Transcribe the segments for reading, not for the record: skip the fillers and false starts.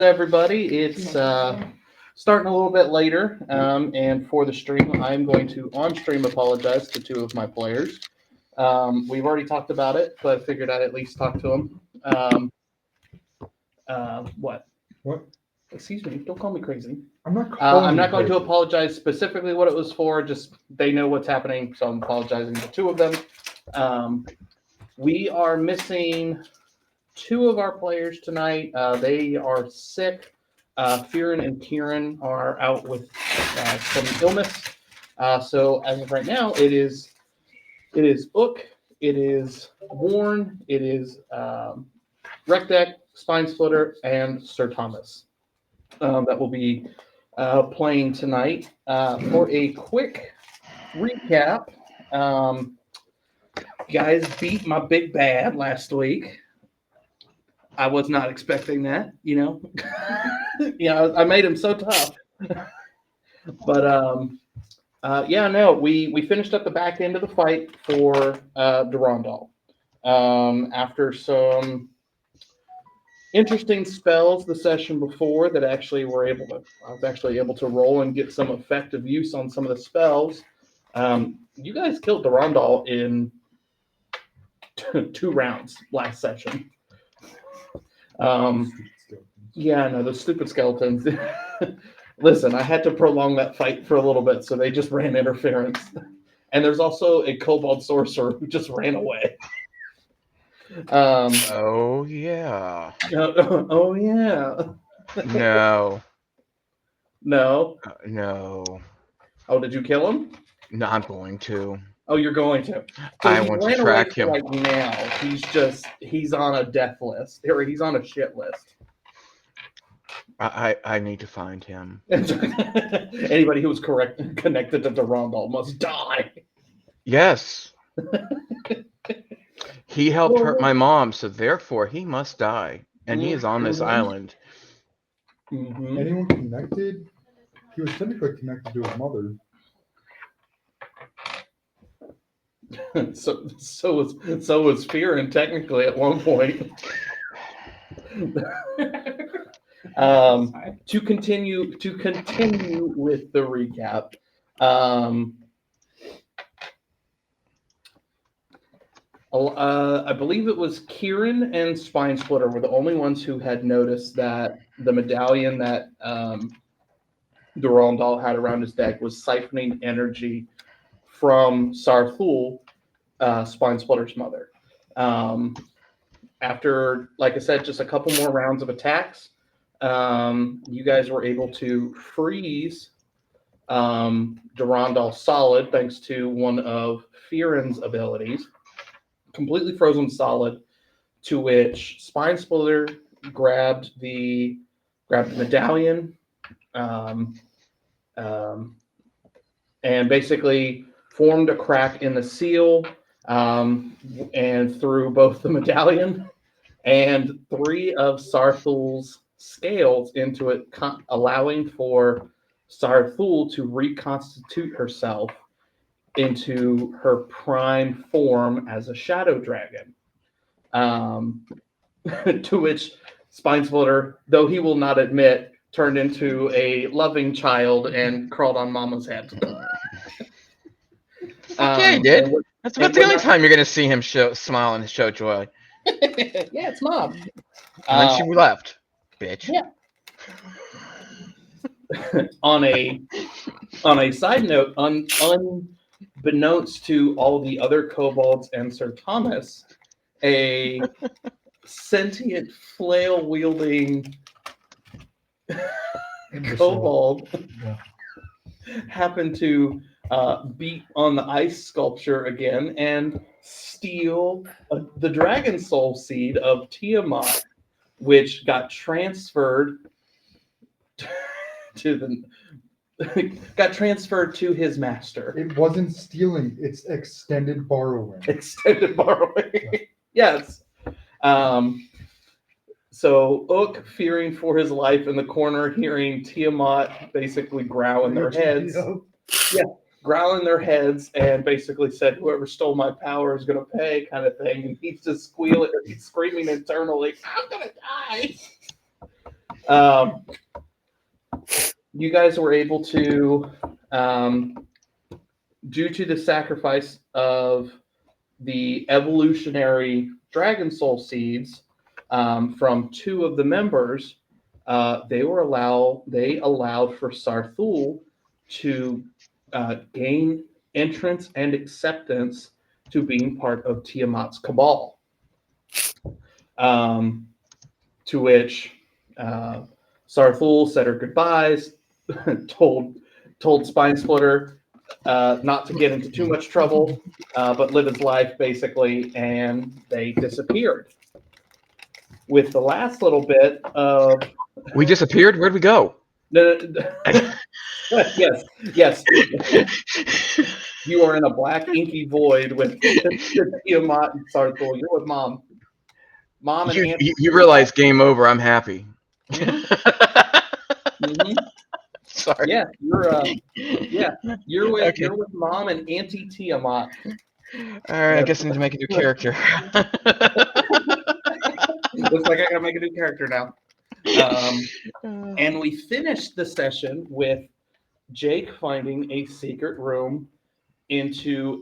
Everybody. It's starting a little bit later, and for the stream, I'm going to on stream apologize to two of my players. We've already talked about it, but I figured I'd at least talk to them. What? What? Excuse me, don't call me crazy. I'm not calling I'm you not going to crazy. apologize specifically what it was for, just they know what's happening, so I'm apologizing to two of them. We are missing two of our players tonight. They are sick. Fearon and Kieran are out with some illness. So as of right now, it is Ook, it is Warren, it is Rekdek, Spine Splitter, and Sir Thomas that will be playing tonight. For a quick recap, you guys beat my big bad last week. I was not expecting that, I made him so tough. But no, we finished up the back end of the fight for Durandal. After some interesting spells the session before that I was actually able to roll and get some effective use on some of the spells. You guys killed Durandal in two rounds last session. Yeah, no, those stupid skeletons. Listen, I had to prolong that fight for a little bit, so they just ran interference. And there's also a kobold sorcerer who just ran away. Oh yeah. Oh yeah. No. No. No. Oh, did you kill him? No, I'm going to. Oh, you're going to. So I he want to ran away track him. right now. He's on a death list, or he's on a shit list. I need to find him. Anybody who was connected to Durandal must die. Yes. He helped hurt my mom, so therefore he must die. And he is on this island. Mm-hmm. Anyone connected? He was technically connected to his mother. So was Fearon technically at one point. To continue with the recap. I believe it was Kieran and Spine Splitter were the only ones who had noticed that the medallion that Durandal had around his neck was siphoning energy from Sarthul, Spine Splitter's mother. After, like I said, just a couple more rounds of attacks, you guys were able to freeze Durandal solid thanks to one of Fearon's abilities. Completely frozen solid, to which Spine Splitter grabbed the medallion, and basically formed a crack in the seal, and threw both the medallion and three of Sarthul's scales into it, allowing for Sarthul to reconstitute herself into her prime form as a shadow dragon. To which Spine Splitter, though he will not admit, turned into a loving child and crawled on Mama's head. Okay, he did. That's about the only time you're going to see him smile and show joy. Yeah, it's Mom. And then she left. Bitch. Yeah. On a side note, unbeknownst to all the other kobolds and Sir Thomas, a sentient flail wielding kobold happened to beat on the ice sculpture again and steal the dragon soul seed of Tiamat, which got transferred to his master. It wasn't stealing, it's extended borrowing. Extended borrowing. Yes. So Ook, fearing for his life in the corner, hearing Tiamat basically growl in their heads. Yeah, growl in their heads, and basically said, "Whoever stole my power is going to pay," kind of thing. And he's just screaming internally, "I'm going to die." You guys were able to, due to the sacrifice of the evolutionary dragon soul seeds from two of the members, they allowed for Sarthul to gain entrance and acceptance to being part of Tiamat's cabal. To which Sarthul said her goodbyes, told Spine Splitter not to get into too much trouble, but live his life basically, and they disappeared. With the last little bit of We disappeared? Where'd we go? yes. You are in a black inky void with Tiamat and Sarthul. You're with Mom. Mom and Aunt. You realize game over. I'm happy. Mm-hmm. Sorry. Yeah, you're with Mom and Auntie Tiamat. All right, I guess I need to make a new character. Looks like I gotta make a new character now. And we finished the session with Jake finding a secret room into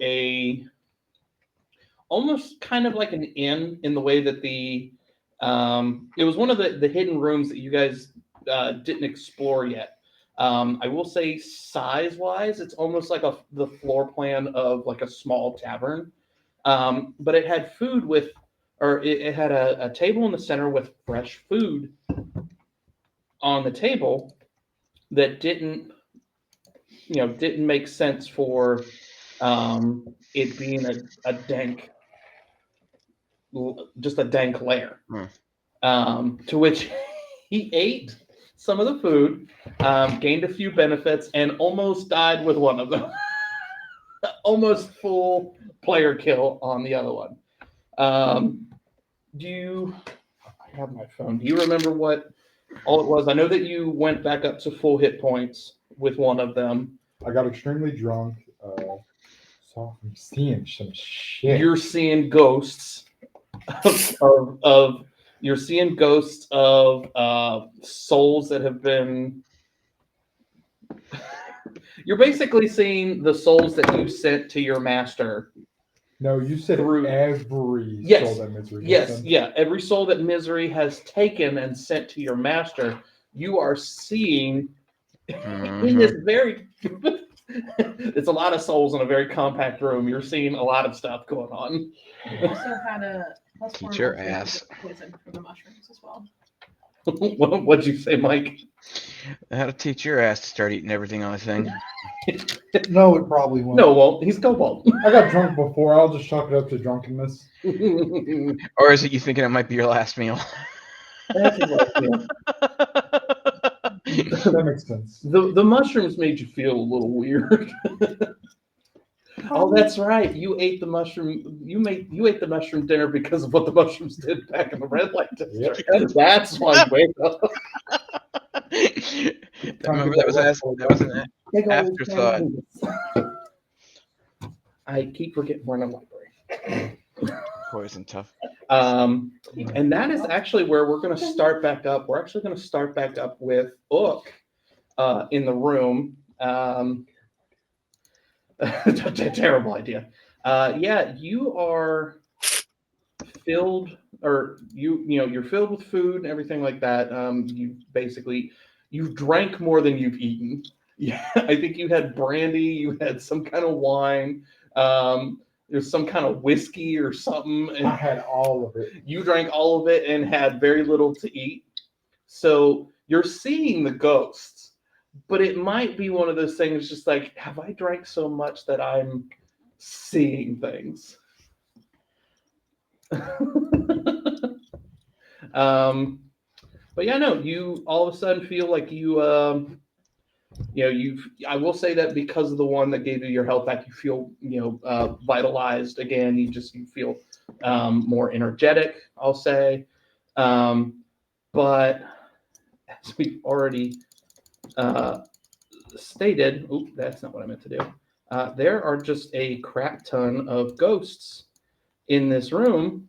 almost kind of like an inn in the way that it was one of the hidden rooms that you guys didn't explore yet. I will say size-wise, it's almost like the floor plan of like a small tavern. But it had food it had a table in the center with fresh food on the table that didn't make sense for it being a dank, just a dank lair. To which he ate some of the food, gained a few benefits, and almost died with one of them. Almost full player kill on the other one. I have my phone. Do you remember what all it was? I know that you went back up to full hit points with one of them. I got extremely drunk. So I'm seeing some shit. You're seeing ghosts of you're seeing ghosts of souls that have been. You're basically seeing the souls that you sent to your master. No, you said every yes, soul that Misery has yes, sent. yeah. Every soul that Misery has taken and sent to your master, you are seeing in this very. It's a lot of souls in a very compact room. You're seeing a lot of stuff going on. Also had a +4 Teach your ass. poison from the mushrooms as well. What'd you say, Mike? I had to teach your ass to start eating everything on the thing. No, it probably won't. No, it won't. He's Kobold. I got drunk before. I'll just chalk it up to drunkenness. Or is it you thinking it might be your last meal? That makes sense. The mushrooms made you feel a little weird. Oh, that's right. You ate the mushroom. You ate the mushroom dinner because of what the mushrooms did back in the red light district. Yep. That's why you wake up. Remember that was an afterthought. I keep forgetting we're in a library. Poison tough. And that is actually where we're going to start back up. We're actually going to start back up with Ook in the room. Terrible idea. Yeah, you are filled, or you're filled with food and everything like that. You've drank more than you've eaten. Yeah, I think you had brandy. You had some kind of wine. There's some kind of whiskey or something. And I had all of it. you drank all of it and had very little to eat. So you're seeing the ghosts, but it might be one of those things just like, have I drank so much that I'm seeing things? But yeah, no, you all of a sudden feel like I will say that because of the one that gave you your health back, you feel, vitalized again. You feel more energetic, I'll say. But as we've already stated, that's not what I meant to do. There are just a crap ton of ghosts in this room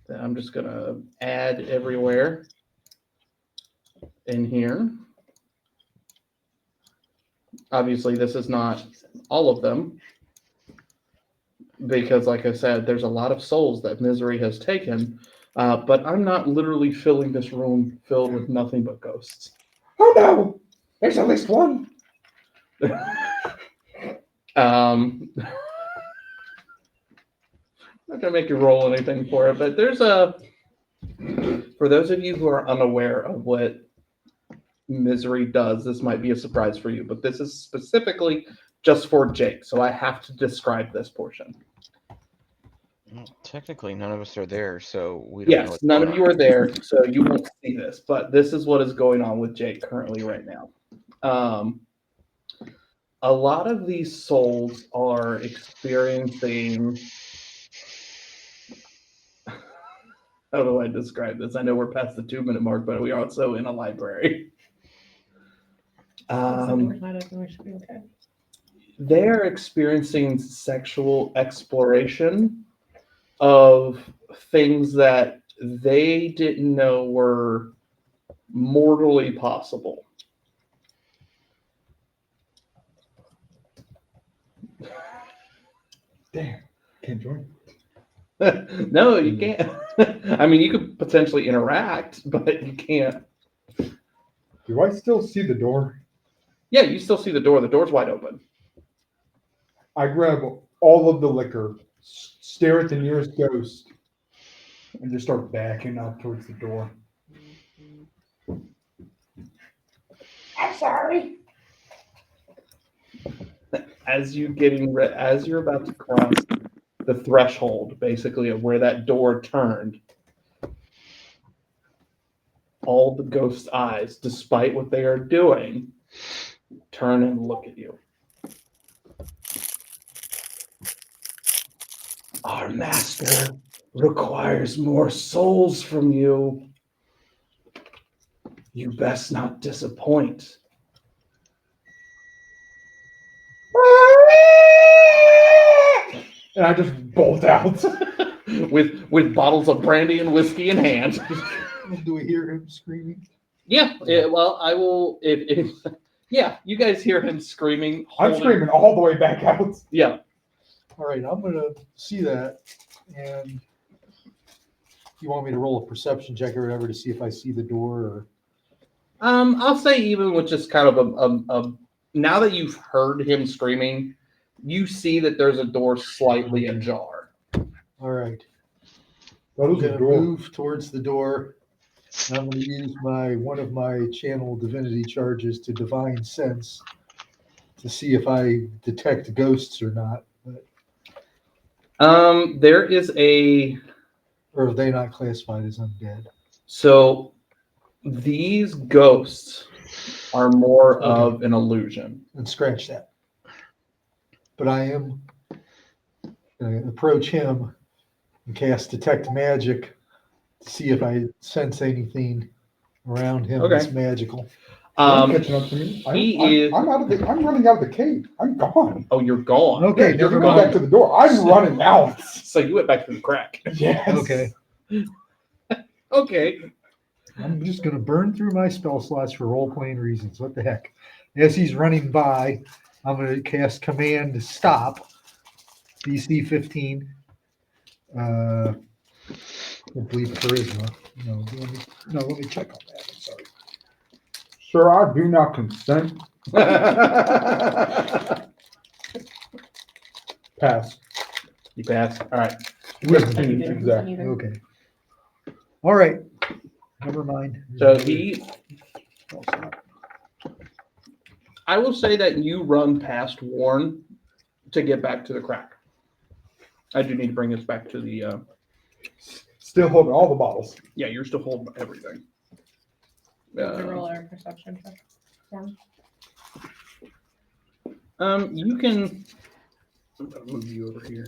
that I'm just going to add everywhere. in here. Obviously, this is not all of them, because, like I said, there's a lot of souls that misery has taken. But I'm not literally filling this room filled with nothing but ghosts. Oh no! There's at least one. I'm not gonna make you roll anything for it, but there's for those of you who are unaware of what misery does, this might be a surprise for you, but this is specifically just for Jake, so I have to describe this portion. Well, technically, none of us are there, so we don't know Yes, what's none going of you on. are there, so you won't see this, but this is what is going on with Jake currently right now. A lot of these souls are experiencing. How do I describe this? I know we're past the 2-minute mark, but we are also in a library. Since the door's not open, we should be okay. They're experiencing sexual exploration of things that they didn't know were mortally possible. Damn, can't join. No, you can't. I mean, you could potentially interact, but you can't. Do I still see the door? Yeah, you still see the door. The door's wide open. I grab all of the liquor, stare at the nearest ghost, and just start backing up towards the door. I'm sorry. As you're about to cross the threshold, basically, of where that door turned, all the ghost eyes, despite what they are doing, turn and look at you. Our master requires more souls from you. You best not disappoint. And I just bolt out. with bottles of brandy and whiskey in hand. Do we hear him screaming? Yeah, well, I will. Yeah, you guys hear him screaming. I'm holding- screaming all the way back out. Yeah. All right, I'm gonna see that, and you want me to roll a perception check or whatever to see if I see the door, or I'll say even with just kind of a now that you've heard him screaming, you see that there's a door slightly ajar. all right. That I'm was a gonna door. move towards the door. And I'm gonna use one of my channel divinity charges to divine sense to see if I detect ghosts or not. But, There is or are they not classified as undead? so these ghosts are more of an illusion. And scratch that. But I am gonna approach him and cast detect magic to see if I sense anything around him Okay. that's magical. I'm catching up to me. I'm running out of the cave. I'm gone. Oh, you're gone. Okay, Yeah, you're never going mind. back to the door. I'm running out. So you went back to the crack. Yes. Okay. Okay. I'm just going to burn through my spell slots for role-playing reasons. What the heck? As he's running by, I'm going to cast Command to Stop, DC 15. I believe Charisma. Let me check on that. I'm sorry. Sir, I do not consent. Pass. You passed. All right. 15, exactly. Either. Okay. All right. Never mind. So I will say that you run past Warren to get back to the crack. I do need to bring us back to the. Still holding all the bottles. Yeah, you're still holding everything. We roll our perception check. Form. You can. I'm gonna move you over here.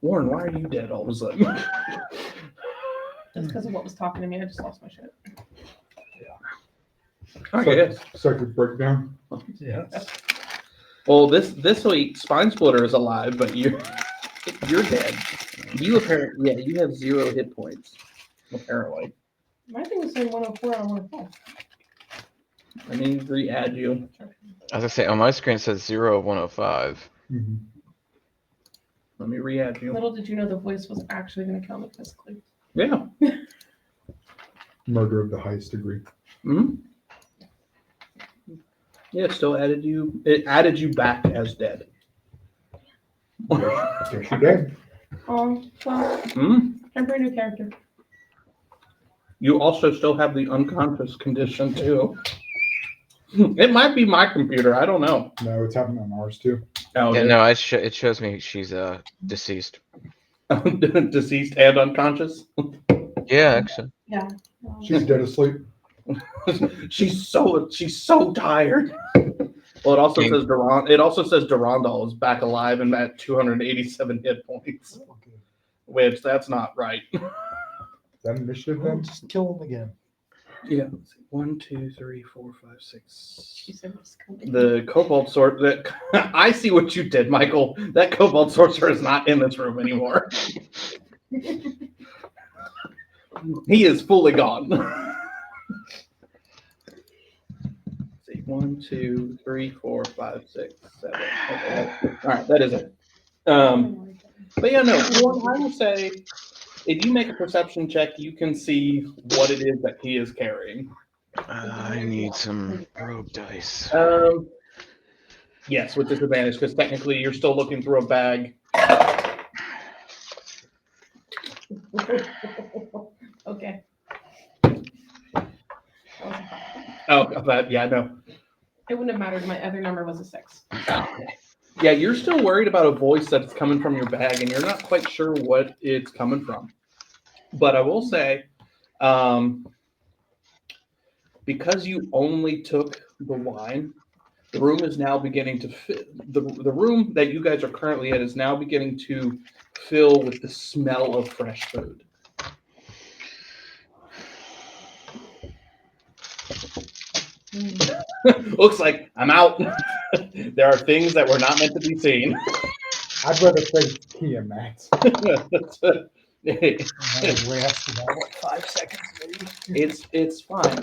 Warren, why are you dead all of a sudden? Just because of what was talking to me, I just lost my shit. I guess. Circuit breakdown. Yeah. Well, this week, Spine Splitter is alive, but you're dead. You apparently, yeah, you have 0 hit points. Apparently. My thing was saying 104 on 105. Let me re-add you. As I say, on my screen it says 0 of 105. Mhm. Let me re-add you. Little did you know the voice was actually going to kill me physically. Yeah. Murder of the highest degree. Hmm. Yeah, it still added you. It added you back as dead. Guess you're dead. Oh, well, Hmm. temporary new character. You also still have the unconscious condition too. It might be my computer. I don't know. No, it's happening on ours too. Oh, Yeah, it no, it shows me she's deceased. is. Deceased and unconscious. Yeah, actually. Yeah. She's dead asleep. she's so tired. Well, it also Game- says It also says Durandal is back alive and at 287 hit points, which that's not right. Is that initiative Well, then? just kill him again. Yeah. Let's see. 1, 2, 3, 4, 5, 6. She said what's coming. The kobold sword that I see what you did, Michael. That kobold sorcerer is not in this room anymore. He is fully gone. Let's see, 1, 2, 3, 4, 5, 6, 7. Okay. All right, that is it. But yeah, no. Well, I will say, if you make a perception check, you can see what it is that he is carrying. I need some rogue dice. Yes, with disadvantage, because technically you're still looking through a bag. Okay. Oh, but yeah, no. It wouldn't have mattered. My other number was a 6. Yeah, you're still worried about a voice that's coming from your bag, and you're not quite sure what it's coming from. But I will say, because you only took the wine, the room is now beginning to the room that you guys are currently in is now beginning to fill with the smell of fresh food. Looks like I'm out. There are things that were not meant to be seen. I'd rather say Tiamat. That lasts about 5 seconds, maybe. It's fine.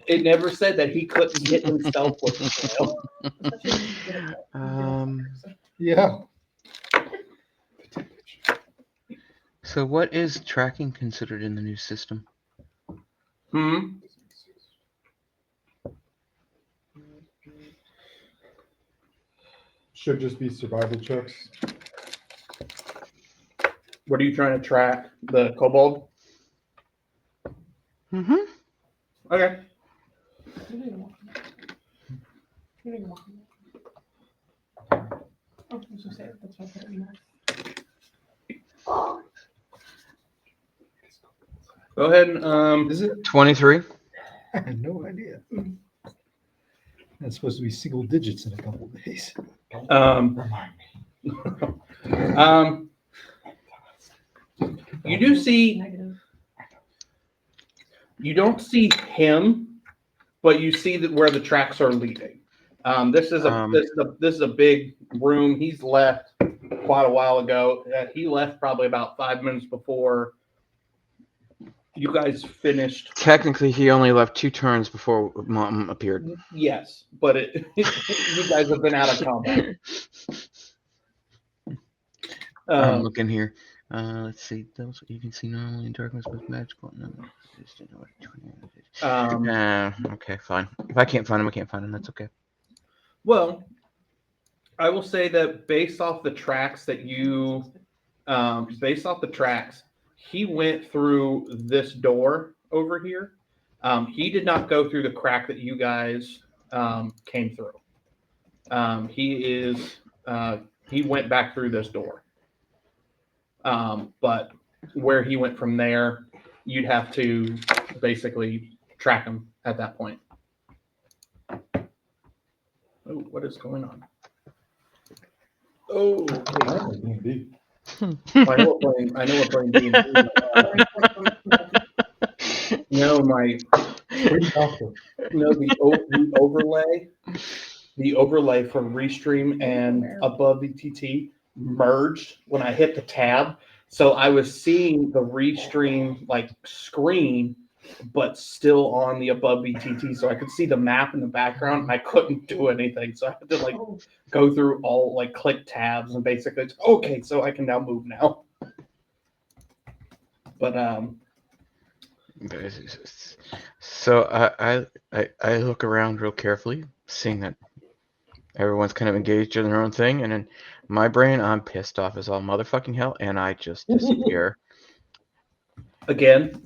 It never said that he couldn't hit himself with the flail. Yeah. So what is tracking considered in the new system? Hmm. Should just be survival checks. What are you trying to track? The kobold? Mm-hmm. Okay. Oh, I was gonna say, that's what I put it in there. Go ahead and Is it? 23. I had no idea. That's supposed to be single digits in a couple of days. Remind me. You do see. Negative. You don't see him, but you see that where the tracks are leading. This is a big room. He's left quite a while ago. He left probably about 5 minutes before you guys finished. Technically, he only left 2 turns before Mom appeared. Yes, but you guys have been out of combat. I'm looking here. Let's see. Those you can see normally in darkness with magical. No, okay, fine. If I can't find him, I can't find him. That's okay. Well, I will say that based off the tracks that you, he went through this door over here. He did not go through the crack that you guys came through. He went back through this door. But where he went from there, you'd have to basically track him at that point. Oh, what is going on? Oh, Apparently D&D. I know we're playing D&D. No, the overlay from Restream and above the TT merged when I hit the tab. So I was seeing the Restream like screen but still on the above BTT, so I could see the map in the background, and I couldn't do anything. So I had to like Oh, go through all like click tabs and basically it's, okay, so I can now move now. But So I look around real carefully, seeing that everyone's kind of engaged in their own thing, and in my brain, I'm pissed off as all motherfucking hell, and I just disappear. again,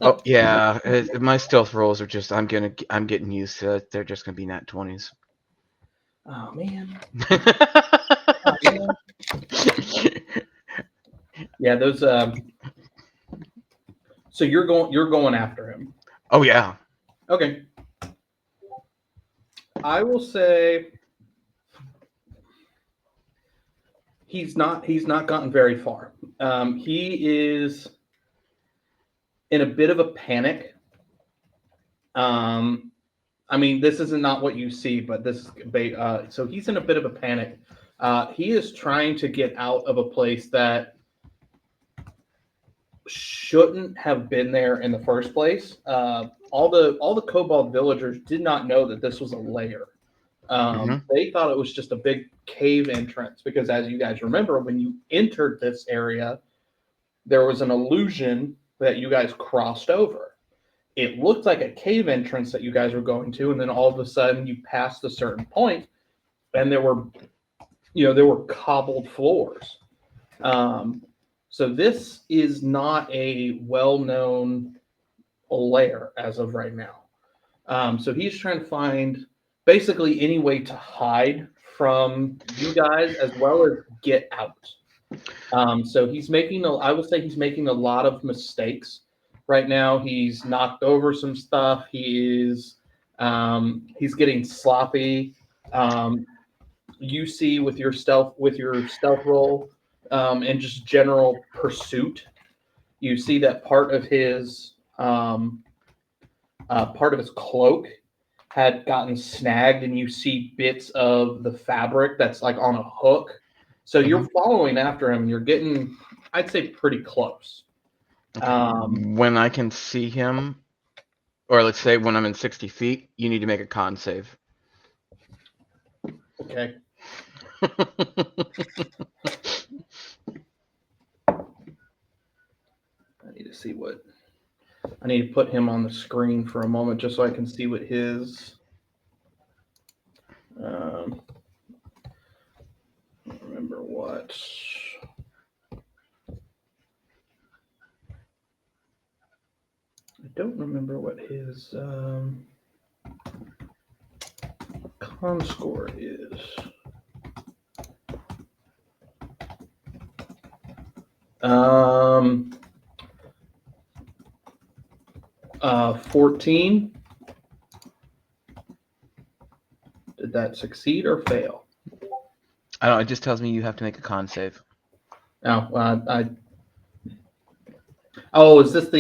Oh yeah, my stealth rolls are just I'm getting used to it. They're just gonna be nat 20s. oh man, oh, man. Yeah, those. So you're going after him. Oh yeah. Okay. I will say he's not gotten very far. He is in a bit of a panic. I mean, this is not what you see, but this is so he's in a bit of a panic. He is trying to get out of a place that shouldn't have been there in the first place. All the Kobold villagers did not know that this was a lair. They thought it was just a big cave entrance because, as you guys remember, when you entered this area, there was an illusion that you guys crossed over. It looked like a cave entrance that you guys were going to, and then all of a sudden you passed a certain point, and there were cobbled floors. So this is not a well-known lair as of right now. So he's trying to find basically any way to hide from you guys as well as get out. So I would say he's making a lot of mistakes right now. He's knocked over some stuff. He's getting sloppy. You see with your stealth roll and just general pursuit, you see that part of his cloak had gotten snagged, and you see bits of the fabric that's like on a hook. So you're following after him, and you're getting, I'd say, pretty close. When I can see him, or let's say when I'm in 60 feet, you need to make a con save. Okay. I need to put him on the screen for a moment just so I can see what his. I don't remember what. I don't remember what his con score is. 14. Did that succeed or fail? I don't know. It just tells me you have to make a con save. Oh, Oh, is this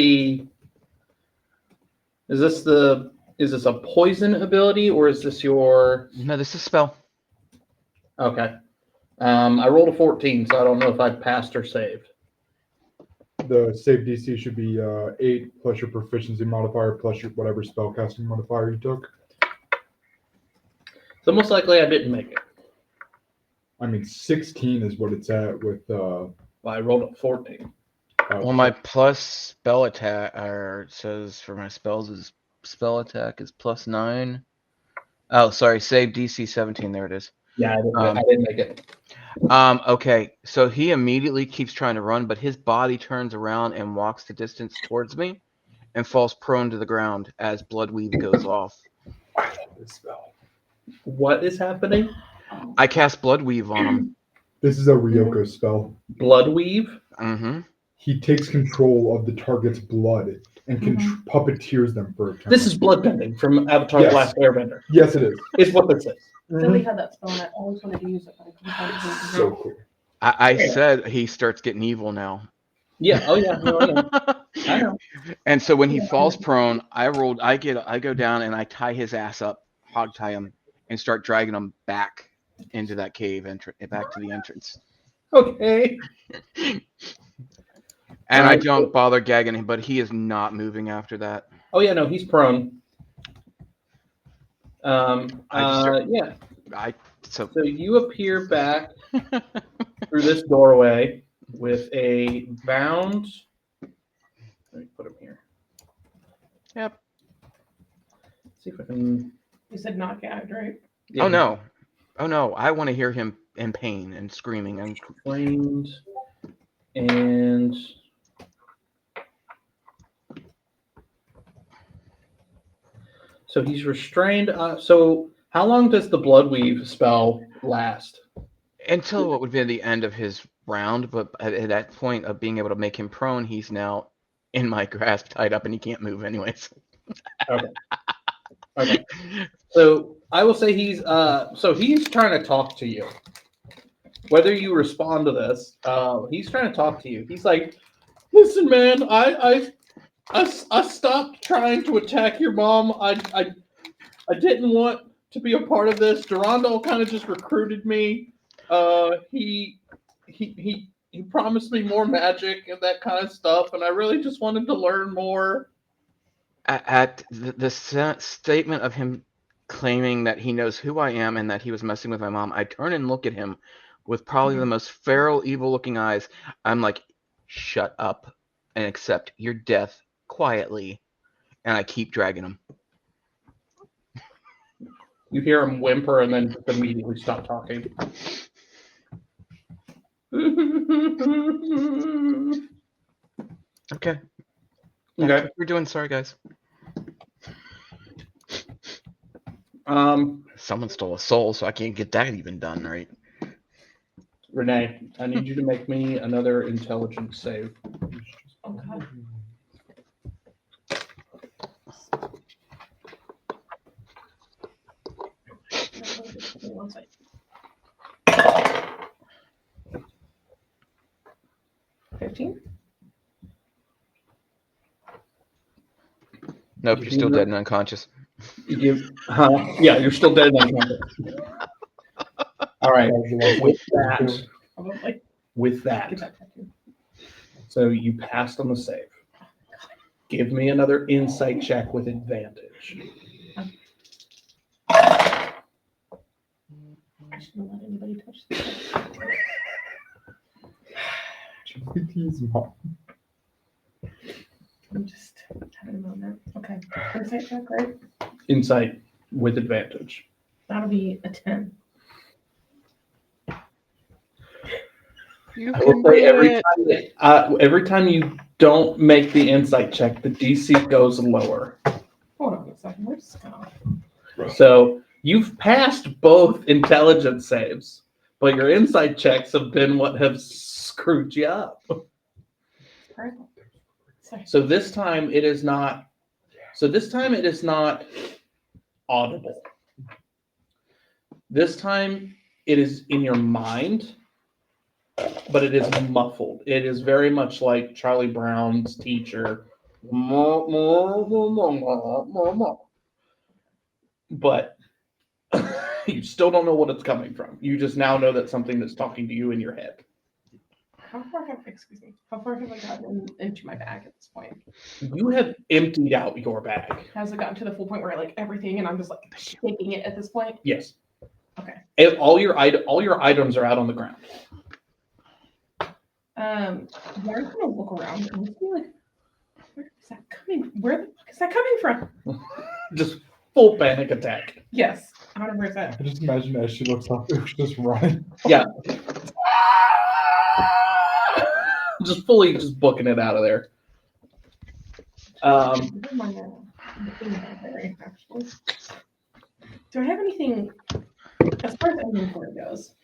a poison ability or is this your? No, this is spell. Okay. I rolled a 14, so I don't know if I passed or saved. The save DC should be 8 plus your proficiency modifier plus your whatever spellcasting modifier you took. So most likely I didn't make it. I mean, 16 is what it's at with. Well, I rolled a 14. Well, my plus spell attack, or it says for my spells is spell attack is +9. Oh, sorry, save DC 17. There it is. Yeah, I didn't make it. Okay, so he immediately keeps trying to run, but his body turns around and walks the distance towards me and falls prone to the ground as Bloodweave goes off. This spell. What is happening? I cast Bloodweave on him. This is a Ryoko spell. Bloodweave? Mm-hmm. He takes control of the target's blood and puppeteers them for a turn. This is bloodbending from Avatar: Yes. The Last Airbender. Yes, it is. Is what this is. Somebody had that spell and I always wanted to use it, but I couldn't find it. So cool. I said he starts getting evil now. Yeah. Oh yeah. No, I know. I know. And so when he falls prone, I go down and I tie his ass up, hog tie him, and start dragging him back into that cave back to the entrance. Okay. And I Alright, don't bother gagging him, but he is not moving after that. Oh yeah, no, he's prone. Yeah. So So you appear back through this doorway with a bound. Let me put him here. Yep. See if I can. You said not gagged, right? Yeah, Oh no. Oh no. I want to hear him in pain and screaming and Trained and so he's restrained. So how long does the blood weave spell last? until what would be the end of his round, but at that point of being able to make him prone, he's now in my grasp, tied up, and he can't move anyways. Okay. So I will say he's trying to talk to you. Whether you respond to this, he's trying to talk to you. He's like, "Listen, man, I stopped trying to attack your mom. I didn't want to be a part of this. Durandal kind of just recruited me. He promised me more magic and that kind of stuff, and I really just wanted to learn more." At the statement of him claiming that he knows who I am and that he was messing with my mom, I turn and look at him with probably the most feral, evil-looking eyes. I'm like, shut up and accept your death quietly, and I keep dragging him. You hear him whimper and then immediately stop talking. Okay. Okay. What we're doing. Sorry, guys. Someone stole a soul, so I can't get that even done, right? Renee, I need you to make me another intelligence save. Oh god. One second. 15? Nope, you're still dead and unconscious. Yeah, you're still dead. All right. With that, Get that tattoo. so you passed on the save. Give me another insight check with advantage. I shouldn't let anybody touch this. I'm just having a moment. Okay. Insight check, right? Insight with advantage. That'll be a 10. You I will say every time you don't make the insight check, the DC goes lower. Hold on a second. Where's this going? So you've passed both intelligence saves, but your insight checks have been what have screwed you up. Perfect. Sorry. So this time it is not. So this time it is not audible. This time it is in your mind, but it is muffled. It is very much like Charlie Brown's teacher. But you still don't know what it's coming from. You just now know that something that's talking to you in your head. How far have I gotten into my bag at this point? You have emptied out your bag. Has it gotten to the full point where like everything and I'm just like shaking it at this point? Yes. Okay. And all your items are out on the ground. I'm gonna look around and just be like, where is that coming? Where the fuck is that coming from? Just full panic attack. Yes. 100%. I just imagine as she looks up, it's just running. Yeah. Just fully just booking it out of there. Actually. Do I have anything as far as inventory goes?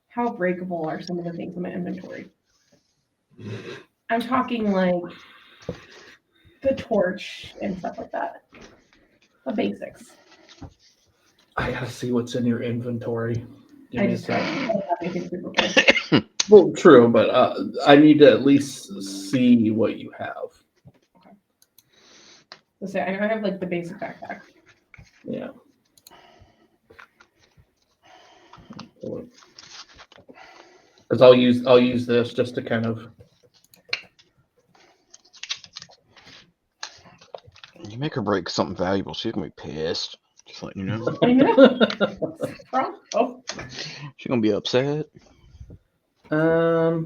How breakable are some of the things in my inventory? I'm talking like the torch and stuff like that. The basics. I gotta see what's in your inventory. Give I me a just don't second. have anything super quick. Well, true, but I need to at least see what you have. Let's say I know I have like the basic backpack. Yeah. Because I'll use this just to kind of Make her break something valuable. She's gonna be pissed. Just letting you know. I know. Oh, She's gonna be upset. Okay.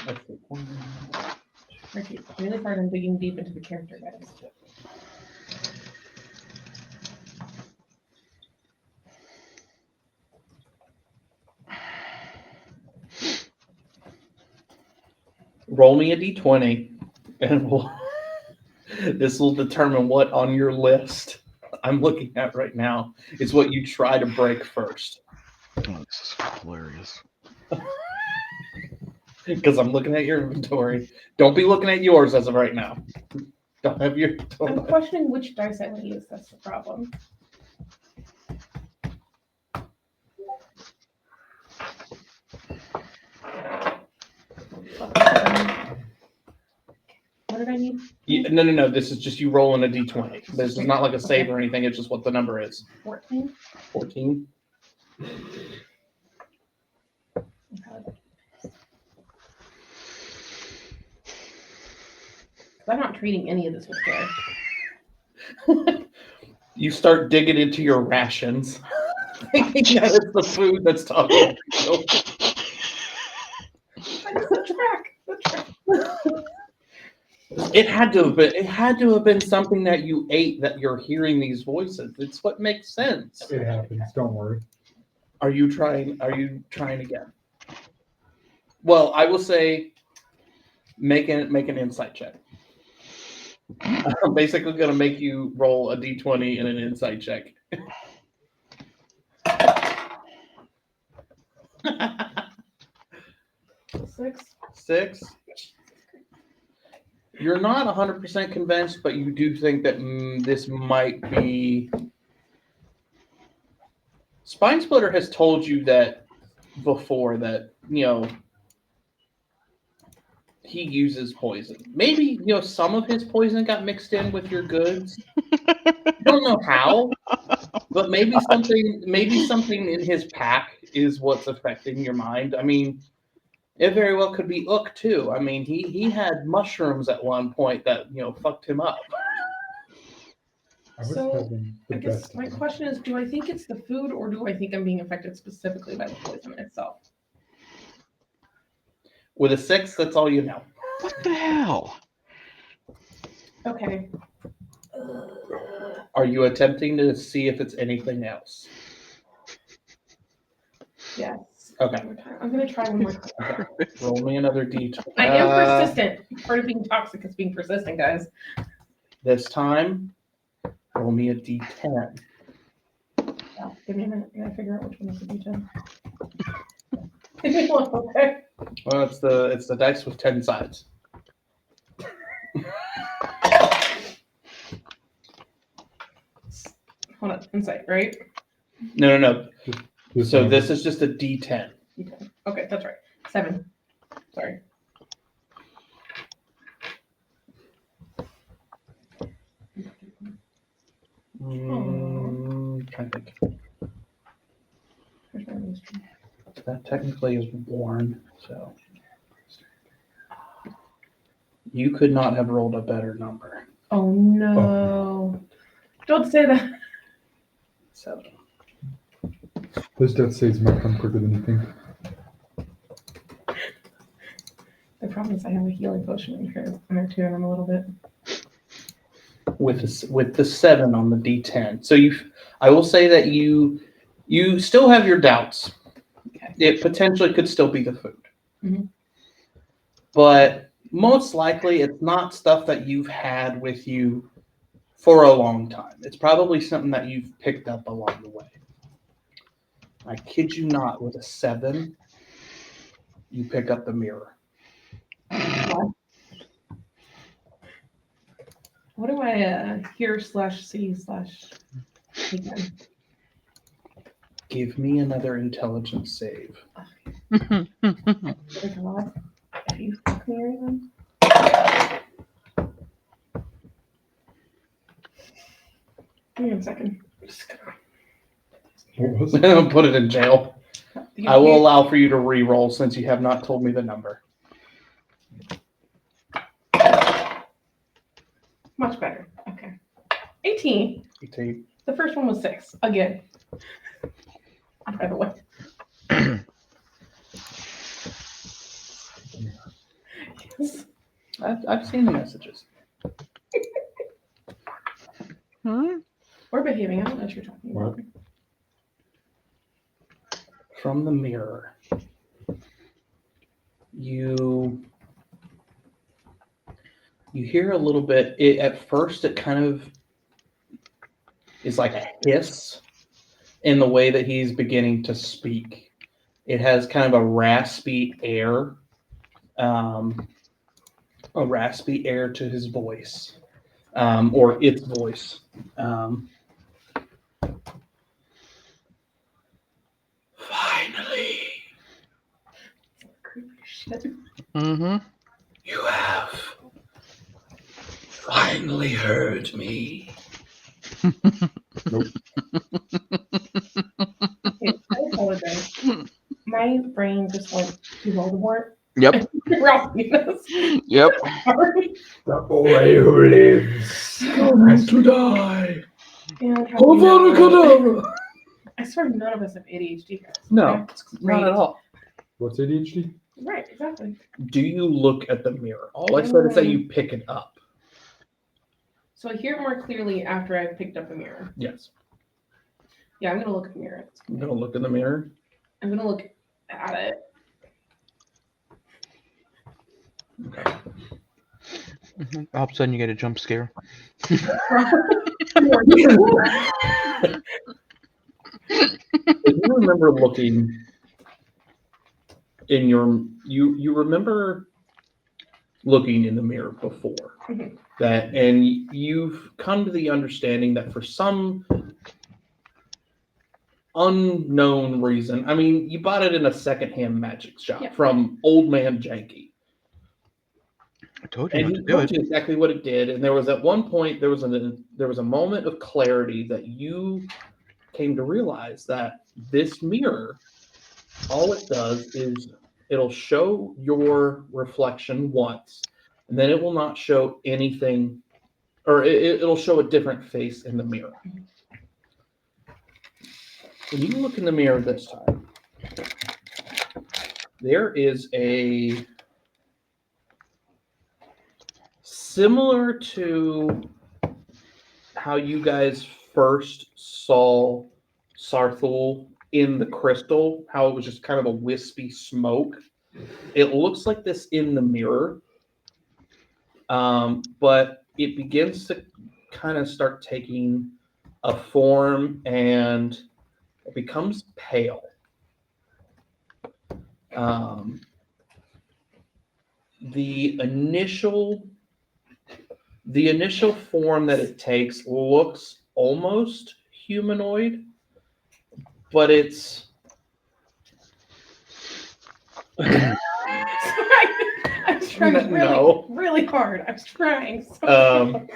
Let's see. Ricky, really hard on digging deep into the character, guys. Roll me a d20, and this will determine what on your list I'm looking at right now is what you try to break first. Oh, this is hilarious. Because I'm looking at your inventory. Don't be looking at yours as of right now. Don't have your. I'm questioning which dice I want to use. That's the problem. What did I need? No. This is just you rolling a d20. This is not like a save or anything. It's just what the number is. 14. 14. I'm not treating any of this with care. You start digging into your rations. Thinking that it's the food that's talking. The track. It had to have been something that you ate that you're hearing these voices. It's what makes sense. It happens. Don't worry. Are you trying again? Well, I will say make an insight check. I'm basically gonna make you roll a d20 and an insight check. Six. You're not 100% convinced, but you do think that this might be. Spine Splitter has told you that before that, he uses poison. Maybe, some of his poison got mixed in with your goods. I don't know how, but maybe something in his pack is what's affecting your mind. I mean, it very well could be Ook too. I mean, he had mushrooms at one point that, fucked him up. So, I guess my question is, do I think it's the food or do I think I'm being affected specifically by the poison itself? With a 6, that's all you know. What the hell? Okay. Are you attempting to see if it's anything else? Yes. Okay. I'm going to try one more time. Okay. Roll me another d20. I am persistent. Part of being toxic is being persistent, guys. This time, roll me a d10. Oh, give me a minute. I gotta figure out which one is the d10. Give me one, okay. Well, it's the dice with 10 sides. Hold on. Insight, right? No. So this is just a d10. Okay, that's right. 7. Sorry. Trying to think. That technically is worn, so you could not have rolled a better number. Oh no! Don't say that. 7. Those death saves might come quicker than you think. The problem is I have a healing potion in there too, and I'm a little bit. With the 7 on the d10, so I will say that you still have your doubts. Okay. It potentially could still be the food, Mm-hmm. but most likely it's not stuff that you've had with you for a long time. It's probably something that you've picked up along the way. I kid you not, with a 7, you pick up the mirror. What do I hear/see/ again? Give me another intelligence save. Dear God, if you fuck me or anything. Give me a second. I'm just What was it? Put it in jail. I will allow for you to re-roll since you have not told me the number. Much better. Okay. 18. 18. The first one was 6. Again. By the way. Yes. I've seen the messages. We're behaving. I don't know what you're talking about. From the mirror, you hear a little bit. At first, it kind of is like a hiss in the way that he's beginning to speak. It has kind of a raspy air to his voice, or its voice. Finally, Creepy shit. Mm-hmm. you have finally heard me. Okay, I apologize. My brain just went to Voldemort. Yep. Ralph Venus. Yep. Sorry. The boy who lives. Come to die. And how do you know- Avada I swear none of us have ADHD, guys. No, Okay? not at all. What's ADHD? Right, exactly. Do you look at the mirror? All I said is that you pick it up. So I hear it more clearly after I've picked up the mirror. Yes. Yeah, I'm gonna look at the mirror. I'm gonna look in the mirror. I'm gonna look at it. Okay. All of a sudden, you get a jump scare. If you remember looking in you remember looking in the mirror before Mhm. that, and you've come to the understanding that for some unknown reason, I mean, you bought it in a secondhand magic shop Yeah. from Old Man Janky. I told you And not he to do told it. you exactly what it did. And there was at one point there was a moment of clarity that you came to realize that this mirror, all it does is it'll show your reflection once, and then it will not show anything, or it'll show a different face in the mirror. When you look in the mirror this time, there is a similar to how you guys first saw Sarthul in the crystal, how it was just kind of a wispy smoke. It looks like this in the mirror, but it begins to kind of start taking a form and it becomes pale. The initial form that it takes looks almost humanoid, but it's Sorry. I was trying really, No. really hard. I was trying so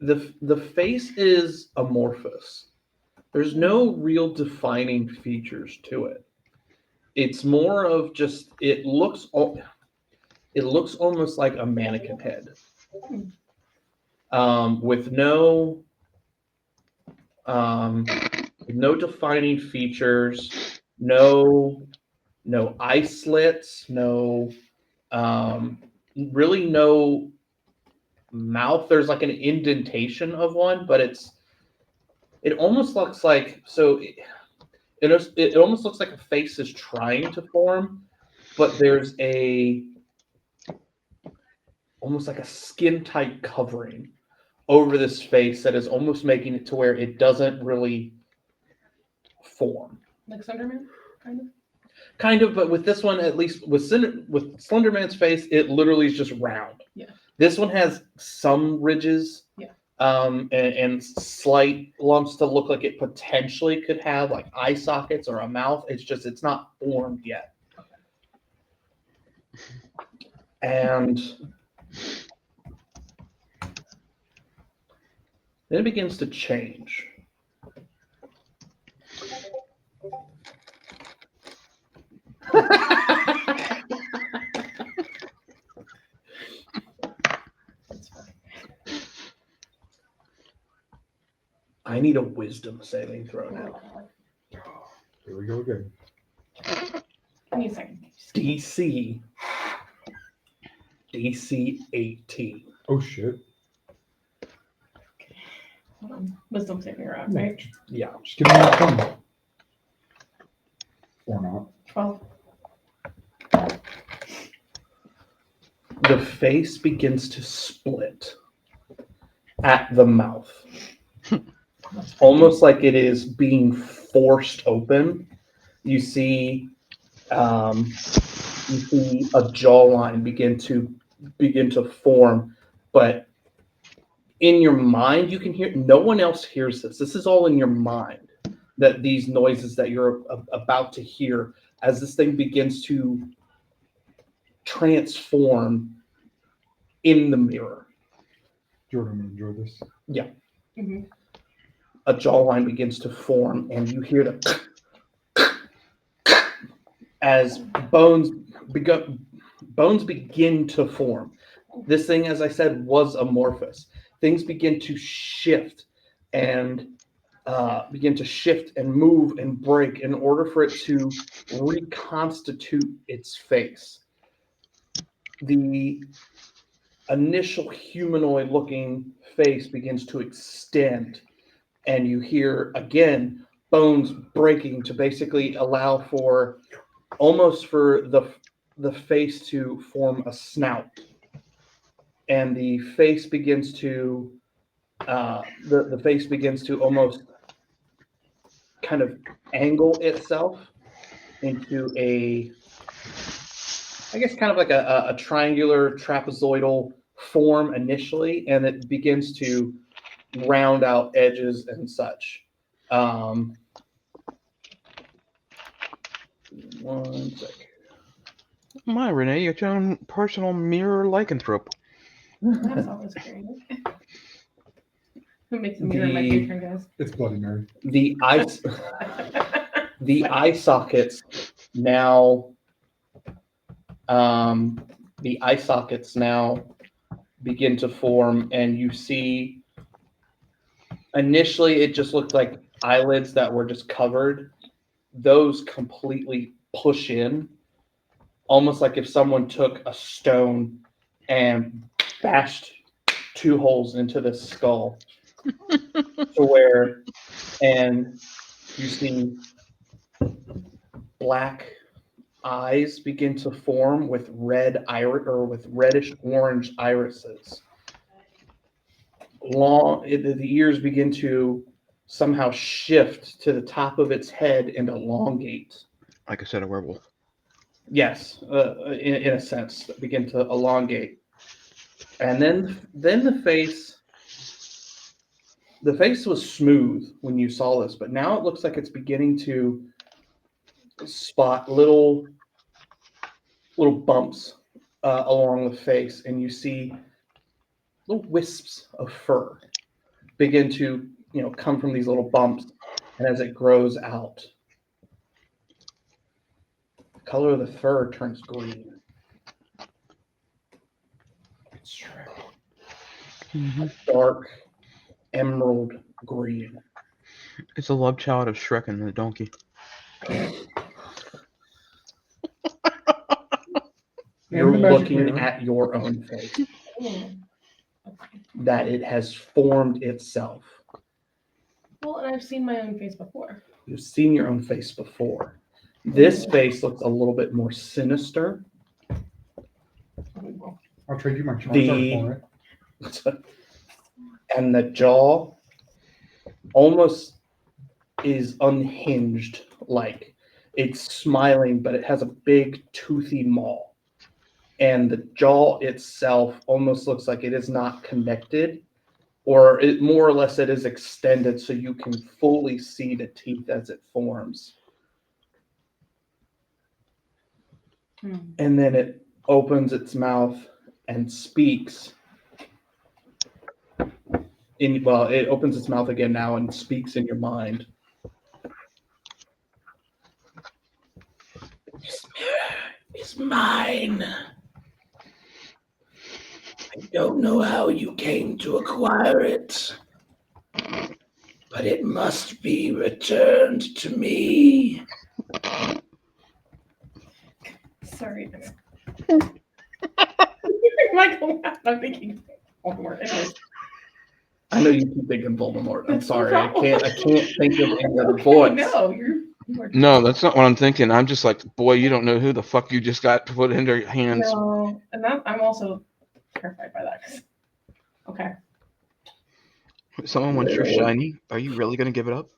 the face is amorphous. There's no real defining features to it. It's more of just it looks almost like a mannequin head, with no defining features, no eye slits, really no mouth. There's like an indentation of one, but it almost looks like it almost looks like a face is trying to form, but there's almost like a skin tight covering over this face that is almost making it to where it doesn't really form. like Slenderman, kind of. Kind of, but with this one, at least with Slenderman's face, it literally is just round. Yeah. This one has some ridges. Yeah. And slight lumps to look like it potentially could have like eye sockets or a mouth. It's not formed yet. And then it begins to change. I need a wisdom saving throw now. Here we go again. Give me a second. DC 18. Oh shit. Hold on. Wisdom saving round, right? Yeah. Just give me that thumb. Or not. 12. The face begins to split at the mouth. Almost like it is being forced open. You see a jawline begin to form, but in your mind you can hear, no one else hears this. This is all in your mind, that these noises that you're about to hear as this thing begins to transform in the mirror. Jordan, I'm gonna enjoy this. Mm-hmm. A jawline begins to form, and you hear the as bones begin to form. This thing, as I said, was amorphous. Things begin to shift and move and break in order for it to reconstitute its face. The initial humanoid-looking face begins to extend, and you hear again bones breaking to basically allow for almost for the face to form a snout, and the face begins to the face begins to almost kind of angle itself into a, I guess, kind of like a triangular trapezoidal form initially, and it begins to round out edges and such. One second. My Renee, your own personal mirror lycanthrope. That's always great. Who makes a mirror my patron, guys? It's Bloody Mary. The eye sockets now begin to form, and you see initially it just looked like eyelids that were just covered. Those completely push in, almost like if someone took a stone and bashed 2 holes into the skull to where, and you see black eyes begin to form with with reddish orange irises. The ears begin to somehow shift to the top of its head and elongate. Like I said, a werewolf. Yes, in a sense, begin to elongate, and then the face was smooth when you saw this, but now it looks like it's beginning to spot little bumps along the face, and you see little wisps of fur begin to come from these little bumps, and as it grows out, the color of the fur turns green. It's dark emerald green. It's a love child of Shrek and the donkey. You're And the magic looking mirror. at your own face, Oh. that it has formed itself. Well, and I've seen my own face before. You've seen your own face before. This face looks a little bit more sinister. I'll trade you my Charizard for it. And the jaw almost is unhinged, like it's smiling, but it has a big toothy maw. And the jaw itself almost looks like it is not connected, or it more or less it is extended so you can fully see the teeth as it forms. And then it opens its mouth and speaks. It opens its mouth again now and speaks in your mind. This mirror is mine. I don't know how you came to acquire it, but it must be returned to me. Sorry. Michael, I'm thinking Voldemort. Anyways. I know you keep thinking Voldemort. I'm That's no sorry. I problem. can't think of any other Okay, voice. no, you are. No, that's not what I'm thinking. I'm just like, boy, you don't know who the fuck you just got put into your hands. No, and that I'm also terrified by that. 'Cause- okay. Someone wants your shiny. Are you really going to give it up?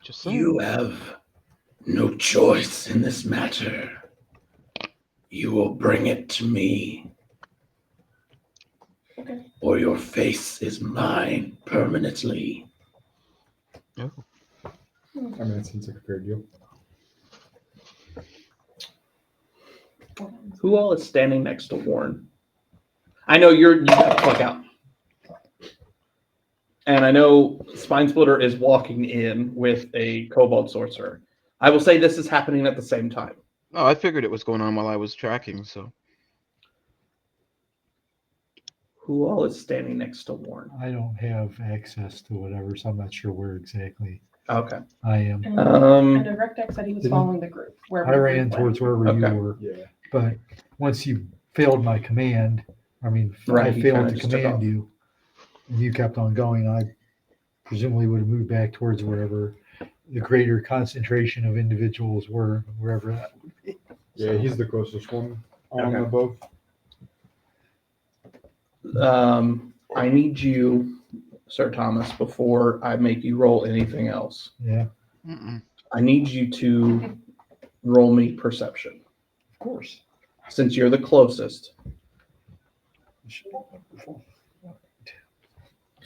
Just saying. You have no choice in this matter. You will bring it to me, Okay. or your face is mine permanently. Oh. I mean, it seems like a fair deal. Who all is standing next to Warren? I know you got the fuck out. And I know Spine Splitter is walking in with a Kobold Sorcerer. I will say this is happening at the same time. Oh, I figured it was going on while I was tracking, so. Who all is standing next to Warren? I don't have access to whatever, so I'm not sure where exactly Okay. I am. And Um, Rectex said he was Didn't- following the group. Wherever I the ran group went. towards wherever Okay. you were, Yeah. but once you failed my command, Right, I he failed kinda to just took command off. you, and you kept on going. I presumably would have moved back towards wherever the greater concentration of individuals were, wherever that would be. Yeah, he's the closest one on Okay. the both. I need you, Sir Thomas, before I make you roll anything else. Yeah, Mm-mm. I need you to roll me perception. of course. Since you're the closest. It should be wonderful. All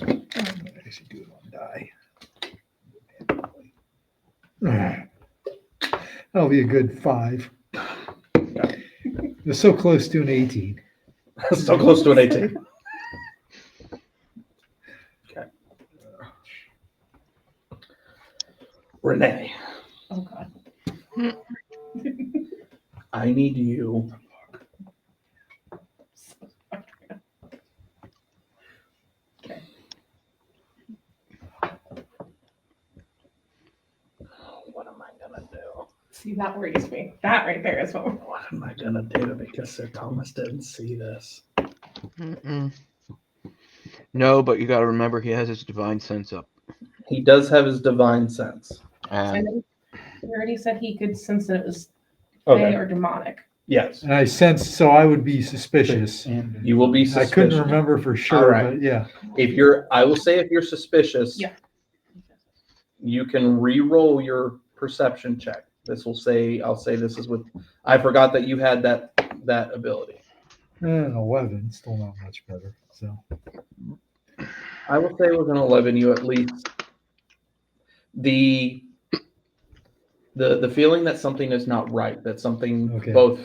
right. I'm gonna actually do it on die. That'll be a good 5. You're so close to an 18. So close to an 18. Okay. Renee, Oh God. I need you. Okay. What am I gonna do? See, that worries me. That right there is what. What am I gonna do? Because Sir Thomas didn't see this. Mm-mm. No, but you got to remember he has his divine sense up. He does have his divine sense. I And know he already said he could sense that it was Okay. fey or demonic. Yes. And I sense, so I would be suspicious. And You will be I suspicious. couldn't remember for sure, right. but yeah. I will say if you're suspicious, Yeah. you can re-roll your perception check. I'll say this is with, I forgot that you had that ability. An 11, still not much better. So I will say with an 11, you at least, the feeling that something is not right, that something Okay. both,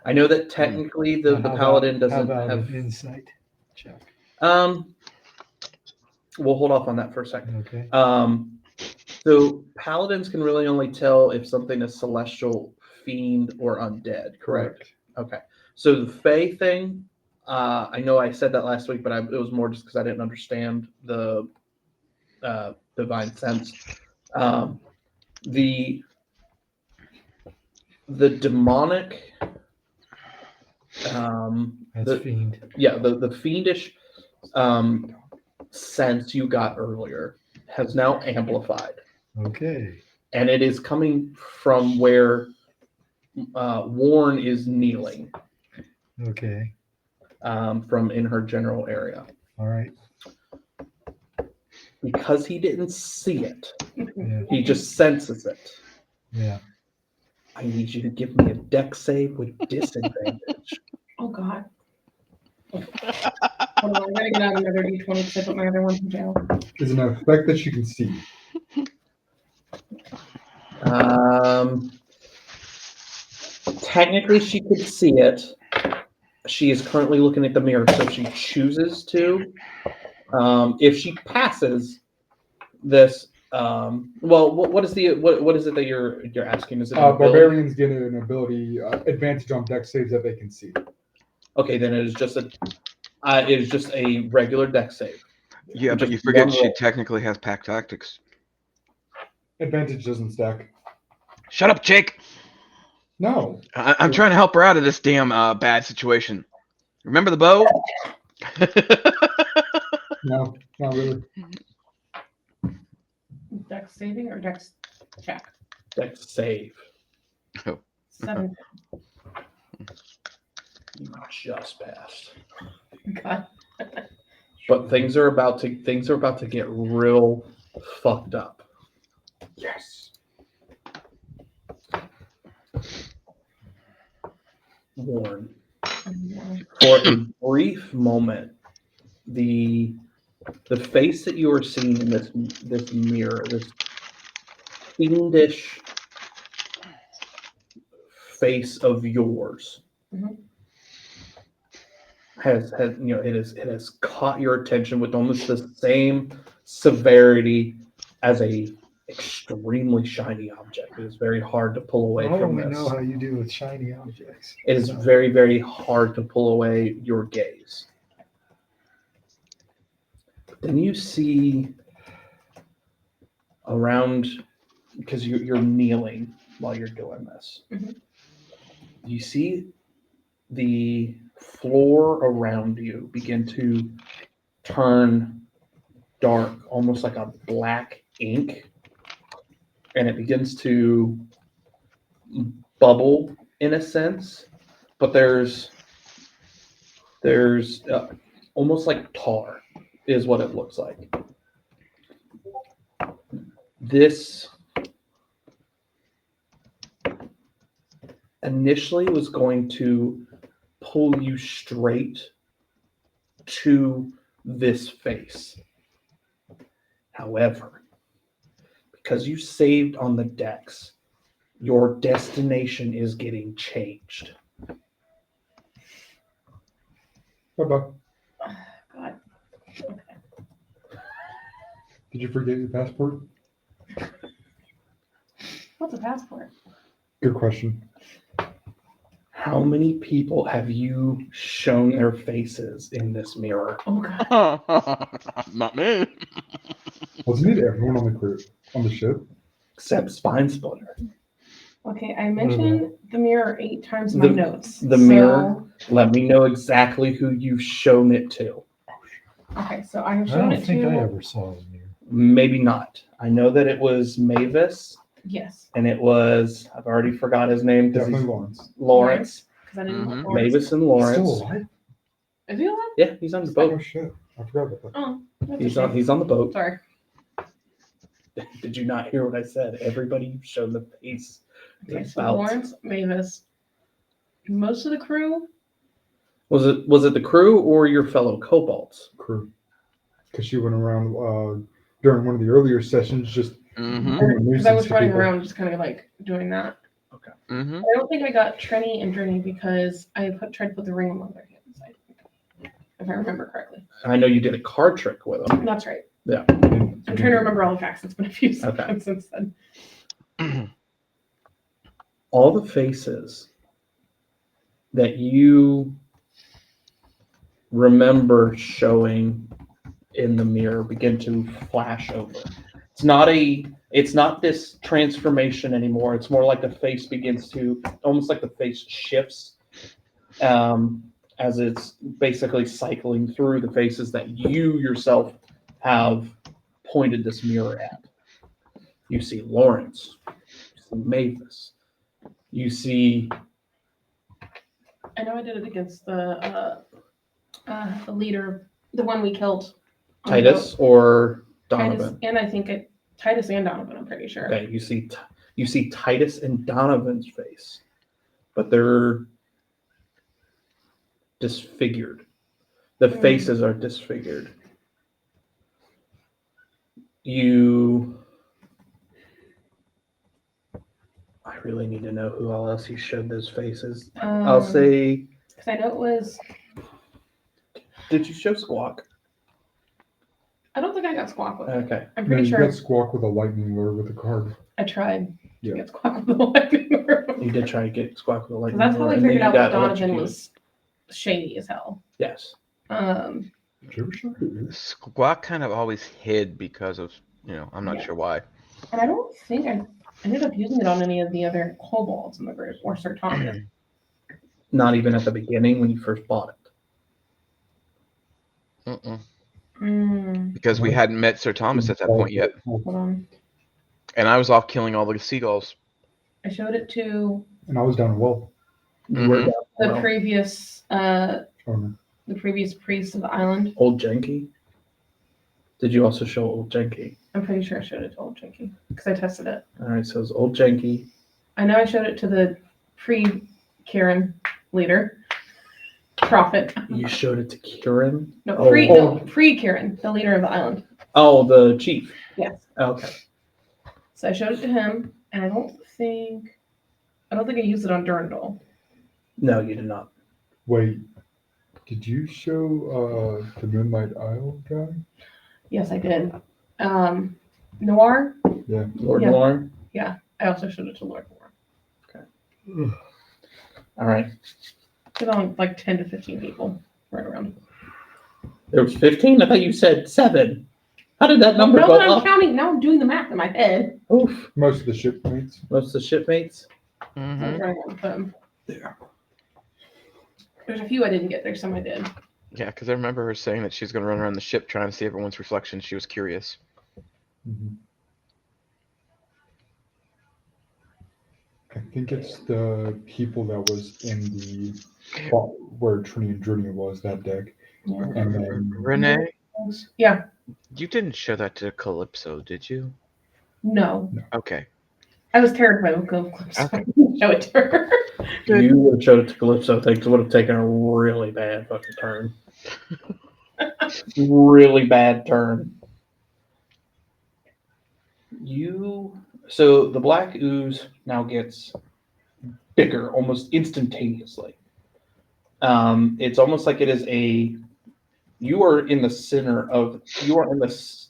I know that technically the how paladin about- how doesn't about have, an insight check? we'll hold off on that for a second. Okay. So paladins can really only tell if something is celestial, fiend, or undead, correct? Okay. So the Fey thing, I know I said that last week, but it was more just because I didn't understand the divine sense. The demonic, That's the fiend. fiendish sense you got earlier has now amplified. Okay. And it is coming from where Warren is kneeling, Okay. from in her general area. All right. Because he didn't see it, Yeah. he just senses it. Yeah. I need you to give me a dex save with disadvantage. Oh God. Hold on, I gotta get out another D20 because I put my other one in jail. is an effect that you can see. Technically, she could see it. She is currently looking at the mirror, so she chooses to. If she passes this, what is it that you're asking? Is it an ability? Barbarians get an ability advantage on dex saves that they can see. Okay, then it is just a regular dex save. Yeah, but Just you forget one she roll. technically has pack tactics. Advantage doesn't stack. Shut up, Jake. No. I'm trying to help her out of this damn bad situation. Remember the bow? No, not really. Dex saving or dex check? Dex save. 7. You just passed. God. But things are about to get real fucked up. Yes. Warren. For a brief moment, the face that you are seeing in this mirror, this fiendish face of yours, Mhm. has it has caught your attention with almost the same severity as a extremely shiny object. It is very hard to pull away Oh, from we this. know how you do with shiny objects. It is very, very hard to pull away your gaze. Then you see around, because you're kneeling while you're doing this. Mhm. You see the floor around you begin to turn dark, almost like a black ink, and it begins to bubble in a sense, but there's almost like tar is what it looks like. This initially was going to pull you straight to this face. However, because you saved on the decks, your destination is getting changed. Bye-bye. God. Okay. Did you forget your passport? What's a passport? Good question. How many people have you shown their faces in this mirror? Oh God. Not me. Wasn't it everyone on the crew on the ship? Except Spine Splitter. Okay, I mentioned the mirror 8 times in my notes. The mirror. Let me know exactly who you've shown it to. Okay, so I have I shown don't it think to. I ever saw the mirror. Maybe not. I know that it was Mavis, Yes, and it was, I've already forgot his name because Definitely he's Lawrence. Lawrence. because I didn't. Mhm. put Lawrence. Mavis and He's Lawrence. still alive? Is he alive? Yeah, he's on the Oh boat. shit! I forgot about that. Oh, that's a He's shame. on the boat. Sorry. Did you not hear what I said? Everybody you've shown the face. Okay, is so about. Lawrence, Mavis, most of the crew. Was it the crew or your fellow kobolds? Crew, because she went around during one of the earlier sessions just Mm-hmm. being a Because I was nuisance to running people. around just kind of like doing that. Mm-hmm. I don't think I got Trenny and Drenny because I tried to put the ring among their hands. If I remember correctly. I know you did a card trick with them. That's right. And I'm trying to remember all the facts. It's been a few seconds since then. All the faces that you remember showing in the mirror begin to flash over. It's not this transformation anymore. It's more like the face begins to, almost like the face shifts as it's basically cycling through the faces that you yourself have pointed this mirror at. You see Lawrence, you see Mavis, you see I know I did it against the leader, the one we killed. on the Titus boat. or Titus, Donovan. and I think Titus and Donovan. I'm pretty sure. Okay, you see Titus and Donovan's face, but they're disfigured. The faces are disfigured. I really need to know who else you showed those faces. I'll say, because I know it was. did you show Squawk? I don't think I got Squawk with it. Okay. I'm no, pretty you sure got Squawk with a lightning lure with a card. I tried Yeah. to get Squawk with the lightning. You did try to get Squawk with a lightning Because that's how lure, I and then figured you out got that Donovan electrocuted. was shady as hell. Yes. Did you ever show it? Squawk kind of always hid because of, I'm not Yeah. sure why. And I don't think I ended up using it on any of the other kobolds in the group or Sir Thomas. Not even at the beginning when you first bought it. Mm-mm. Mm, Because we hadn't met Sir Thomas at that point yet. hold on. And I was off killing all the seagulls. I showed it to And I was down well. You were Mhm. down the well. previous Oh, no. the previous priest of the island. Old Jenky. Did you also show Old Jenky? I'm pretty sure I showed it to Old Jenky because I tested it. All right, so it's Old Jenky. I know I showed it to the pre-Karen leader, prophet. You showed it to Kieran. No, Oh. pre-Karen, the leader of the island. Oh, the chief. Yes. Okay. So I showed it to him, and I don't think I used it on Durandal. No, you did not. Wait, did you show the Moonlight Isle guy? Yes, I did. Noir. Lord Yeah. Noir. I also showed it to Lord Noir. All right. It's on like 10 to 15 people right around. There was 15? I thought you said 7. How did that number Now go that I'm up? counting, now I'm doing the math in my head. Oof. Most of the shipmates. Most of the shipmates. So Mhm. I'm trying to put them. There. There's a few I didn't get. There's some I did. Yeah, because I remember her saying that she's going to run around the ship trying to see everyone's reflection. She was curious. Mhm. I think it's the people that was in the where Trini and Drunia was, that deck. Yeah. And then Renee, Yeah. you didn't show that to Calypso, did you? No. Okay. I was terrified of Calypso. Okay. I didn't show it to her. You would have showed it to Calypso. Things would have taken a really bad fucking turn. Really bad turn. So the black ooze now gets bigger almost instantaneously. It's almost like it is you are in the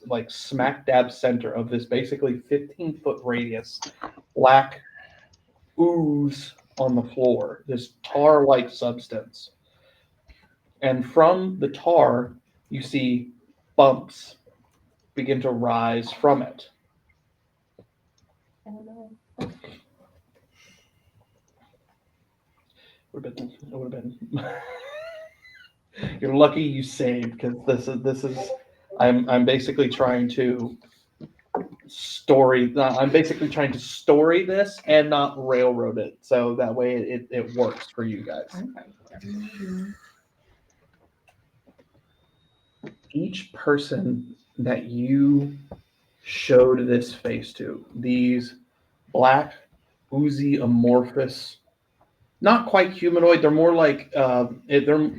like smack dab center of this basically 15-foot radius black ooze on the floor, this tar-like substance. And from the tar, you see bumps begin to rise from it. I don't know. It would have been. You're lucky you saved because this is. I'm basically trying to story. I'm basically trying to story this and not railroad it, so that way it works for you guys. I'm fine with whatever you do. Each person that you showed this face to, these black, oozy, amorphous, not quite humanoid. They're more like they're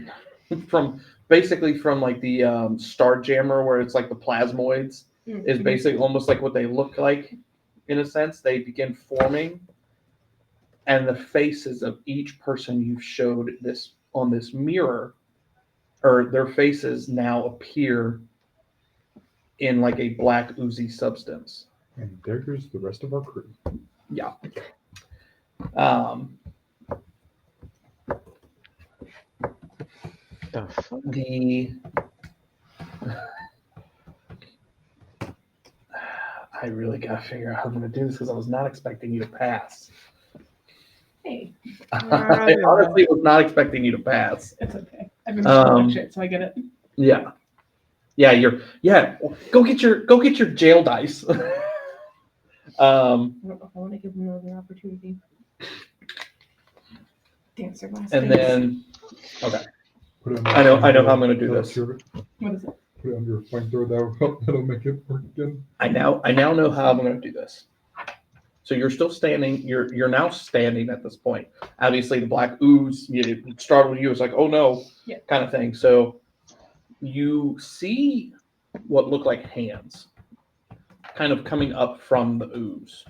from like the Starjammer, where it's like the plasmoids is basically almost like what they look like in a sense. They begin forming, and the faces of each person you've showed this on this mirror, or their faces now appear in like a black oozy substance. and there goes the rest of our crew. Yeah. The fuck? I really gotta figure out how I'm gonna do this because I was not expecting you to pass. Hey, I honestly was not expecting you to pass. it's okay. I've been watching shit, so I get it. Yeah. Go get your jail dice. I don't know if I want to give them another opportunity. Dance their last And dance. then Put it I know how I'm gonna do this. Sure. What is it? Put it under a flamethrower. That'll make it work again. I now know how I'm gonna do this. So you're still standing. You're now standing at this point. Obviously, the black ooze it startled you. It's like, oh no, Yeah. kind of thing. So you see what look like hands, kind of coming up from the ooze.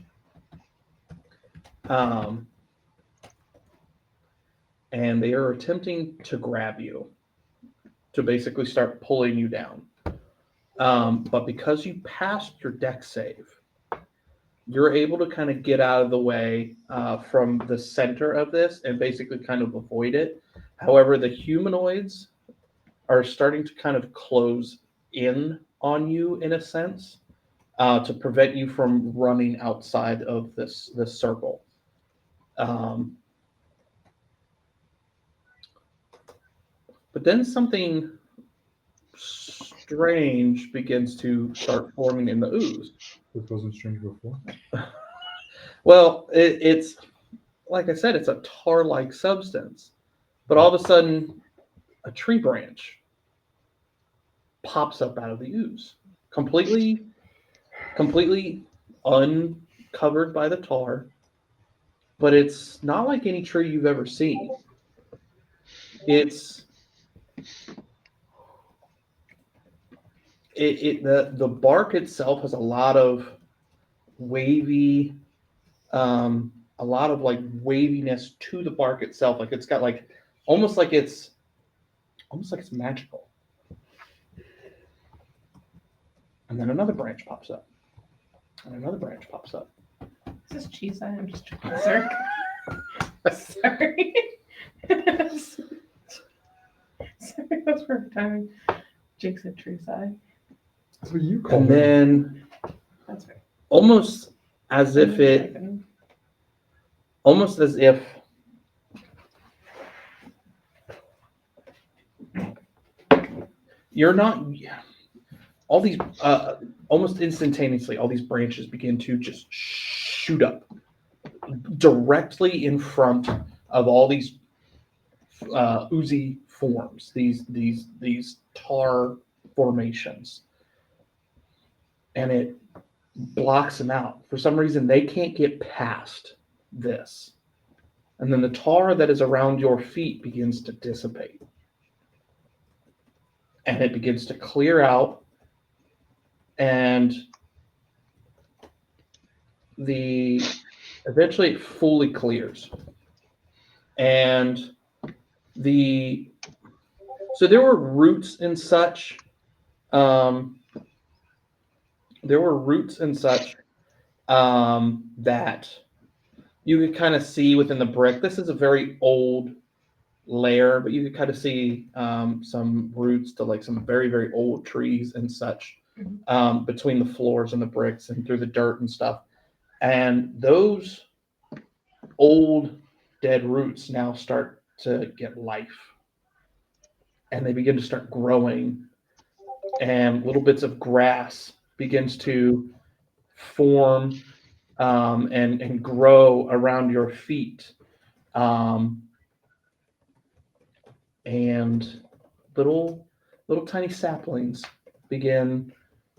And they are attempting to grab you, to basically start pulling you down. But because you passed your deck save, you're able to kind of get out of the way from the center of this and basically kind of avoid it. However, the humanoids are starting to kind of close in on you in a sense, to prevent you from running outside of this circle. But then something strange begins to start forming in the ooze. This wasn't strange before. Well, it's like I said, it's a tar-like substance, but all of a sudden, a tree branch pops up out of the ooze, completely uncovered by the tar. But it's not like any tree you've ever seen. The bark itself has a lot of wavy, a lot of like waviness to the bark itself. Like it's got like almost like it's magical. And then another branch pops up, and another branch pops up. Is this cheese? I'm just trying to circle. Sorry. Sorry, that's perfect timing. Jake said tree side. That's what you call And it. then That's right. almost as if you're not all these almost instantaneously, all these branches begin to just shoot up directly in front of all these oozy forms, these tar formations, and it blocks them out. For some reason, they can't get past this, and then the tar that is around your feet begins to dissipate, and it begins to clear out, and eventually it fully clears, and so there were roots and such. There were roots and such that you could kind of see within the brick. This is a very old layer, but you could kind of see some roots to like some very, very old trees and such between the floors and the bricks and through the dirt and stuff. And those old dead roots now start to get life, and they begin to start growing, and little bits of grass begins to form and grow around your feet, and little tiny saplings begin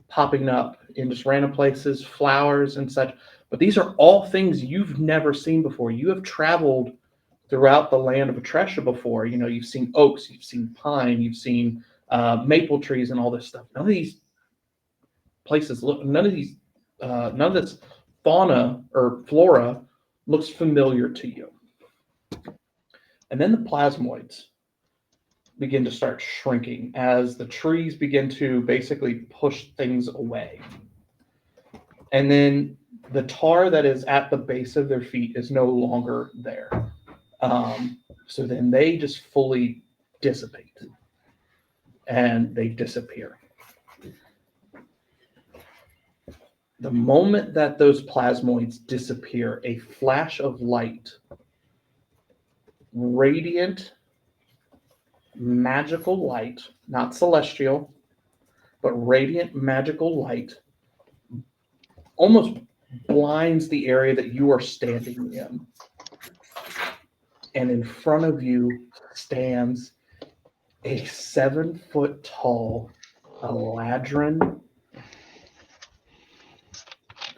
popping up in just random places, flowers and such. But these are all things you've never seen before. You have traveled throughout the land of Atresha before. You know, you've seen oaks, you've seen pine, you've seen maple trees and all this stuff. None of these places none of this fauna or flora looks familiar to you. And then the plasmoids begin to start shrinking as the trees begin to basically push things away. And then the tar that is at the base of their feet is no longer there. So then they just fully dissipate and they disappear. The moment that those plasmoids disappear, a flash of light, radiant, magical light, not celestial, but radiant, magical light, almost blinds the area that you are standing in. And in front of you stands a 7-foot tall Eladrin,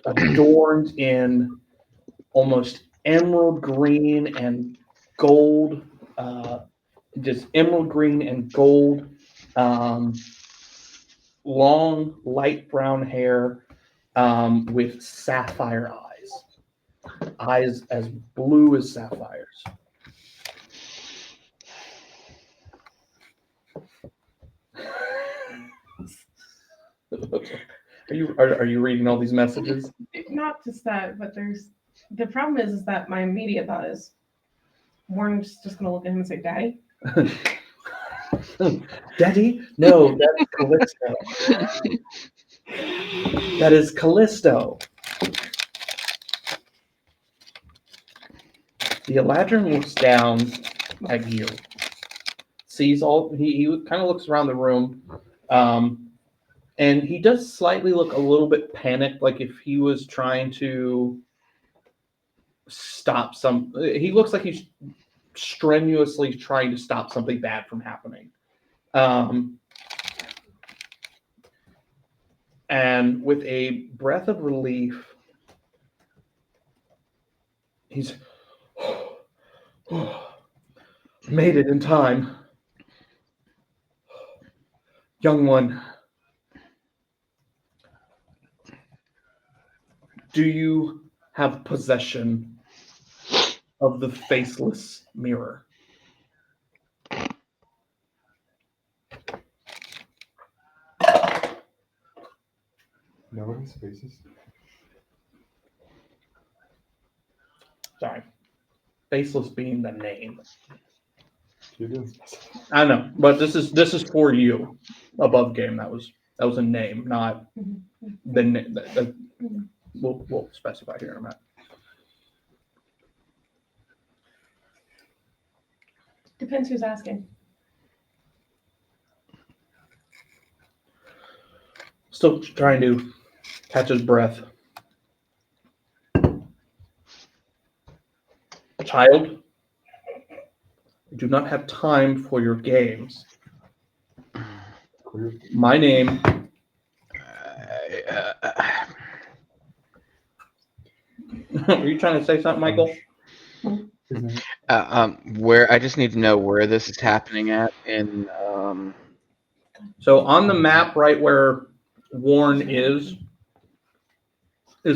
adorned in almost emerald green and gold, just emerald green and gold, long light brown hair, with sapphire eyes as blue as sapphires. Are you reading all these messages? Not just that, but the problem is that my immediate thought is Warren's just gonna look at him and say, "Daddy." Daddy? No, that's Callisto. That is Callisto. The Eladrin looks down at you. Sees all. He kind of looks around the room, and he does slightly look a little bit panicked, like if he was trying to stop some. He looks like he's strenuously trying to stop something bad from happening. And with a breath of relief, he's made it in time. Young one, do you have possession of the faceless mirror? Nobody's faces. Sorry. Faceless being the name. It is. I know, but this is for you. Above game. That was a name, not the name. We'll specify here in a minute. Depends who's asking. Still trying to catch his breath. Child, I do not have time for your games. Clear. My name. Are you trying to say something, Michael? Isn't it? Where I just need to know where this is happening at in So on the map, right where Warren is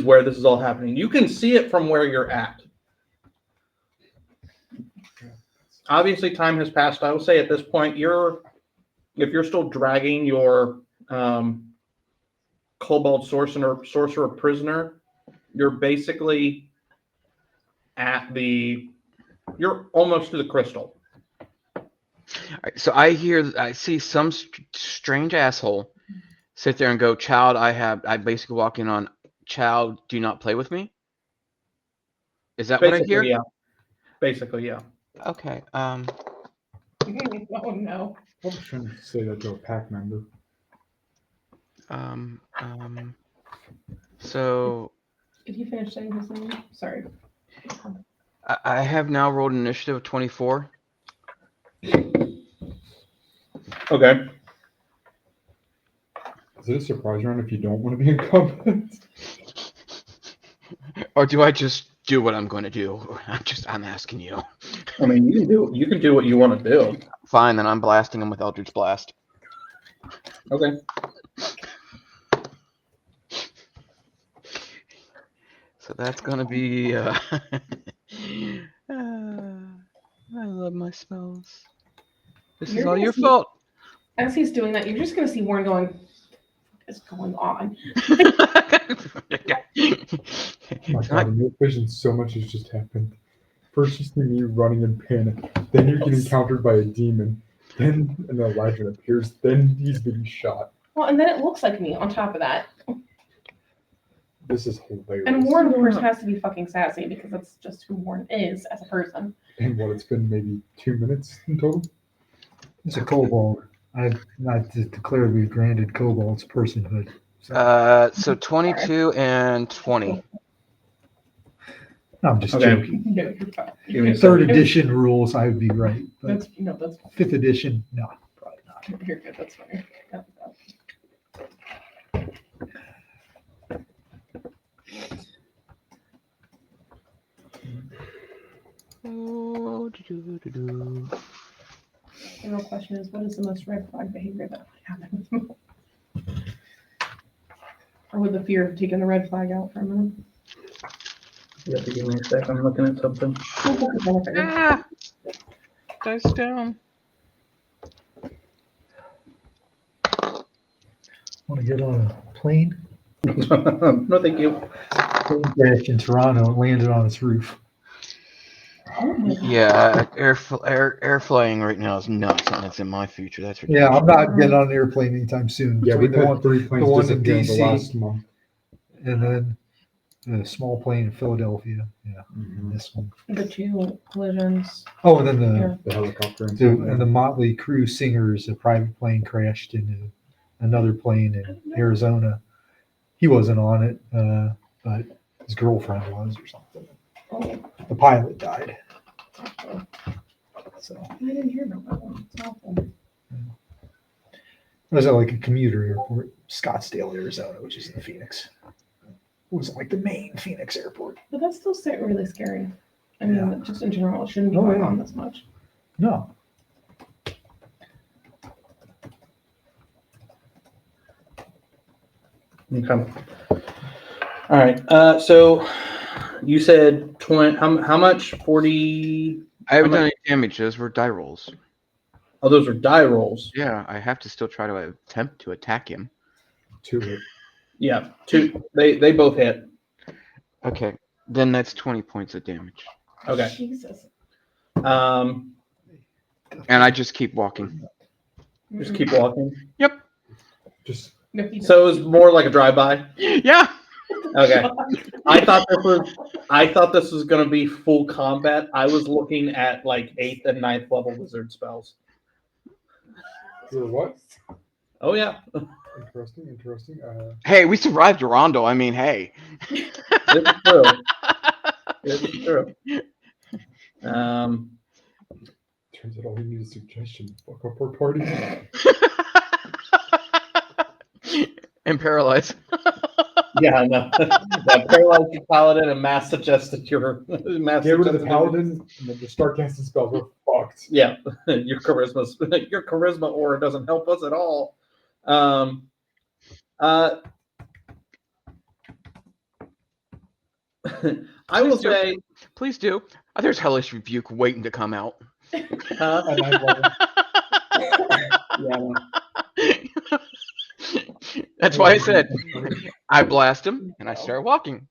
where this is all happening. You can see it from where you're at. Obviously, time has passed. I will say at this point, if you're still dragging your Kobold sorcerer prisoner, you're basically you're almost to the crystal. Alright, so I see some strange asshole sit there and go, "Child, I basically walk in on, child, do not play with me." Is that what I hear? Yeah. Basically, yeah. Okay. Oh no. I shouldn't say that to a pack member. So Did he finish saying his name? Sorry. I have now rolled an initiative of 24. Okay. Is it a surprise round if you don't want to be in combat? Or do I just do what I'm going to do? I'm asking you. I mean, you can do what you want to do. Fine, then I'm blasting him with Eldritch Blast. Okay. So that's gonna be. I love my spells. This is You're all gonna your see- fault. As he's doing that, you're just going to see Warren going, what is going on? Oh my god, in your vision, so much has just happened. First, you see me running in panic. Then you're getting countered by a demon. Then an Elijah appears. Then he's being shot. Well, and then it looks like me on top of that. This is hilarious. And Warren, of course, has to be fucking sassy because that's just who Warren is as a person. And what, it's been maybe 2 minutes in total? It's a kobold. I've not declared we've granted kobolds personhood. So, So 22 and 20. no, I'm just Okay. joking. No, you're fine. Give me a Third second. edition rules, I would be right. But That's fifth edition, no, probably not. you're good. That's fine. Oh, The real question is, what is the most red flag behavior that might happen? Or would the fear of taking the red flag out for a minute? You have to give me a sec. I'm looking at something. Ah! Dice down. Want to get on a plane? No, thank you. Plane crash in Toronto and landed on its roof. Oh my God. Yeah, air flying right now is not something that's in my future. That's for Yeah, damn I'm not getting on an airplane anytime soon. Yeah, Between we've the had 3 planes one in disappear in the DC. last month. and then the small plane in Philadelphia. Yeah, Mhm. this one. The 2 collisions. Oh, and then Yeah. The helicopter incident. and the Motley Crue singers, a private plane crashed into another plane in Arizona. He wasn't on it, but his girlfriend was or something. Oh, The pilot died. So I didn't hear about that one. It's awful. it was at like a commuter airport, Scottsdale, Arizona, which is in Phoenix. It wasn't like the main Phoenix airport. But that's still really scary. I mean, Yeah. just in general, it shouldn't be Oh, going yeah. on this much. No. Okay. All right. So you said 20. How much? 40. I haven't How done any damage. Those were die rolls. Oh, those are die rolls. Yeah, I have to still try to attempt to attack him. 2 hit. Yeah. 2. They both hit. Okay, then that's 20 points of damage. Okay. Jesus. Um. And I just keep walking. Just keep walking. Yep. Just No, you So it was more like a drive-by. Yeah. Okay. I thought this was going to be full combat. I was looking at like 8th and 9th level wizard spells. you're what? Oh yeah. Interesting. Hey, we survived Durando. I mean, hey. It's true. It's true. Turns out all we need is suggestion. Fuck up our party. And paralyze. Yeah, no. Yeah, paralyzed your paladin and mass suggested your mass Get rid of the suggested- paladin and then just start casting spells. We're fucked. Yeah, your charisma aura doesn't help us at all. I will Please do. say, Please do. Oh, there's Hellish Rebuke waiting to come out. And I love yeah, That's why I said I blast him and I start walking.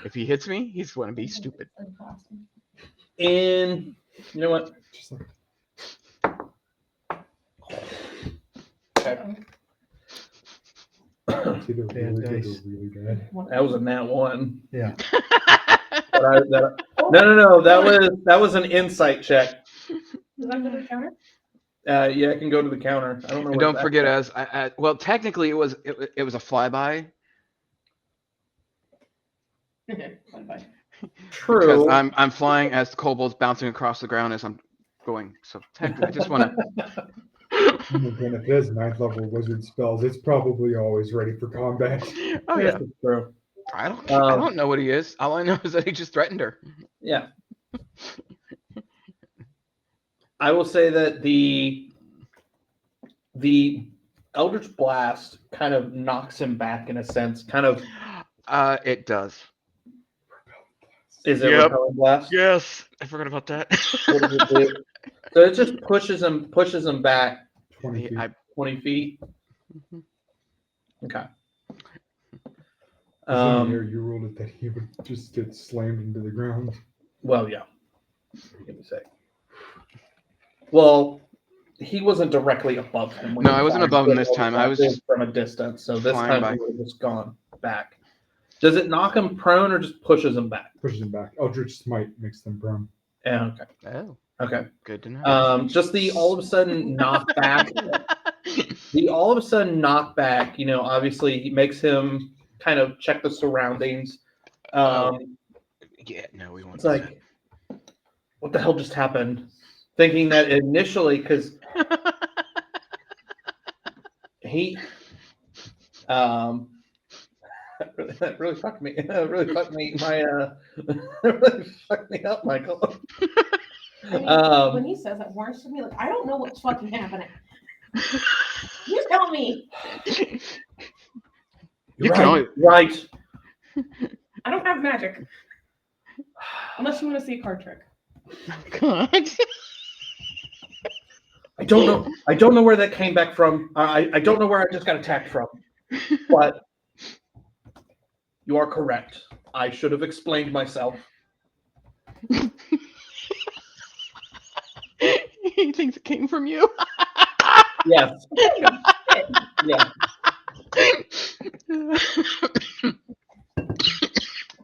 If he hits me, he's going to be stupid. and you know what? just like Okay. it's either Bad really good dice. or really bad. That was a nat 1. Yeah. No. That was an insight check. Does that go to the counter? Yeah, I can go to the counter. I don't know. And what don't that- forget, as well, technically it was a flyby Bye-bye. True. because I'm flying as the kobolds bouncing across the ground as I'm going. So technically, I just want to. And again, if it has 9th level wizard spells, it's probably always ready for combat. Oh yeah, This is true. I don't know what he is. All I know is that he just threatened her. Yeah. I will say that the Eldritch Blast kind of knocks him back in a sense. Kind of It does. is it Yep. Repelling Blast? Yes, I forgot about that. What does it do? So it just pushes him back 20 feet. 20 feet. Mhm. Okay. In the air, you ruled it that he would just get slammed into the ground. Well, yeah. Give me a sec. Well, he wasn't directly above him. No, I wasn't above him this time. I was just from a distance. So this flying time by. he would have just gone back. Does it knock him prone or just pushes him back? Pushes him back. Eldritch Smite makes them prone. Yeah. Okay. Oh, Okay. good to know. Just the all of a sudden knockback. The all of a sudden knockback. You know, obviously makes him kind of check the surroundings. Yeah, no, we won't. It's do like, what the hell just happened? Thinking that initially, because he, that really fucked me. Really fucked me. Really fucked me up, Michael. When he says that, Warren's to me like, I don't know what's fucking happening. You tell me. You can only. Right. I don't have magic. Unless you want to see a card trick. God. I don't know where that came back from. I don't know where I just got attacked from. But you are correct. I should have explained myself. he thinks it came from you. Yes. Shit. Yeah. I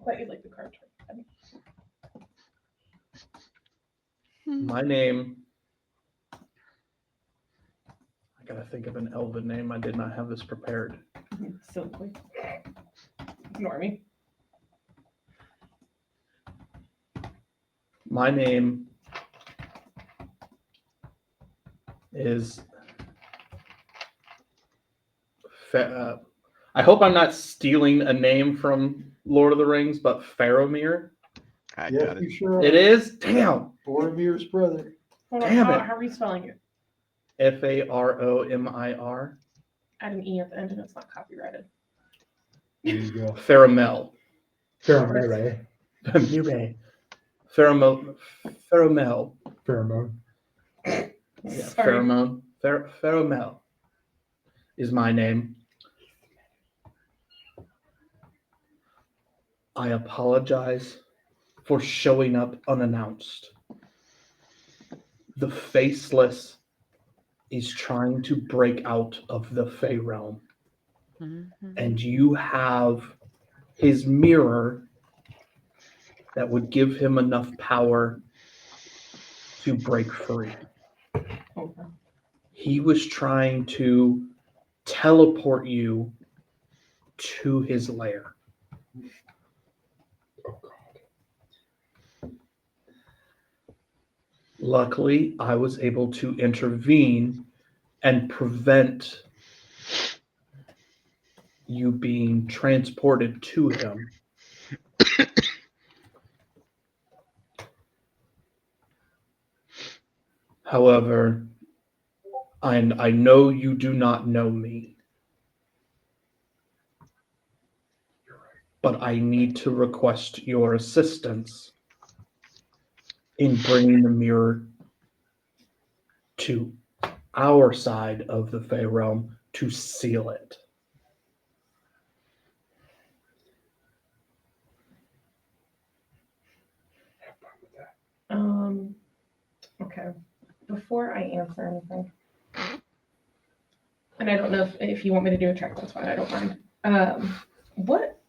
thought you'd like the card trick. My name. I gotta think of an elven name. I did not have this prepared. Silly. Ignore me. My name is. I hope I'm not stealing a name from Lord of the Rings, but Faramir. I Yeah, got you it. sure are. It is. Damn. Boromir's brother. Hold on, Damn how, it. how are you spelling it? Faromir. Add an E at the end and it's not copyrighted. There you go. Faramel. Pheromone. Mire. Pheromel. Pheromel. Pheromone. Yeah, Sorry. pheromone. Pheromel is my name. I apologize for showing up unannounced. The Faceless is trying to break out of the Fey realm, and you have his mirror that would give him enough power to break free. Okay. He was trying to teleport you to his lair. Oh God. Luckily, I was able to intervene and prevent you being transported to him. However, I know you do not know me, but I need to request your assistance in bringing the mirror to our side of the Fey realm to seal it. Okay. Before I answer anything, and I don't know if you want me to do a check, that's fine, I don't mind. What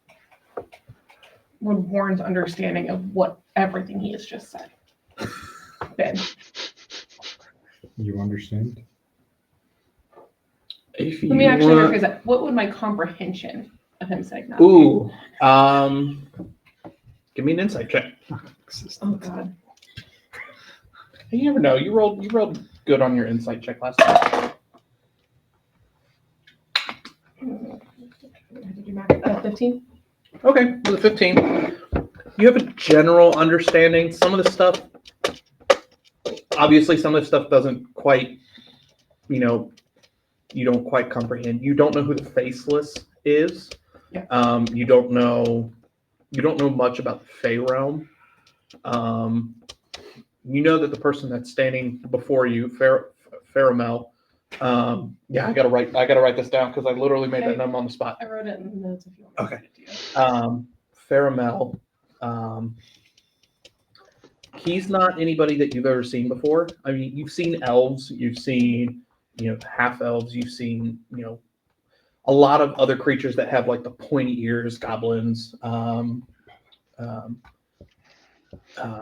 would Warren's understanding of what everything he has just said been? You understand? If Let me you actually want- rephrase that. What would my comprehension of him saying that? Ooh, give me an insight check. Oh God. You never know. You rolled good on your insight check last time. 15. Okay, with a 15, you have a general understanding. Some of the stuff, obviously, some of the stuff doesn't quite, you don't quite comprehend. You don't know who the Faceless is. Yeah. You don't know much about the Fey realm. You know that the person that's standing before you, Faramel. Yeah, I gotta write this down because I literally made that number on the spot. I wrote it in the notes if you want me Okay. to send it to you. Faramel. He's not anybody that you've ever seen before. I mean, you've seen elves, you've seen, half elves, you've seen, a lot of other creatures that have like the pointy ears, goblins,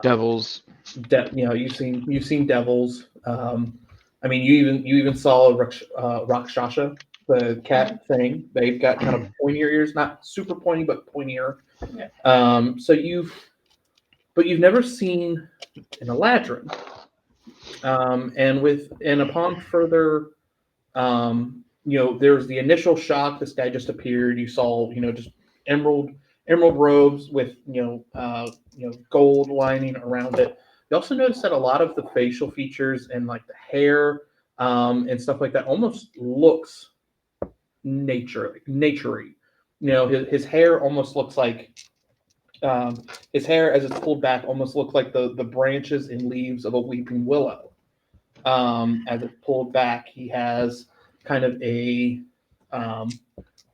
Devils. you've seen devils. I mean, you even saw Rakshasha, the cat thing. They've got kind of pointier ears, not super pointy, but pointier. Yeah. But you've never seen an Eladrin. And upon further, there was the initial shock. This guy just appeared. You saw, just emerald robes with, gold lining around it. You also notice that a lot of the facial features and like the hair, and stuff like that almost looks naturey. His hair almost looks like, his hair as it's pulled back almost looks like the branches and leaves of a weeping willow. As it's pulled back, he has kind of a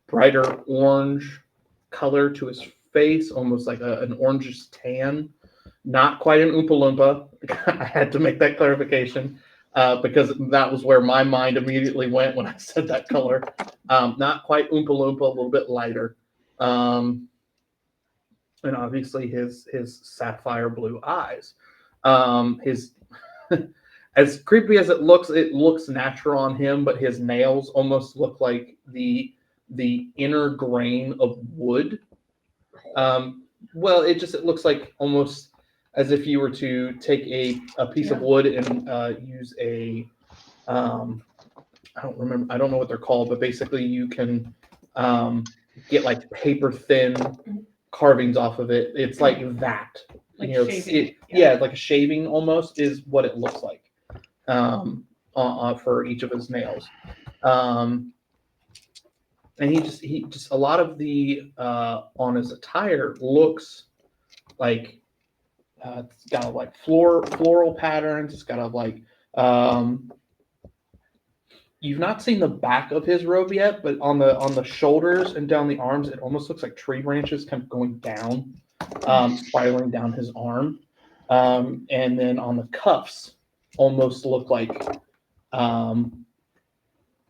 brighter orange color to his face, almost like an orangish tan. Not quite an Oompa Loompa. I had to make that clarification. because that was where my mind immediately went when I said that color. Not quite Oompa Loompa, a little bit lighter. And obviously his sapphire blue eyes. His as creepy as it looks natural on him, but his nails almost look like the inner grain of wood. Well, it looks like almost as if you were to take a piece of wood and use a I don't know what they're called, but basically you can get like paper thin carvings off of it. It's like that. Like you know, shaving. like a shaving almost is what it looks like for each of his nails. And he just a lot of the on his attire looks like it's got like floral patterns. It's got a like you've not seen the back of his robe yet, but on the shoulders and down the arms, it almost looks like tree branches kind of going down, spiraling down his arm. And then on the cuffs, almost look like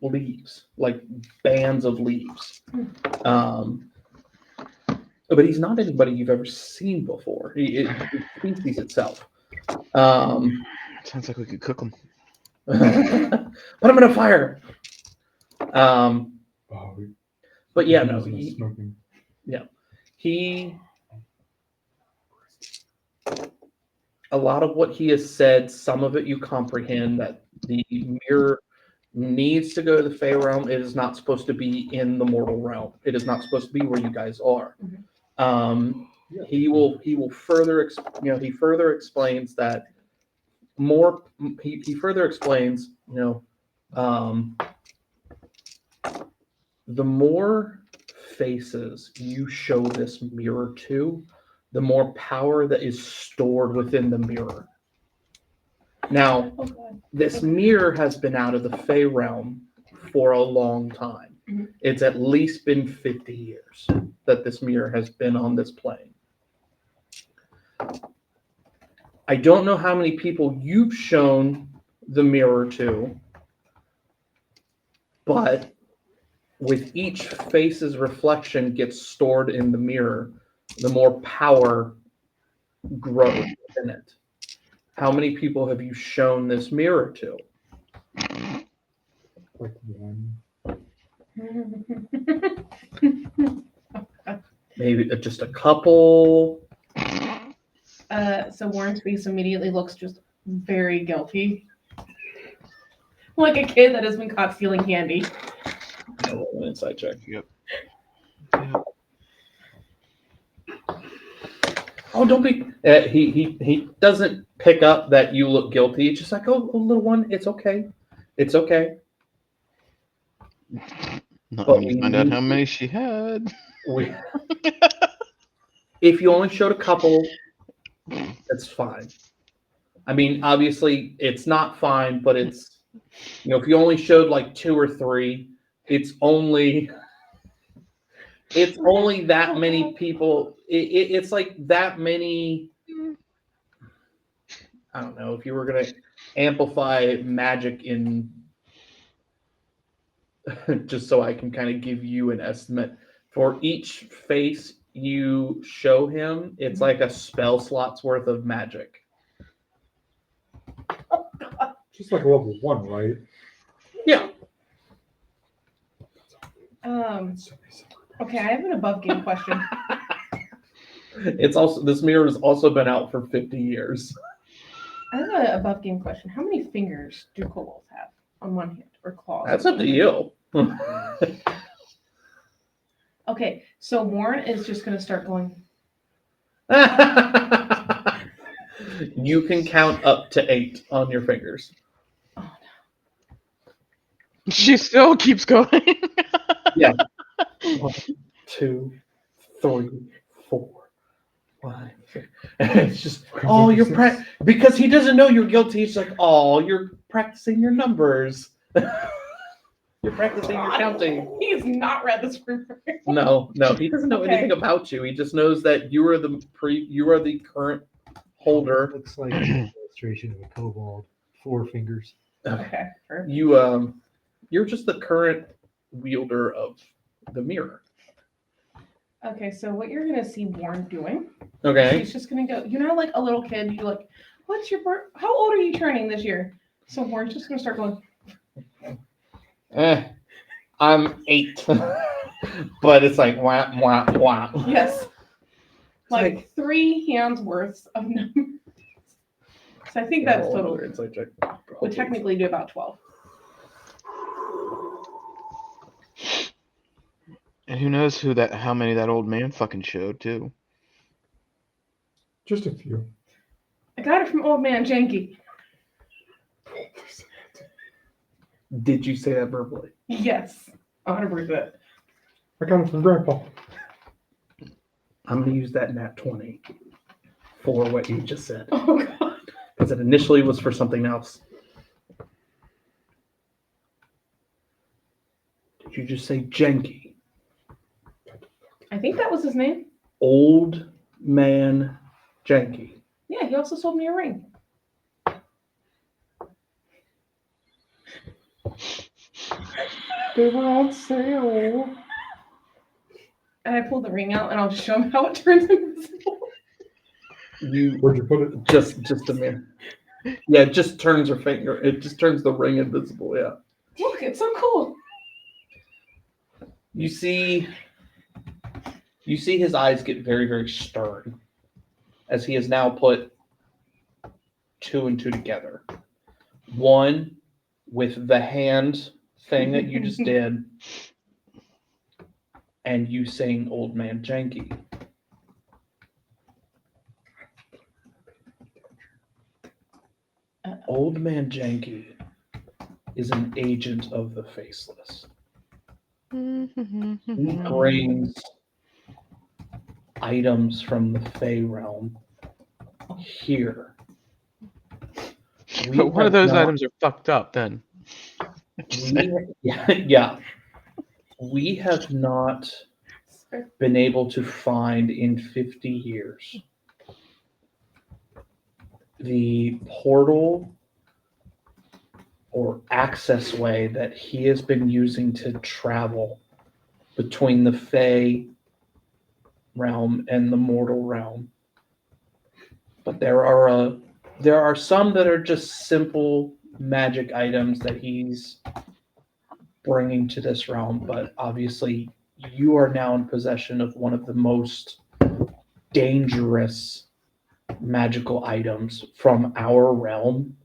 leaves, like bands of leaves. But he's not anybody you've ever seen before. The species itself. Sounds like we could cook them. Put him in a fire. But yeah, no, he a lot of what he has said, some of it you comprehend that the mirror needs to go to the Fey realm. It is not supposed to be in the mortal realm. It is not supposed to be where you guys are. He further explains that more. He further explains, the more faces you show this mirror to, the more power that is stored within the mirror. Now, this mirror has been out of the Fey realm for a long time. It's at least been 50 years that this mirror has been on this plane. I don't know how many people you've shown the mirror to, but with each face's reflection gets stored in the mirror, the more power grows in it. How many people have you shown this mirror to? Like one. Maybe just a couple. So Warren's face immediately looks just very guilty. Like a kid that has been caught stealing candy. I'll roll an insight check. Yep. Oh, don't be. He doesn't pick up that you look guilty. It's just like, oh, little one, it's okay. It's okay. Not But when you find out how many she had. If you only showed a couple, that's fine. I mean, obviously, it's not fine, but it's, if you only showed like 2 or 3, it's only that many people. It's like that many. I don't know if you were going to amplify magic in, just so I can kind of give you an estimate. For each face you show him, it's like a spell slot's worth of magic. Just like a level 1, right? Yeah. Okay, I have an above game question. This mirror has also been out for 50 years. I have an above game question. How many fingers do kobolds have on one hand, or claws? That's up to you. Okay, so Warren is just going to start going. You can count up to 8 on your fingers. Oh, no. She still keeps going. Yeah. 1, 2, 3, 4, 5, 6. It's just, oh, you're because he doesn't know you're guilty. It's like, oh, you're practicing your numbers. You're practicing your counting. He's not read this before. No, he doesn't know anything about you. He just knows that you are the current holder. Looks like an illustration of a kobold. 4 fingers. Okay. Perfect. You're just the current wielder of the mirror. Okay, so what you're gonna see Warren doing? Okay. She's just gonna go. You know, like a little kid, you're like, "What's your birth? How old are you turning this year?" So Warren's just gonna start going. I'm 8, but it's like wah wah wah. Yes. Like like 3 hands worth of numbers. So I think Yeah, that's roll total. another insight check. Would technically do about 12. And who knows how many that old man fucking showed too. Just a few. I got it from Old Man Janky. Did you say that verbally? Yes, 100%. I got it from Grandpa. I'm gonna use that nat 20 for what you just said, Oh God. because it initially was for something else. Did you just say Jenky? I think that was his name. Old Man Janky. Yeah, he also sold me a ring. They were on sale. And I pulled the ring out, and I'll just show him how it turns invisible. Where'd you put it? Just a minute. Yeah, it just turns her finger. It just turns the ring invisible. Yeah. Look, it's so cool. You see his eyes get very, very stern as he has now put 2 and 2 together. One with the hand thing that you just did, and you saying Old Man Janky. Old Man Janky is an agent of the Faceless. He brings items from the Fey realm here. But one of those items are fucked up then. Yeah. We have not been able to find in 50 years the portal or access way that he has been using to travel between the Fey realm and the mortal realm. But there are some that are just simple magic items that he's bringing to this realm, but obviously you are now in possession of one of the most dangerous magical items from our realm.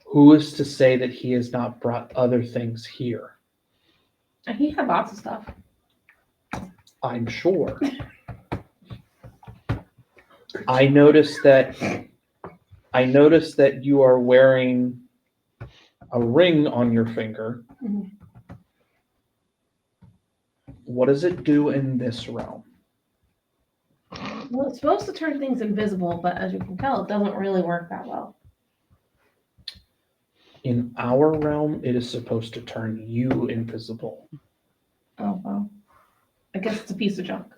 Who is to say that he has not brought other things here? And he had lots of stuff. I'm sure. I noticed that you are wearing a ring on your finger. Mhm. What does it do in this realm? Well, it's supposed to turn things invisible, but as you can tell, it doesn't really work that well. In our realm, it is supposed to turn you invisible. Oh, well. I guess it's a piece of junk.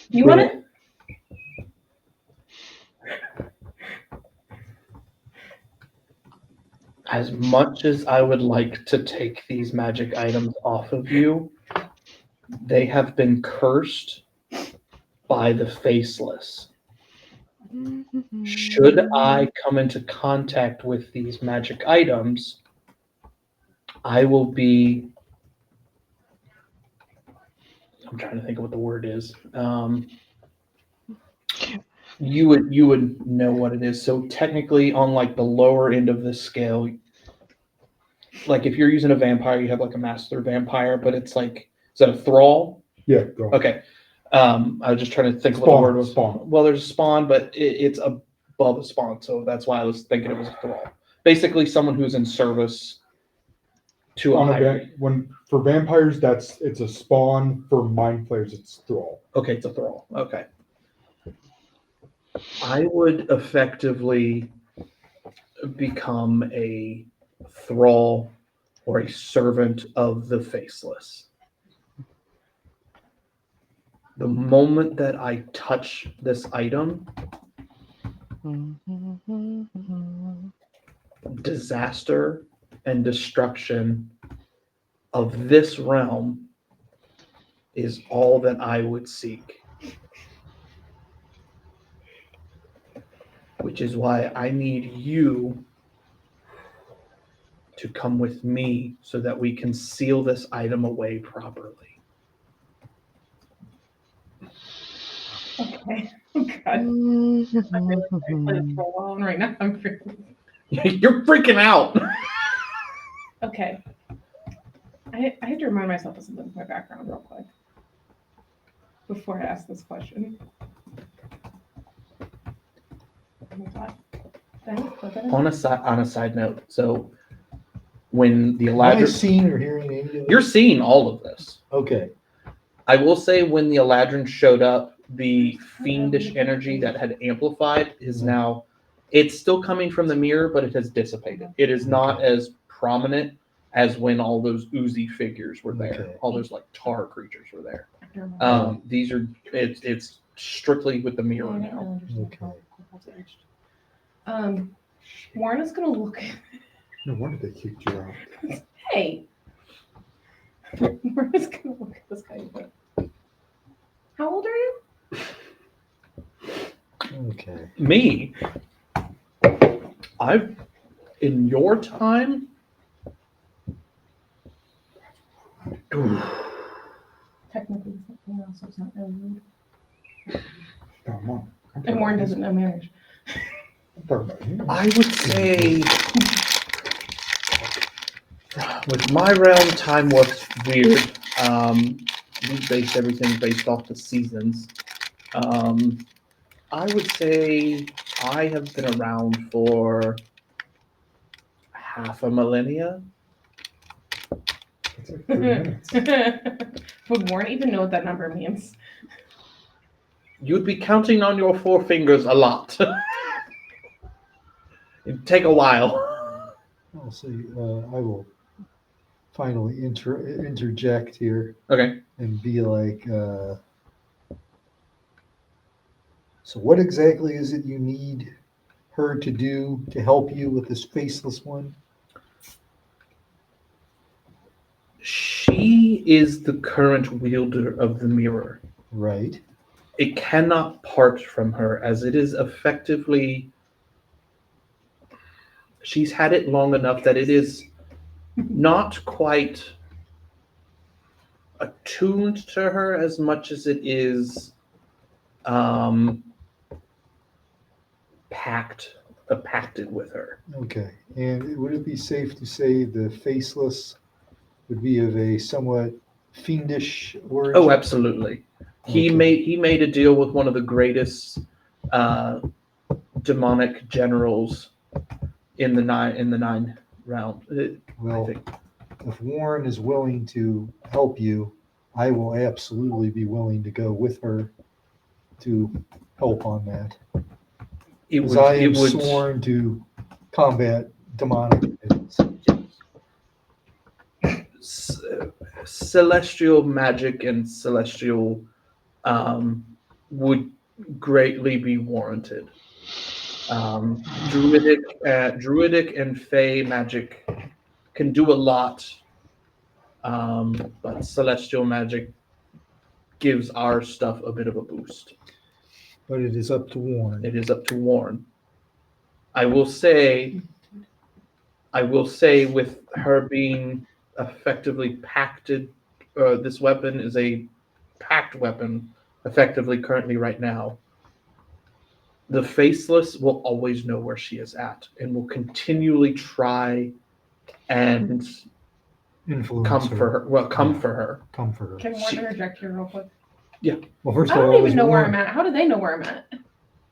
You want it? As much as I would like to take these magic items off of you, they have been cursed by the Faceless. Should I come into contact with these magic items, I will be... I'm trying to think of what the word is. You would know what it is. So technically, on like the lower end of this scale, like if you're using a vampire, you have like a master vampire, but it's like, is that a thrall? Yeah, go. Okay. I was just trying to think of what the word was. Spawn. Well, there's a spawn, but it's above a spawn, so that's why I was thinking it was a thrall. Basically, someone who's in service to a higher. For vampires, it's a spawn. For mind flayers, it's thrall. Okay, it's a thrall. Okay. I would effectively become a thrall or a servant of the Faceless. The moment that I touch this item, disaster and destruction of this realm is all that I would seek. Which is why I need you to come with me so that we can seal this item away properly. Okay. Oh, God. I'm really excited for a while right now. I'm really... You're freaking out. Okay. I had to remind myself of something with my background real quick before I ask this question. Oh my God. Did I put that in? On a side note, so when the Am I Eladrin, seeing or hearing any of this? you're seeing all of this. Okay. I will say when the Eladrin showed up, the fiendish energy that had amplified is now, it's still coming from the mirror, but it has dissipated. It is not as prominent as when all those oozy figures were there. Okay. All those like tar creatures were there. Never mind. These are, it's strictly with the mirror Yeah, I don't now. understand Okay. how Kobolds aged. Warren is gonna look. No wonder they kicked you out. Hey, Warren is gonna look at this guy. and go, how old are you? Okay. Me, I've, in your time, Technically, something else. So it's not really rude. No, Mom. I'm And talking Warren about doesn't know marriage. I'm talking about him. I would say with my realm, time works weird. We base everything based off the seasons. I would say I have been around for half a millennia. It's like 3 minutes. Would Warren even know what that number means? You'd be counting on your 4 fingers a lot. It'd take a while. I'll say I will finally interject here Okay. and be like, so what exactly is it you need her to do to help you with this faceless one? She is the current wielder of the mirror. Right. It cannot part from her, as it is effectively, she's had it long enough that it is not quite attuned to her as much as it is pacted with her. Okay. And would it be safe to say the faceless would be of a somewhat fiendish origin? Oh, absolutely. He Okay. made a deal with one of the greatest demonic generals in the nine round. I Well, think. if Warren is willing to help you, I will absolutely be willing to go with her to help on that. It Because would, I am it would, sworn to combat demonic entities. celestial magic and celestial would greatly be warranted. Druidic and fey magic can do a lot, but celestial magic gives our stuff a bit of a boost. But it is up to Warren. It is up to Warren. I will say with her being effectively pacted, this weapon is a packed weapon, effectively currently right now. The faceless will always know where she is at and will continually try and Influence come her. for her. Well, come for her. Come for her. Can Warren interject here real quick? Well, first I of all, don't even is know where Warren- I'm at. How do they know where I'm at?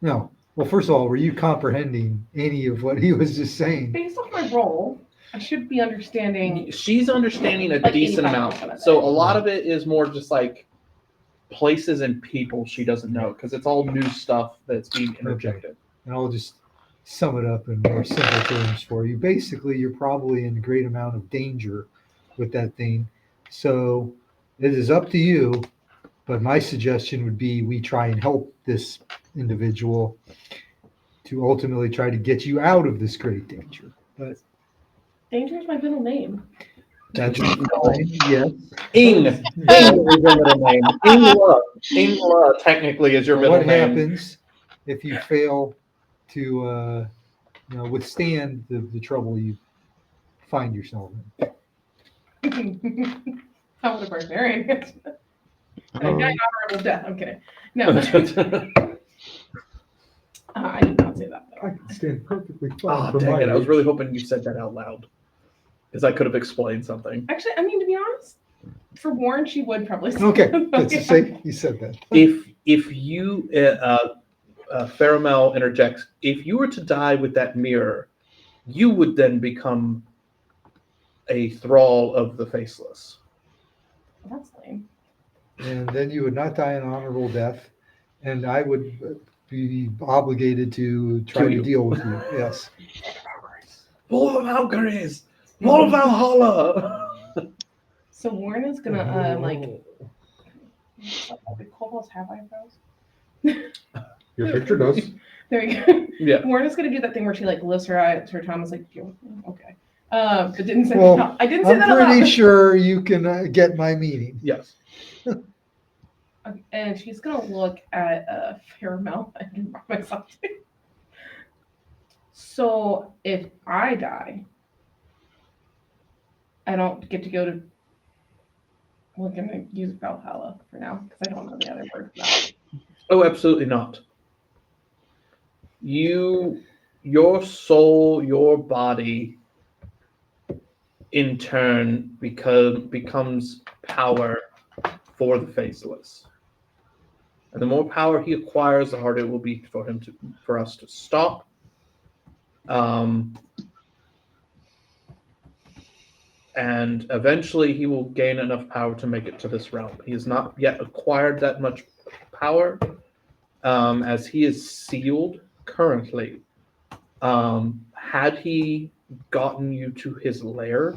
No. Well, first of all, were you comprehending any of what he was just saying? Based off my role, I should be understanding. She's understanding a Like decent 85% amount. of it. So a lot of it is more just like places and people she doesn't know because it's all new stuff that's being interjected. And I'll just sum it up in more simple terms for you. Basically, you're probably in a great amount of danger with that thing. So it is up to you. But my suggestion would be we try and help this individual to ultimately try to get you out of this great danger. But Danger is my middle name. that's fine. Yes. Ing. Ing is your middle name. Ingla. Ingla technically is your But middle what name. happens if you fail to withstand the trouble you find yourself in? How would a barbarian get? I got an honorable death. I'm kidding. No, I did not say that. I can stand perfectly fine. Ah, for dang my it. I was age. really hoping you said that out loud. Because I could have explained something. Actually, I mean, to be honest, for Warren, she would probably say Okay, that. that's to say you said that. If you, Faramel interjects, if you were to die with that mirror, you would then become a thrall of the Faceless. That's lame. And then you would not die an honorable death, and I would be obligated to try Kill to you. deal with you. Yes. Full of Valkyries! Full of Valhalla! So Warren is gonna do kobolds have eyebrows? Your picture does. There you go. Yeah. Warren is gonna do that thing where she like lifts her eye to her Thomas like, okay. But didn't say Well, that. I didn't say I'm that out pretty loud. sure you can get my meaning. Yes. And she's gonna look at Faramel and remind myself too. So if I die, I don't get to go to. We're gonna use Valhalla for now because I don't know the other word for that. Oh, absolutely not. Your soul, your body, in turn, becomes power for the Faceless. And the more power he acquires, the harder it will be for us to stop. And eventually he will gain enough power to make it to this realm. He has not yet acquired that much power, as he is sealed currently. Had he gotten you to his lair,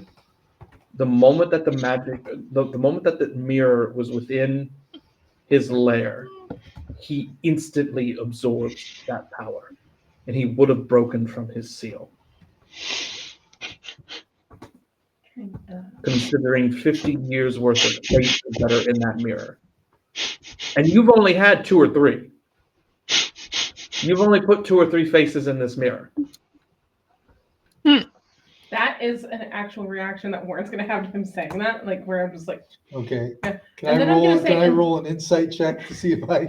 the moment that the moment that the mirror was within his lair, he instantly absorbed that power, and he would have broken from his seal. Considering 50 years worth of faces that are in that mirror. And you've only had 2 or 3. You've only put 2 or 3 faces in this mirror. That is an actual reaction that Warren's gonna have to him saying that, like where I'm just like, Okay. Yeah. Can And I then I'm roll? gonna say- Can I roll an insight check to see if I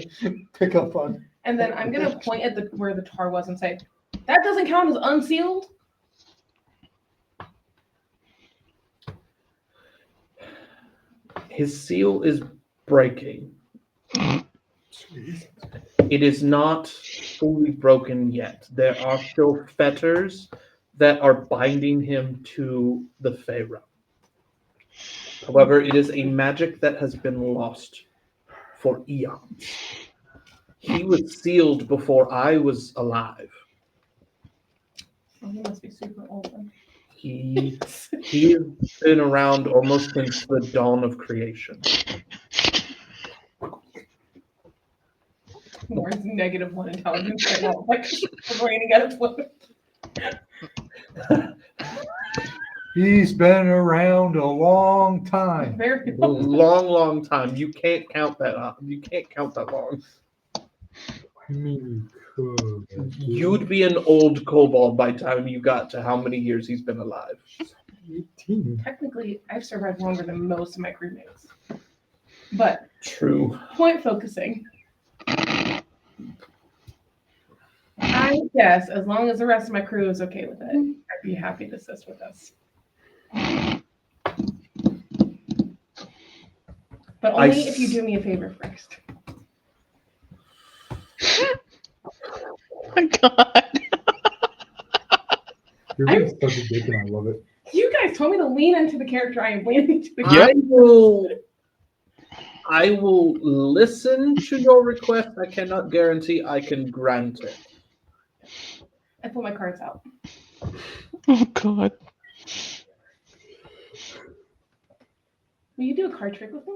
pick up on? and then I'm gonna point at where the tar was and say, that doesn't count as unsealed. His seal is breaking. It is not fully broken yet. There are still fetters that are binding him to the Pharaoh. However, it is a magic that has been lost for eons. He was sealed before I was alive. Oh, he must be super old then. He has been around almost since the dawn of creation. Warren's -1 intelligence right now, like raining at its limit. He's been around a long time. Very A long time. You can't count that up. You can't count that long. I mean, you could. You'd be an old kobold by the time you got to how many years he's been alive. 18. Technically, I've survived longer than most of my crewmates. But True. point focusing. I guess as long as the rest of my crew is okay with it, I'd be happy to assist with this. But only if you do me a favor first. Oh my god. You're being such a dick, and I love it. You guys told me to lean into the character I am leaning into. The Yep. I will listen to your request. I cannot guarantee I can grant it. I pull my cards out. Oh god. Will you do a card trick with me?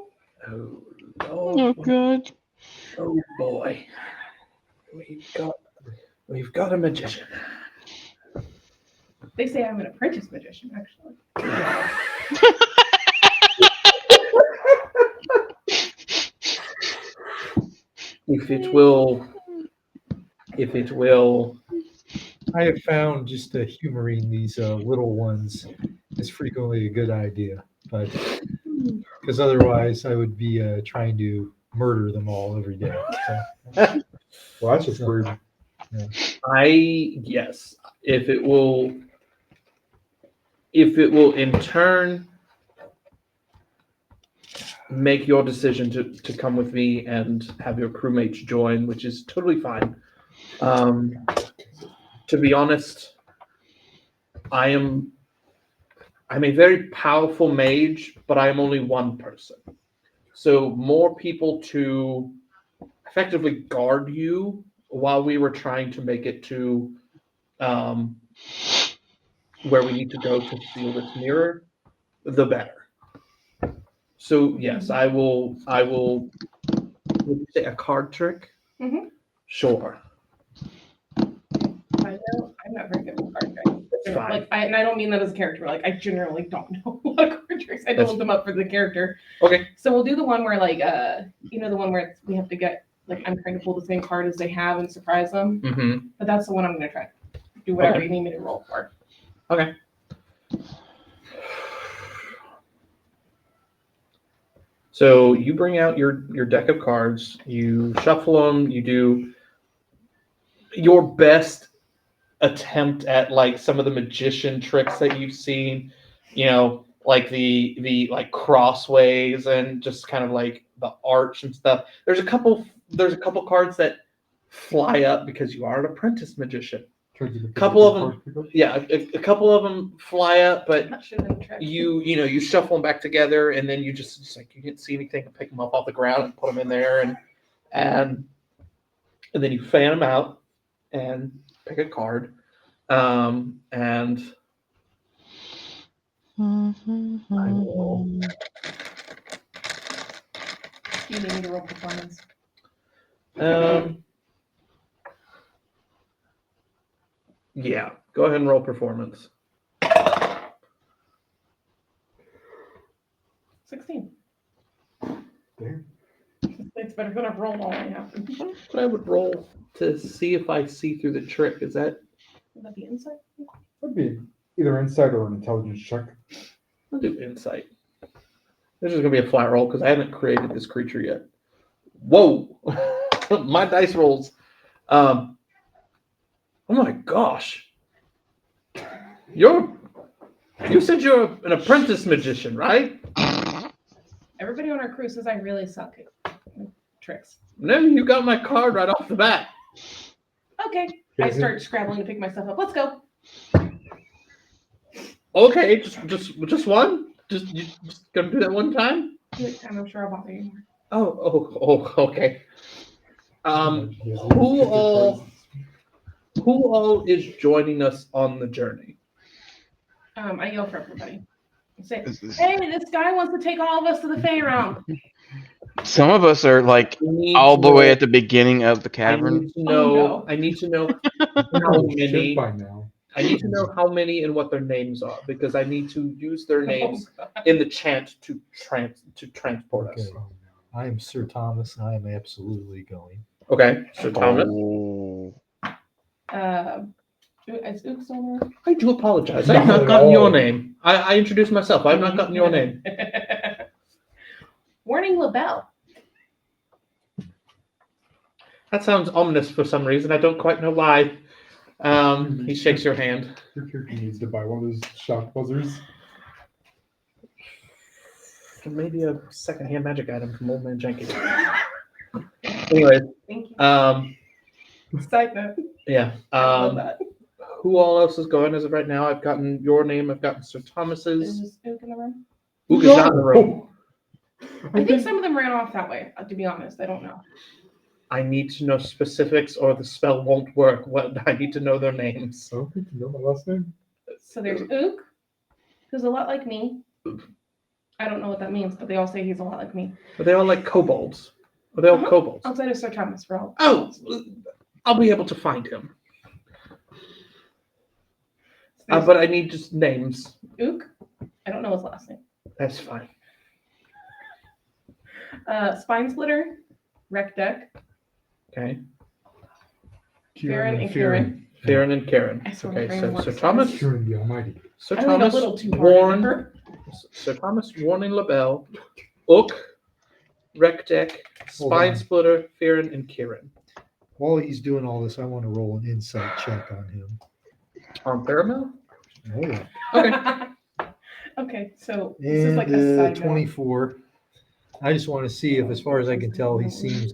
Oh, Oh Lord. god. Oh boy. We've got a magician. They say I'm an apprentice magician, actually. If it will, I have found just humoring these little ones is frequently a good idea, but because otherwise I would be trying to murder them all every day. So, Well, that's just weird. yes, if it will in turn make your decision to come with me and have your crewmates join, which is totally fine. To be honest, I'm a very powerful mage, but I am only one person. So more people to effectively guard you while we were trying to make it to where we need to go to steal this mirror, the better. So yes, I will. Would you say a card trick? Mhm. Sure. I know I'm not very good with card tricks. That's fine. Like, and I don't mean that as a character. Like, I generally don't know a lot of card tricks. I build them up for the character. Okay. So we'll do the one where, like, the one where we have to get, like, I'm trying to pull the same card as they have and surprise them. Mm-hmm. But that's the one I'm gonna try. Do whatever Okay. you need me to roll for. Okay. So you bring out your deck of cards, you shuffle them, you do your best attempt at like some of the magician tricks that you've seen, like the like crossways and just kind of like the arch and stuff. There's a couple cards that fly up because you are an apprentice magician. Couple of them, yeah, a couple of them fly up, but That should have been a trick. you shuffle them back together, and then you just like you didn't see anything, and pick them up off the ground and put them in there, and then you fan them out and pick a card, and I will. Do you need me to roll performance? Yeah, go ahead and roll performance. 16. Damn. It's better than I've rolled all I have. But I would roll to see if I see through the trick. Is that? Would that be insight? That'd be either insight or an intelligence check. I'll do insight. This is gonna be a flat roll because I haven't created this creature yet. Whoa, my dice rolls. Oh my gosh. You said you're an apprentice magician, right? Everybody on our crew says I really suck at tricks. No, you got my card right off the bat. Okay. I start scrabbling to pick myself up. Let's go. Okay, just one? You just gonna do that one time? I'm sure I'll bother you more. Oh, okay. Who all is joining us on the journey? I yell for everybody. I say, hey, this guy wants to take all of us to the Fey realm. Some of us are like all the way at the beginning of the cavern. I need to know how many. By now. I need to know how many and what their names are because I need to use their names in the chant to transport us. Okay. I am Sir Thomas, and I am absolutely going. Okay, so Thomas. Oh. Is Ook still there? I do apologize. I've not gotten your name. I introduced myself. I've not gotten your name. Warning LaBelle. That sounds ominous for some reason. I don't quite know why. He shakes your hand. Your character needs to buy one of those shock buzzers. Maybe a secondhand magic item from Old Man Jenkins. Anyway, Thank you. Yeah. I love that. Who all else is going as of right now? I've gotten your name. I've gotten Sir Thomas's. Is Ook in the room? Ook is not in the room. I think some of them ran off that way, to be honest. I don't know. I need to know specifics or the spell won't work. I need to know their names. I don't think you know my last name. So there's Ook, who's a lot like me. I don't know what that means, but they all say he's a lot like me. Are they all like kobolds? Are they all kobolds? Outside of Sir Thomas for all. Oh, I'll be able to find him. But I need just names. Ook. I don't know his last name. That's fine. Spine Splitter, Wreck Deck, Okay. Farron and Kieran. Farron and Karen. I swear my Okay, brain so works Sir fast. Thomas, Kieran the Almighty. Sir I leaned a Thomas, little too hard. Warren, remember? Sir Thomas, Warren and LaBelle, Ook, Rectech, Hold Spine on. Splitter, Farron, and Kieran. While he's doing all this, I want to roll an insight check on him. On Paramount? Oh yeah. Okay. Okay, so this is And like a side note. 24. I just want to see if, as far as I can tell, he seems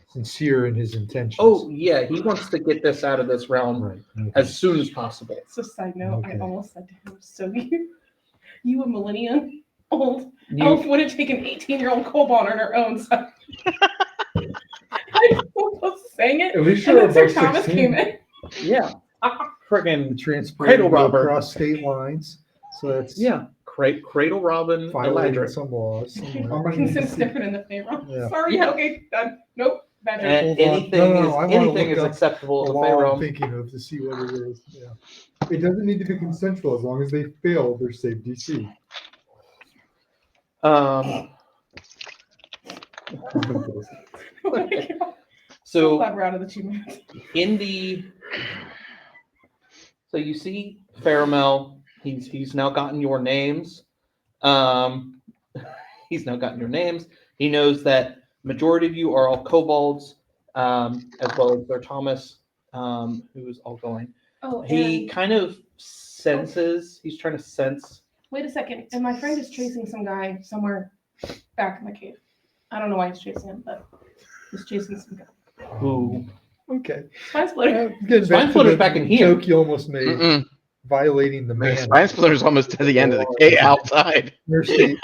sincere in his intentions. Oh, yeah, he wants to get this out of this realm right. Okay. as soon as possible. It's a side note. I Okay. almost said to him, so you a millennium old elf would have taken 18-year-old kobold on her own. So I was saying it. At least And you're then Sir above Thomas 16. came in. Yeah. The Friggin' transport Cradle robber. across state lines. So that's yeah. Cradle Robin, violating Eladric. some laws. somewhere. Consent's different in the Pharaoh. Yeah. Sorry. Yeah. Okay, done. Nope. Bad joke. And Hold on. anything No, is I wanna anything look is up acceptable The in the law I'm Pharaoh. thinking of to see what it is. Yeah. It doesn't need to be consensual as long as they fail their save DC. Oh my God. So So glad we're out of the 2 minutes. in the so you see Faramel, he's now gotten your names. He's now gotten your names. He knows that majority of you are all kobolds, as well as Sir Thomas, who is all going. Oh, He and kind of senses, he's trying to sense. wait a second. And my friend is chasing some guy somewhere back in the cave. I don't know why he's chasing him, but he's chasing some guy. Who Okay. Spine Splitter. Getting Spine back to Splitter's the back in here. joke you almost made, Mm-mm. violating the Man, man. Spine Splitter's almost to the end of the cave outside. Interstate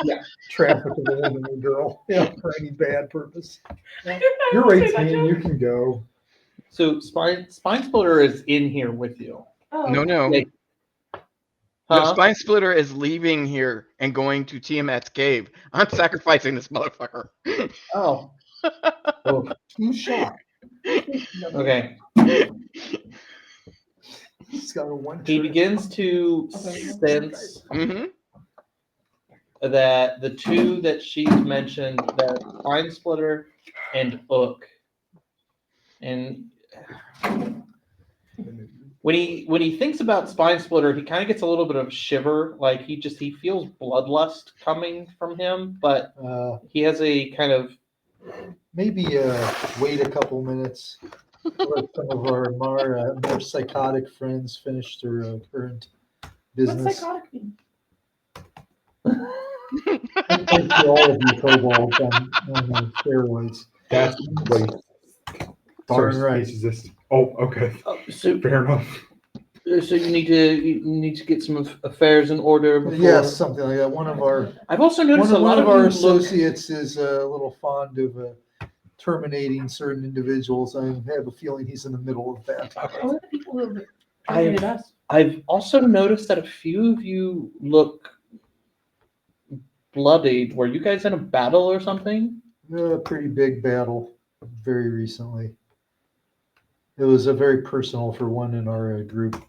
traffic of a woman and a girl. Yeah, for any bad purpose. You're 18, you can go. So Spine Splitter is in here with you. Oh, No, no. Yeah. No, Huh? Spine Splitter is leaving here and going to Tiamat's cave. I'm sacrificing this motherfucker. Oh, Oh, who's shocked? okay. He's got a one. He begins to Okay. sense hmm that the two that she's mentioned, that Spine Splitter and Ook, and when he thinks about Spine Splitter, he kind of gets a little bit of a shiver, like he feels bloodlust coming from him, but he has a kind of Maybe wait a couple minutes. Let some of our more psychotic friends finish their current what's business. psychotic mean? Thanks to all of you kobolds on steroids. That's wait. Darn Sorry, right. space exists. Oh, okay. so Fair enough. you need to get some affairs in order before. Yes, something like that. One of our I've also noticed a lot one of of our you look- associates is a little fond of terminating certain individuals. I have a feeling he's in the middle of that. Only the people who have targeted us. I've also noticed that a few of you look bloodied. Were you guys in a battle or something? A pretty big battle very recently. It was a very personal for one in our group.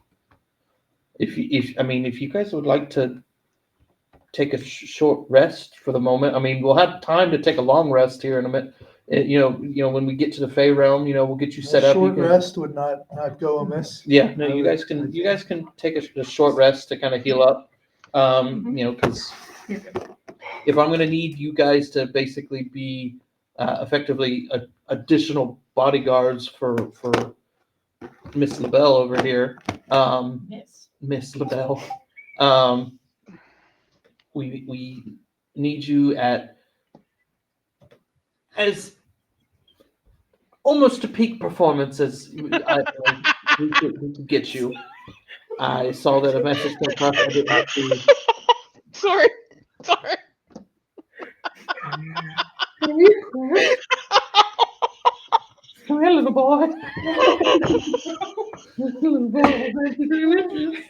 If you guys would like to take a short rest for the moment, I mean, we'll have time to take a long rest here in a minute. You know, when we get to the Fey realm, we'll get you set A up. short You can- rest would not go amiss. Yeah, no, I you would- guys can take a short rest to kind of heal up. Because You're good. if I'm going to need you guys to basically be effectively additional bodyguards for Miss LaBelle over here, Yes. Miss LaBelle, we need you at as almost a peak performance as we could get you. I saw that a message came across. I did not see. Sorry. Come here, little boy. Little boy, thank you very much.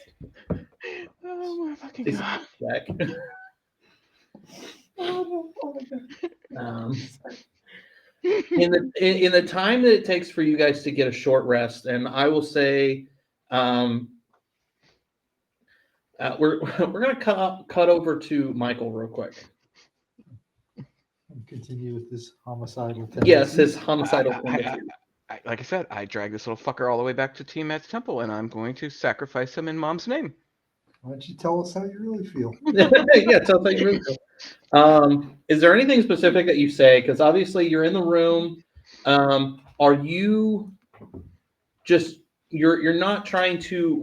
Oh my fucking He's god. back. Oh my God. In the time that it takes for you guys to get a short rest, and I will say, we're gonna cut over to Michael real quick. Continue with this homicidal Yes, tendency. his homicidal I- tendency. like I said, I drag this little fucker all the way back to Tiamat's temple, and I'm going to sacrifice him in Mom's name. Why don't you tell us how you really feel? Yeah, tell us how you really feel. Is there anything specific that you say? Because obviously you're in the room. Are you just you're not trying to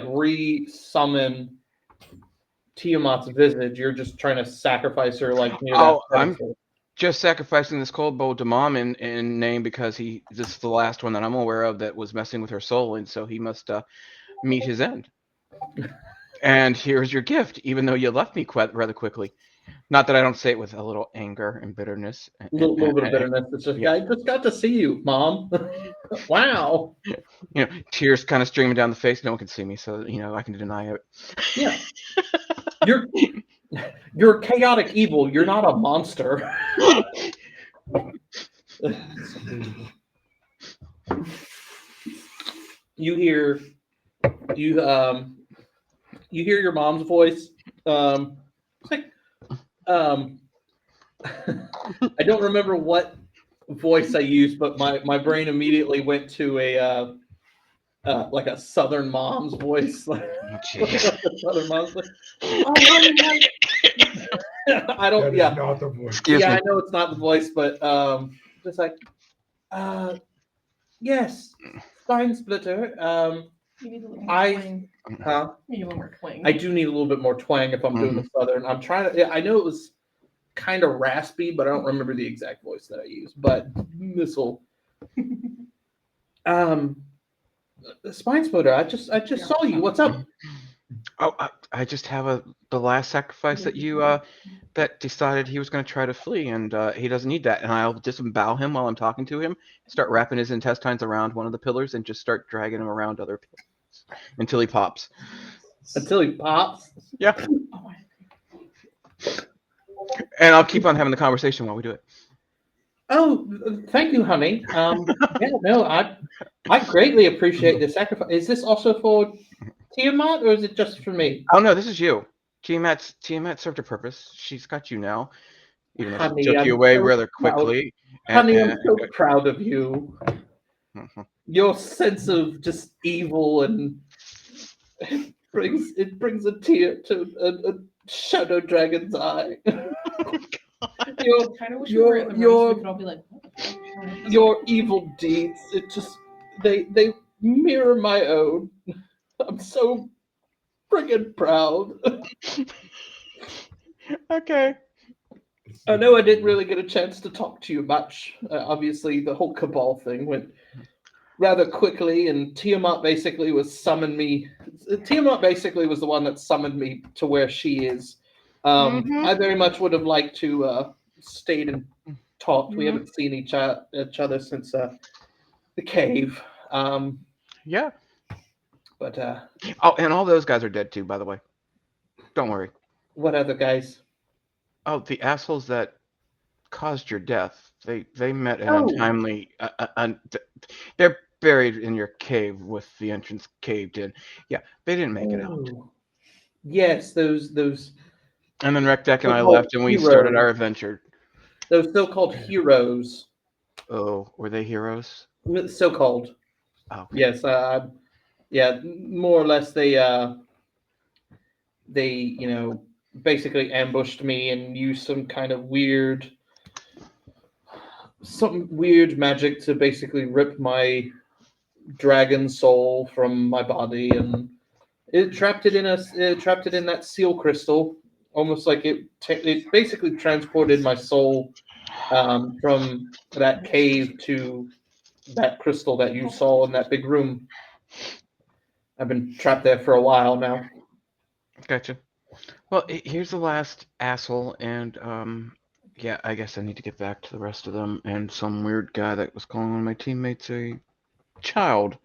re-summon Tiamat's visage? You're just trying to sacrifice her like near that Oh, I'm pedestal. just sacrificing this kobold to Mom in name because this is the last one that I'm aware of that was messing with her soul, and so he must meet his end. And here's your gift, even though you left me rather quickly. Not that I don't say it with a little anger and bitterness. A little bit of bitterness. It's just, yeah. I just got to see you, Mom. Wow. Tears kind of streaming down the face. No one can see me, so I can deny it. Yeah. You're chaotic evil. You're not a monster. You hear your mom's voice. It's like, I don't remember what voice I used, but my brain immediately went to a like a Southern mom's voice. Oh, jeez. Southern mom's voice. Oh, honey, I don't. That is Yeah, not the voice. Excuse me. I know it's not the voice, but just like, yes, spine splitter. You need a little more I- twang. Huh? You need a little more twang. I do need a little bit more twang if I'm doing the Southern. I'm trying to. I know it was kind of raspy, but I don't remember the exact voice that I used. But missile. The spine splitter. I just saw you. What's up? Oh, I just have the last sacrifice that you that decided he was going to try to flee, and he doesn't need that. And I'll disembowel him while I'm talking to him, start wrapping his intestines around one of the pillars, and just start dragging him around other pillars until he pops. Until he pops. Yeah. Oh, And I'll keep on having the conversation while we do it. Oh, thank you, honey. Yeah, no, I greatly appreciate the sacrifice. Is this also for Tiamat, or is it just for me? Oh no, this is you. Tiamat served her purpose. She's got you now, even though Honey, she took you I'm away so rather proud. quickly. Honey, I'm so proud of you. Mhm. Your sense of just evil and it brings a tear to a shadow dragon's eye. I kind of wish we were at the room so we could all be like, what the fuck? Your evil deeds, it just they mirror my own. I'm so friggin' proud. Okay. I know I didn't really get a chance to talk to you much. Obviously, the whole Cabal thing went rather quickly, and Tiamat basically was summoned me. Tiamat basically was the one that summoned me to where she is. I very much would have liked to stayed and talked. We haven't seen each other since the cave. Yeah. But Oh, and all those guys are dead too, by the way. Don't worry. what other guys? Oh, the assholes that caused your death. They met an Oh. untimely. They're buried in your cave with the entrance caved in. Yeah, they didn't make it out. Oh. Yes, those And then Rekdek and I Oh, left, and we heroes. started our adventure. so-called heroes. Oh, were they heroes? So-called. Oh, okay. Yes, yeah, more or less they basically ambushed me and used some weird magic to basically rip my dragon soul from my body, and it trapped it in that seal crystal, almost like it basically transported my soul from that cave to that crystal that you saw in that big room. I've been trapped there for a while now. Gotcha. Well, here's the last asshole, and yeah, I guess I need to get back to the rest of them. And some weird guy that was calling one of my teammates a child.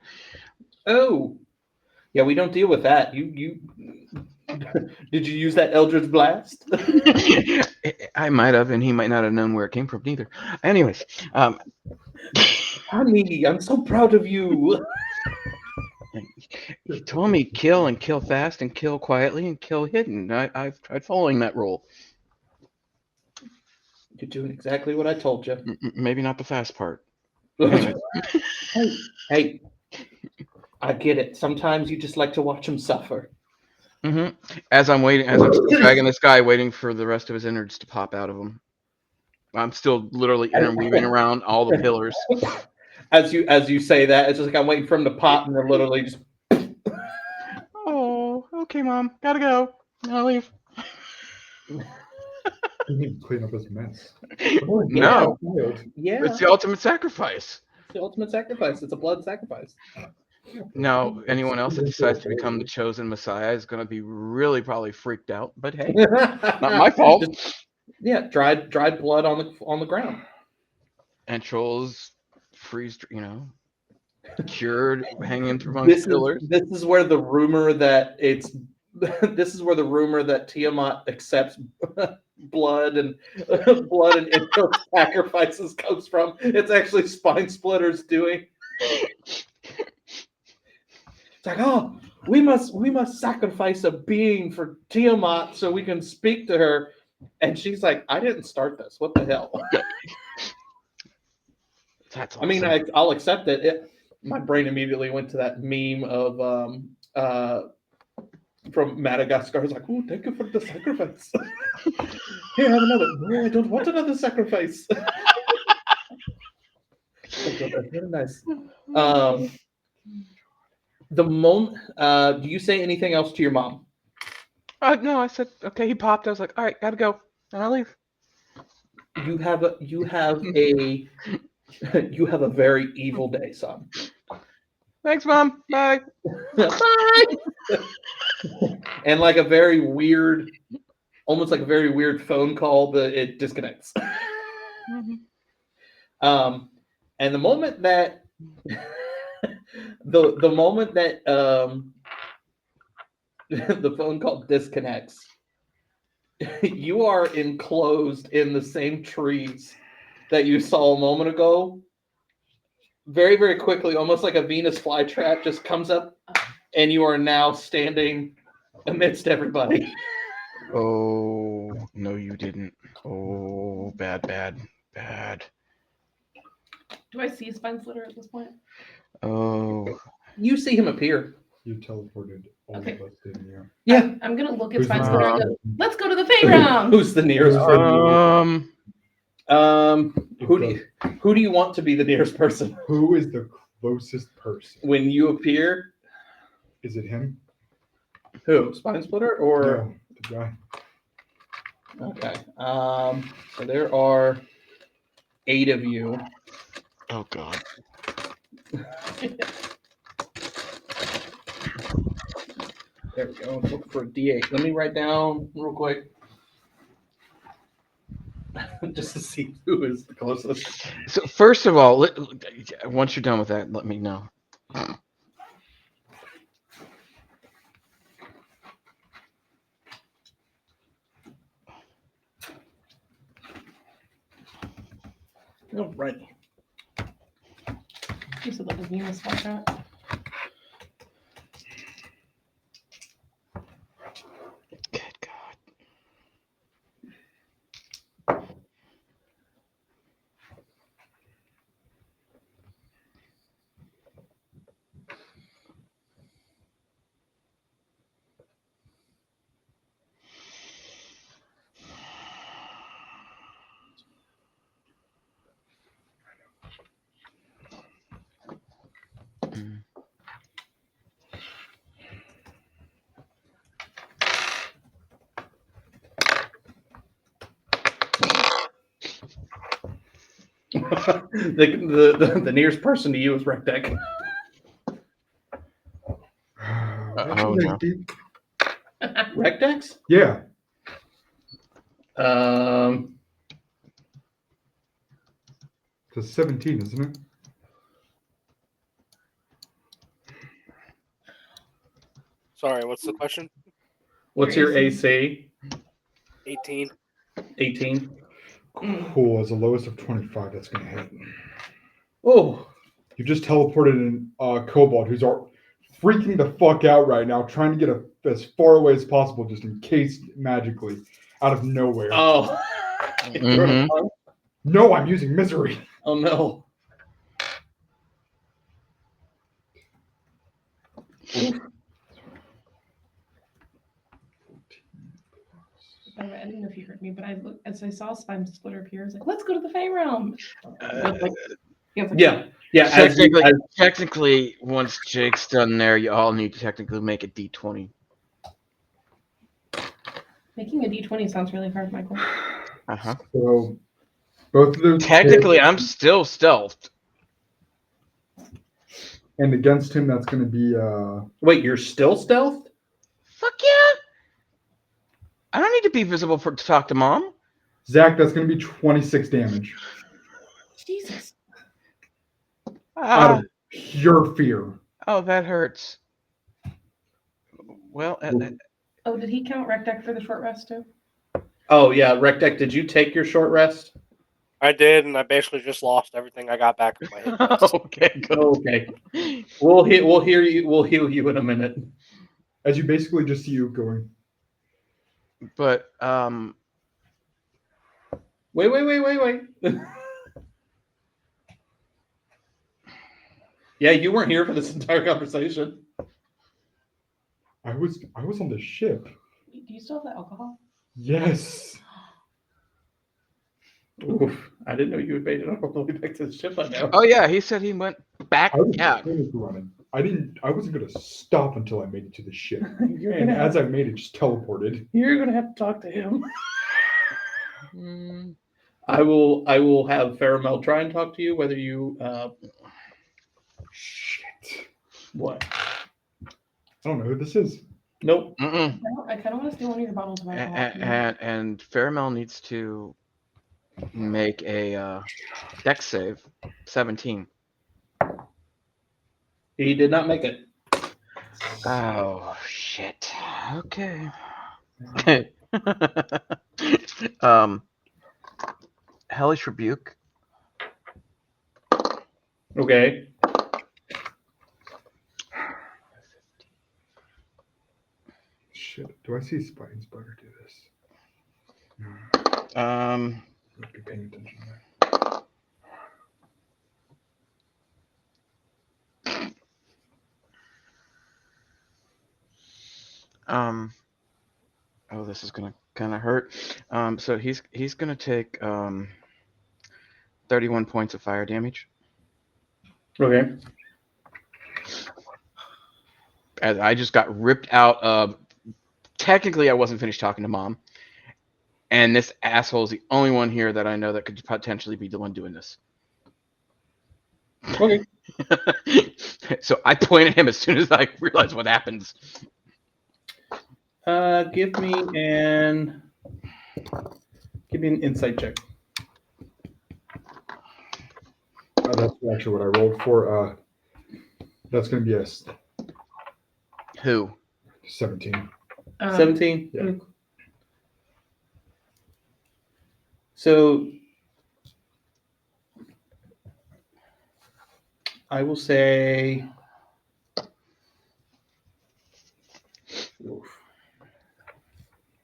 Oh, yeah, we don't deal with that. You did you use that Eldritch Blast? I might have, and he might not have known where it came from neither. Anyways, Honey, I'm so proud of you. He told me kill and kill fast and kill quietly and kill hidden. I've tried following that rule. You're doing exactly what I told you. Maybe not the fast part. hey, hey, I get it. Sometimes you just like to watch him suffer. Hmm. As I'm still dragging this guy, waiting for the rest of his innards to pop out of him. I'm still literally interweaving around all the pillars. As you say that, it's just like I'm waiting for him to pop, and they're literally just. Oh, okay, Mom. Gotta go. I'll leave. You need to clean up his mess. No, Yeah, it's the ultimate sacrifice. it's the ultimate sacrifice. It's a blood sacrifice. Now, anyone else that decides to become the chosen Messiah is going to be really probably freaked out. But hey, not my fault. Yeah, dried blood on the ground. And trolls freeze, cured, hanging amongst pillars. This is where the rumor that this is where the rumor that Tiamat accepts blood and inner sacrifices comes from. It's actually Spine Splitter's doing. It's like, oh, we must sacrifice a being for Tiamat so we can speak to her. And she's like, I didn't start this. What the hell? That's awesome. I mean, I'll accept it. My brain immediately went to that meme of from Madagascar. It's like, oh, thank you for the sacrifice. Here, have another. No, I don't want another sacrifice. Very nice. The moment, do you say anything else to your mom? No, I said, okay, he popped. I was like, all right, gotta go. And I'll leave. You have a very evil day, son. Thanks, Mom. Bye. Bye. And like a very weird, almost like a very weird phone call, but it disconnects. And the moment that the moment that the phone call disconnects, you are enclosed in the same trees that you saw a moment ago. Very, very quickly, almost like a Venus flytrap just comes up, and you are now standing amidst everybody. Oh, no, you didn't. Oh, bad, bad, bad. Do I see Spine Splitter at this point? Oh. You see him appear. You teleported all Okay. of us, didn't you? Yeah. I'm gonna look at Who's Spine the Splitter and nearest- go, let's go to the playground. Who's the nearest person? Who do you want to be the nearest person? Who is the closest person? When you appear, Is it him? who? Spine Splitter or No, the guy. okay. So there are 8 of you. Oh, God. There we go. Look for a D8. Let me write down real quick. Just to see who is the closest. So, first of all, once you're done with that, let me know. All right. You said that was Venus flytrap. Good God. The nearest person to you is Rec Deck. Oh, no. Rec Decks? Yeah. It's a 17, isn't it? Sorry, what's the question? What's your AC? 18. 18. Cool. As the lowest of 25, that's going to hit. Oh, You just teleported in Kobold, who's freaking the fuck out right now, trying to get as far away as possible, just in case magically, out of nowhere. Oh. Mhm. No, I'm using misery. Oh no. By the way, I didn't know if you heard me, but I looked as I saw Spine Splitter appear. I was like, "Let's go to the Fey Realm." Yeah. As you, Technically, once Jake's done there, you all need to technically make a D20. Making a D20 sounds really hard, Michael. Uh-huh. So both of those Technically, I'm still stealthed. and against him, that's going to be wait, you're still stealth? Fuck yeah! I don't need to be visible to talk to Mom. Zach. That's going to be 26 damage Jesus. out of pure fear. Oh, that hurts. Well, Oh, did he count Rectech for the short rest too? Oh yeah, Rectech, did you take your short rest? I did, and I basically just lost everything I got back from my hit points. okay, good. Okay. We'll heal you in a minute. As you basically just see you going. But Wait. Yeah, you weren't here for this entire conversation. I was on the ship. Do you still have the alcohol? Yes. Oof, I didn't know you had made it all the way back to the ship. I know. oh yeah, he said he went back. I was Yeah. panic running. I wasn't gonna stop until I made it to the ship. You're And gonna as I made it, just teleported. you're gonna have to talk to him. Mm, I will have Faramel try and talk to you. Whether you Shit. what? I don't know who this is. Nope. mm-mm. I kind of want to steal one of your bottles of alcohol. And Faramel needs to make a dex save. 17. He did not make it. Oh shit. Okay. Hellish Rebuke. Okay. Shit. Do I see Spine Spider do this? No, Um, I'll be paying attention there. oh, this is gonna kind of hurt. So he's gonna take 31 points of fire damage. Okay. As I just got ripped out of. Technically, I wasn't finished talking to Mom, and this asshole is the only one here that I know that could potentially be the one doing this. Okay. So I point at him as soon as I realize what happens. Give me an insight check. That's actually what I rolled for. That's going to be a Who? 17. 17. Yeah. So I will say.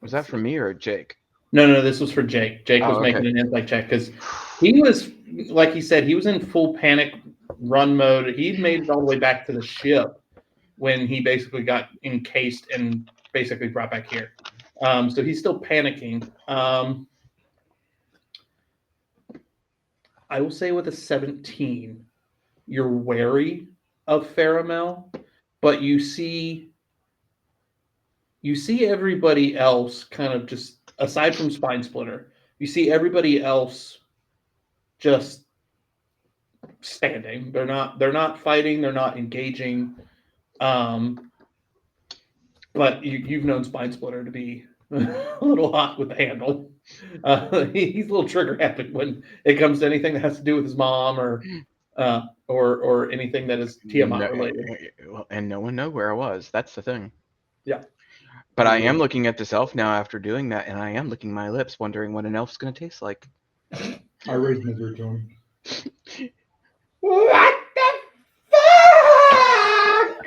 Was that for me or Jake? No, this was for Jake. Jake was okay. making an insight check because he was, like he said, he was in full panic run mode. He'd made it all the way back to the ship when he basically got encased and basically brought back here. So he's still panicking. I will say with a 17, you're wary of Faramel, but you see everybody else kind of just, aside from Spine Splitter, you see everybody else just standing. They're not fighting. They're not engaging. But you've known Spine Splitter to be a little hot with the handle. He's a little trigger happy when it comes to anything that has to do with his mom or anything that is Tiamat related. And no one knew where I was. That's the thing. Yeah. But I am looking at this elf now after doing that, and I am licking my lips, wondering what an elf's going to taste like. I raised misery to him. What the fuck?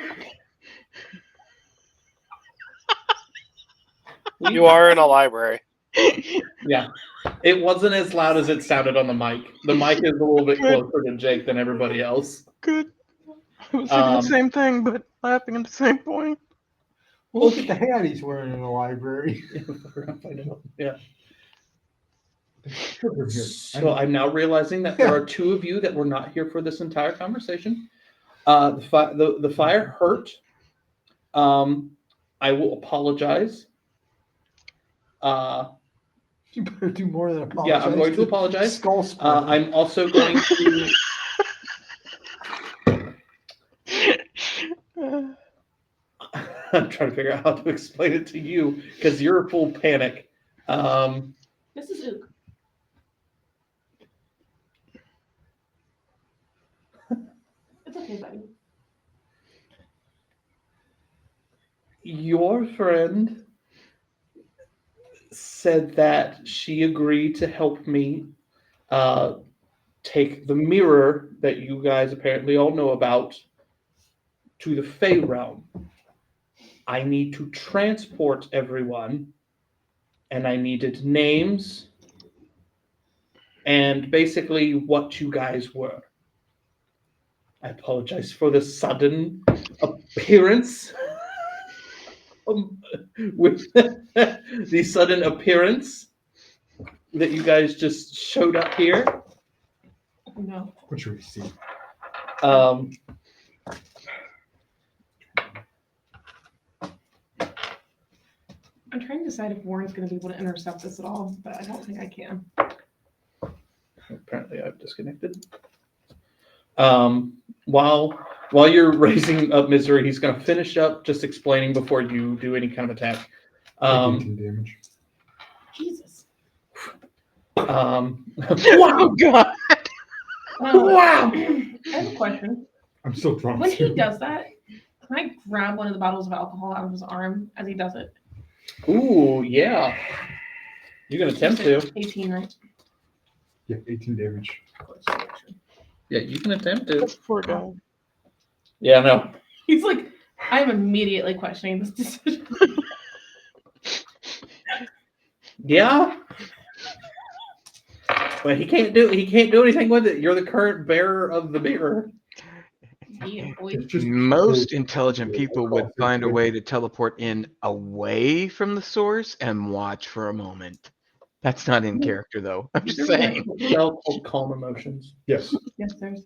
You are in a library. Yeah. It wasn't as loud as it sounded on the mic. The mic is a little bit closer to Jake than everybody else. Good. I was thinking the same thing, but laughing at the same point. Well, look at the hat he's wearing in the library. Yeah. Sugar here. So I'm now realizing that there are two of you that were not here for this entire conversation. The fire hurt. I will apologize. You better do more than apologize. Yeah, I'm going to apologize. Skull squirting. I'm also going to. I'm trying to figure out how to explain it to you because you're a full panic. This is Ook. It's okay, buddy. Your friend said that she agreed to help me take the mirror that you guys apparently all know about to the Fey realm. I need to transport everyone, and I needed names and basically what you guys were. I apologize for the sudden appearance. With the sudden appearance that you guys just showed up here. No. What should we see? I'm trying to decide if Warren's going to be able to intercept this at all, but I don't think I can. Apparently, I've disconnected. While you're raising up misery, he's going to finish up just explaining before you do any kind of attack. Take 18 damage. Jesus. Wow! God! Wow! I have a question. I'm still drunk. When he does that, can I grab one of the bottles of alcohol out of his arm as he does it? Ooh, yeah. You can attempt to. 18, right? Yeah, 18 damage. Yeah, you can attempt to. Poor guy. Yeah, no. He's like, I'm immediately questioning this decision. Yeah. But he can't do anything with it. You're the current bearer of the mirror. Yeah, boy. It's just Most intelligent people would find a way to teleport in away from the source and watch for a moment. That's not in character, though. I'm just saying. Spell called Calm Emotions. Yes. Yes, there's.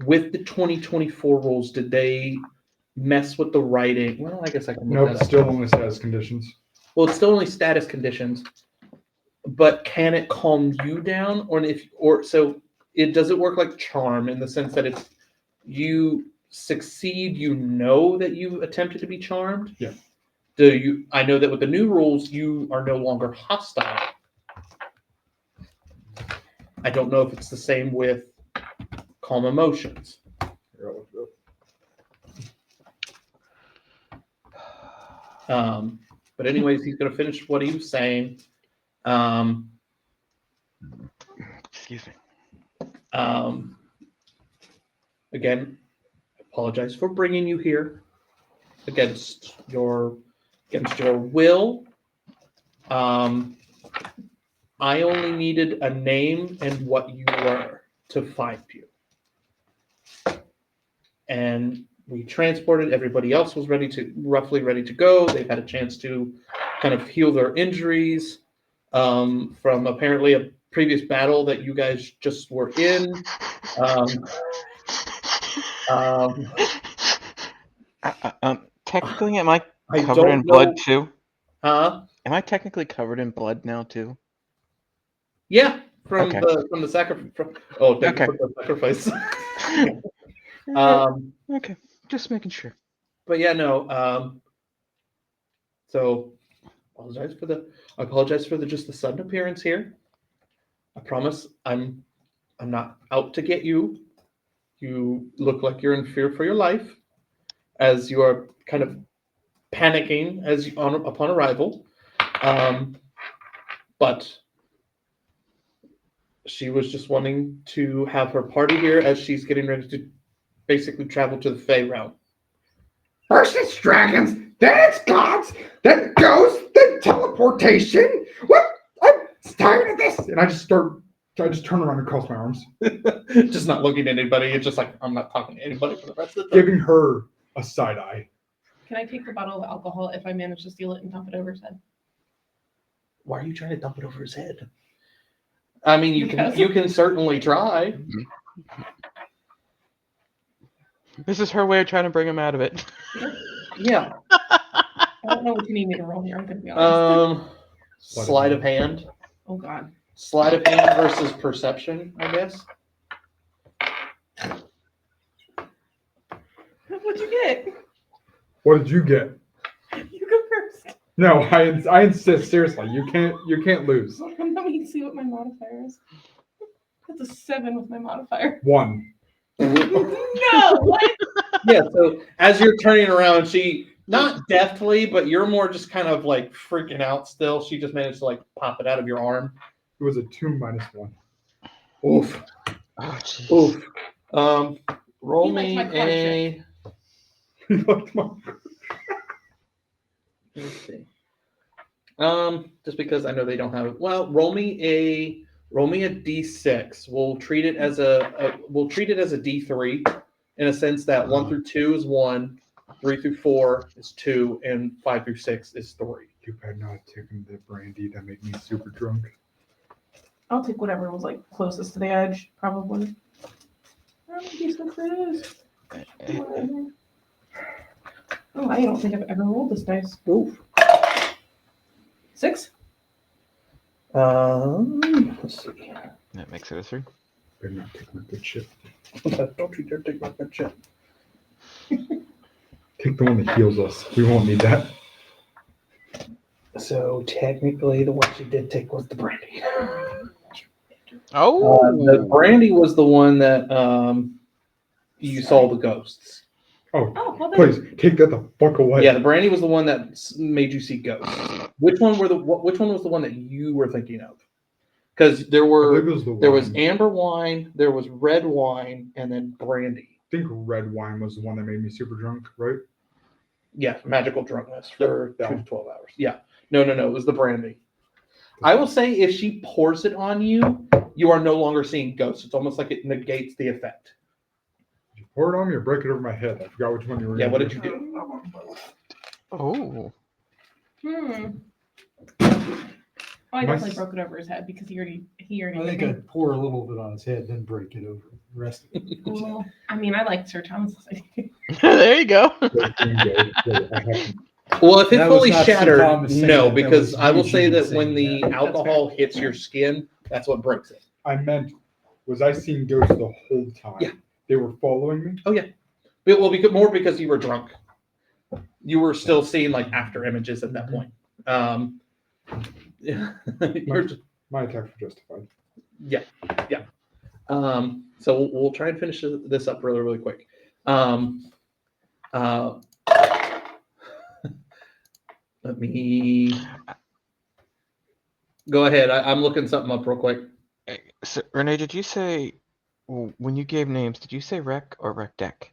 With the 2024 rules, did they mess with the writing? Well, I guess I can look Nope, that up. still only status conditions. Well, it's still only status conditions. But can it calm you down? Does it work like charm in the sense that it's you succeed, you know that you attempted to be charmed? Yeah. I know that with the new rules, you are no longer hostile. I don't know if it's the same with calm emotions. But anyways, he's going to finish what he was saying. Excuse me. Again, I apologize for bringing you here against your will. I only needed a name and what you were to find you. And we transported. Everybody else was roughly ready to go. They've had a chance to kind of heal their injuries from apparently a previous battle that you guys just were in. Technically, am I I covered in don't blood know- too? Huh? Am I technically covered in blood now too? Yeah, from Okay. the sacrifice. Oh, thank you Okay. for the sacrifice. Okay, just making sure. But yeah, no. So I apologize for just the sudden appearance here. I promise I'm not out to get you. You look like you're in fear for your life, as you are kind of panicking upon arrival. But she was just wanting to have her party here as she's getting ready to basically travel to the Fey realm. First it's dragons, then it's gods, then ghosts, then teleportation. What? I'm tired of this. And I just turn around and cross my arms, Just not looking at anybody. It's just like, I'm not talking to anybody for the rest of the time. giving her a side eye. Can I take the bottle of alcohol if I manage to steal it and dump it over his head? Why are you trying to dump it over his head? I mean, you Because- can certainly try. This is her way of trying to bring him out of it. Yeah. I don't know what you need me to roll here. I'm going to be honest. Sleight of hand. Oh God. Sleight of hand versus perception, I guess. What'd you get? What did you get? You go first. No, I insist. Seriously, you can't lose. Let me see what my modifier is. That's a 7 with my modifier. 1. No, what? Yeah, so as you're turning around, she, not deftly, but you're more just kind of like freaking out still. She just managed to like pop it out of your arm. It was a 2 minus 1. Oof. Oh, jeez. Oof. Roll He likes me my card a. He liked my- Let's see. Just because I know they don't have it. Well, roll me a d6. We'll treat it as a d3 in a sense that 1 through 2 is 1, 3 through 4 is 2, and 5 through 6 is 3. You better not have taken the brandy that made me super drunk. I'll take whatever was like closest to the edge, probably. D6 it is. Oh, I don't think I've ever rolled this dice. Oof. 6? Let's see. That makes it a 3. Better not take my good shit. Don't you dare take my good shit. Take the one that heals us. We won't need that. So technically, the one she did take was the brandy. Oh, The brandy was the one that you saw the ghosts. Oh, Oh, well then. please take that the fuck away. Yeah, the brandy was the one that made you see ghosts. Which one was the one that you were thinking of? Because there I were believe it was the there was wine. amber wine, there was red wine, and then brandy. I think red wine was the one that made me super drunk, right? Yeah, magical drunkenness for Yep, 2 to 12 hours. Yeah, no, it was the brandy. I will say if she pours it on you, you are no longer seeing ghosts. It's almost like it negates the effect. Did you pour it on me or break it over my head? I forgot which one you were. Yeah, gonna what do. did you do? oh. Oh, I My definitely s- broke it over his head because he already I hit think me. I'd pour a little bit on his head, then break it over the rest of it. Well, I mean, I like Sir Thomas's idea. There you go. Well, if it That was fully not Sir shattered, Thomas saying no, that, that because was I will say Eugene that when saying the that. alcohol hits your skin, that's what breaks it. I meant, was I seeing ghosts the whole time? Yeah. They were following me? Well, because you were drunk. You were still seeing like after images at that point. Yeah, you're just, My attacks were justified. yeah. So we'll try and finish this up really, really quick. Let me go ahead. I'm looking something up real quick. So, Renee, did you say when you gave names? Did you say rec or rec deck?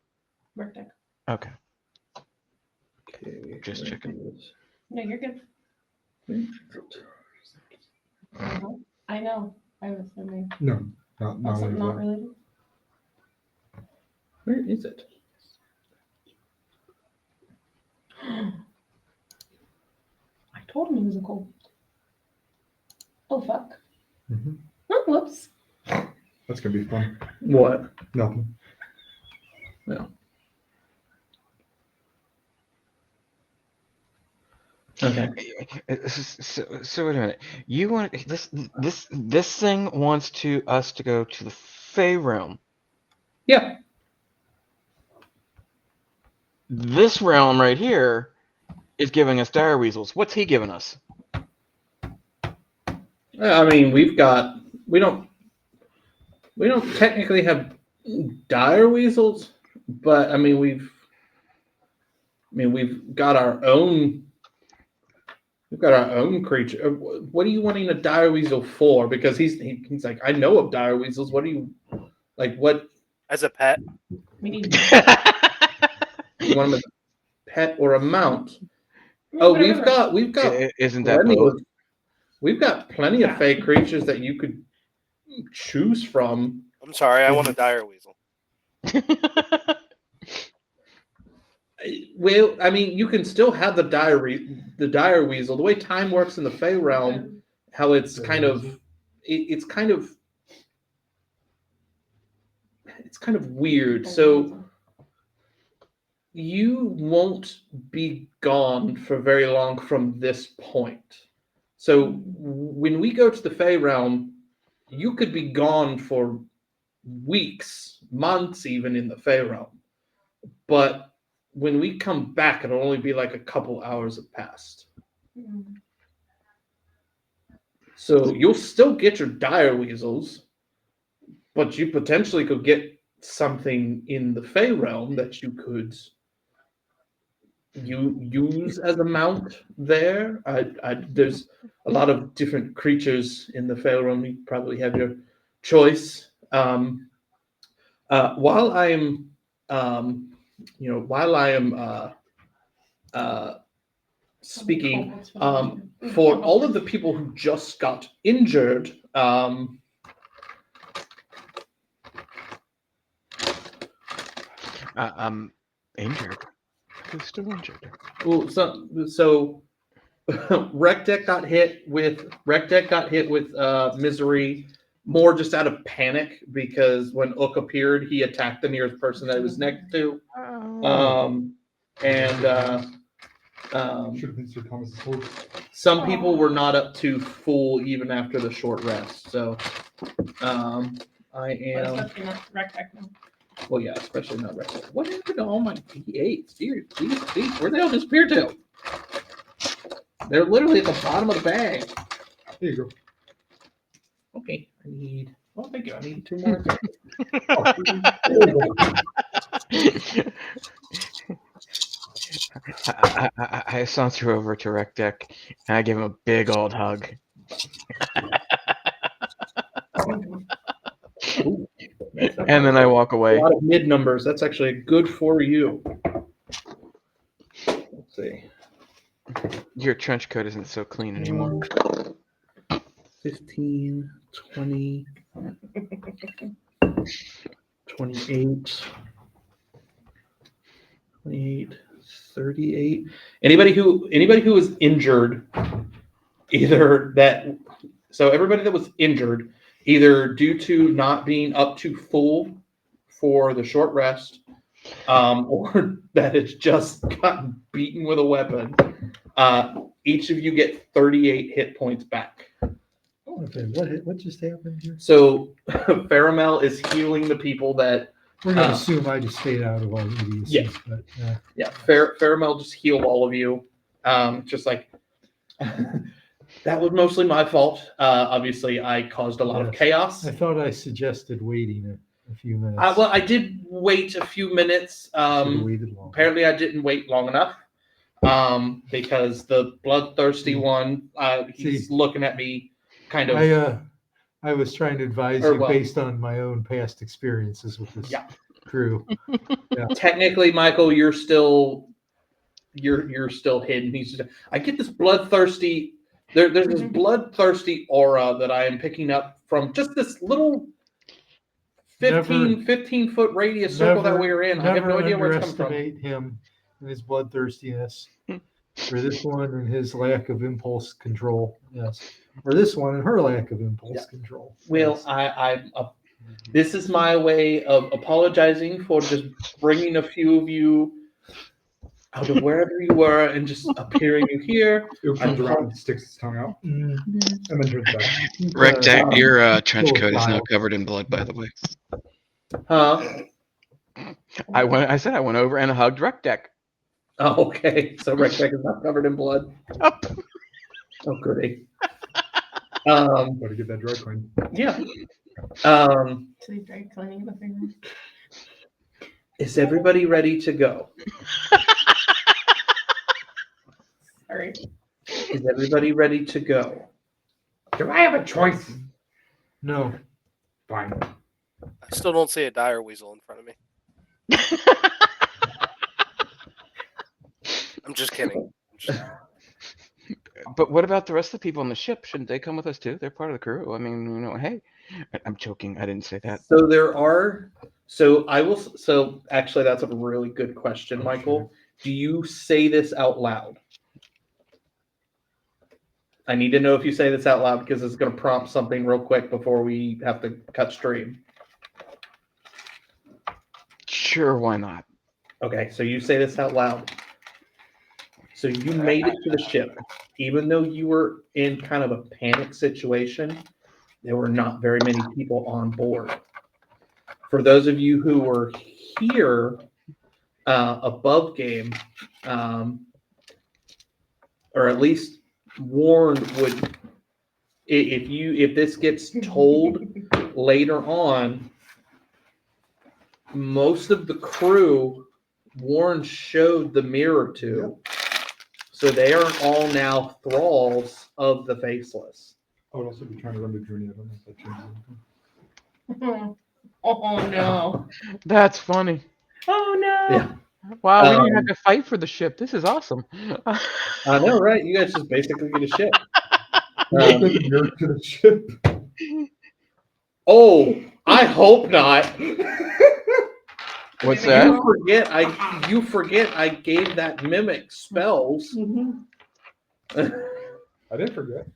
Worked it. Okay. Okay, Just checking. No, you're good. I know. I was assuming. No, not Oh, something not that. related. Where is it? I told him he was a cold. Oh fuck. Mhm. Oh, whoops. That's gonna be fun. What? Nothing. Okay. So wait a minute. You want this thing wants us to go to the Fey realm. Yeah. This realm right here is giving us dire weasels. What's he giving us? I mean, we don't technically have dire weasels, but I mean we've got our own. We've got our own creature. What are you wanting a dire weasel for? Because he's like, I know of dire weasels. What do you like? What As a pet, We need you want him as a pet or a mount? Oh, Whatever. we've got Isn't that plenty both? of we've got plenty of Yeah. fey creatures that you could choose from. I'm sorry, I want a dire weasel. Well, I mean, you can still have the dire weasel. The way time works in the Fey realm, how it's kind of, it's kind of weird. So you won't be gone for very long from this point. So when we go to the Fey realm, you could be gone for weeks, months, even in the Fey realm. But when we come back, it'll only be like a couple hours have passed. So you'll still get your dire weasels, but you potentially could get something in the Fey realm that you could use as a mount there. There's a lot of different creatures in the Fey realm. You probably have your choice. While I am, speaking, for all of the people who just got injured, I'm injured. Who's still injured? well, so Rectech got hit with misery, more just out of panic because when Ook appeared, he attacked the nearest person that he was next to. Should have been Sir Thomas's horse. Some people were not up to full even after the short rest. So I am. Especially not Rectech now. Well, yeah, especially not Rectech. What happened to all my D8s? Dear, please, where they all disappear to? They're literally at the bottom of the bag. There you go. Okay, I need. Oh, thank you. I need 2 more. I saunter over to Rec Deck and I give him a big old hug. And then I walk A away. lot of mid numbers. That's actually good for you. Let's see. Your trench coat isn't so clean anymore. 15, 20, 28, 38. Anybody who was injured, everybody that was injured, either due to not being up to full for the short rest, or that it's just gotten beaten with a weapon, each of you get 38 hit points back. Okay, what just happened here? So Faramel is healing the people that. We're gonna assume I just stayed out of all idiocy. Yeah. But, Yeah, Faramel just healed all of you. Just like that was mostly my fault. Obviously, I caused a lot of Yes. chaos. I thought I suggested waiting a few minutes. Well, I did wait a few minutes. Should've waited longer. Apparently, I didn't wait long enough. Because the bloodthirsty one, he's looking at me, kind of. I was trying to advise Or you well- based on my own past experiences with this Yeah. crew. Technically, Michael, you're still hidden. I get this bloodthirsty. There's this bloodthirsty aura that I am picking up from just this little 15 foot radius circle that we were in. I have no idea where it's coming from. Underestimate him and his bloodthirstiness, or this one and his lack of impulse control. Yes, or this one and her lack of impulse control. Well, Yes. this is my way of apologizing for just bringing a few of you out of wherever you were and just appearing here. It comes around, sticks its tongue out, and then turns back. Rec Deck, Uh, your trench little coat is now child. covered in blood, by the way. Huh? I said I went over and hugged Rec Deck. Oh, okay. So Rectech is not covered in blood. Oh, goody. Better get that dry clean. Yeah. So they dry cleaning the fingers. Is everybody ready to go? Sorry. Is everybody ready to go? Do I have a choice? No, Fine. I still don't see a dire weasel in front of me. I'm just kidding. But what about the rest of the people on the ship? Shouldn't they come with us too? They're part of the crew. I mean, hey, I'm joking. I didn't say that. So there are. So I will. So actually, that's a really good question, Michael. Do you say this out loud? I need to know if you say this out loud because it's going to prompt something real quick before we have to cut stream. Sure, why not? Okay, so you say this out loud. So you made it to the ship, even though you were in kind of a panic situation. There were not very many people on board. For those of you who were here above game, or at least warned, would if this gets told later on, most of the crew Warren showed the mirror to, so they are all now thralls of the Faceless. I would also be trying to run the journey. I don't know if that changes anything. Oh no. That's funny. Oh no. Yeah. Wow, we didn't have to fight for the ship. This is awesome. I know, right? You guys just basically get a ship. Who looked at the mirror to the ship? Oh, I hope not. What's You that? forget I gave that mimic spells. I didn't forget.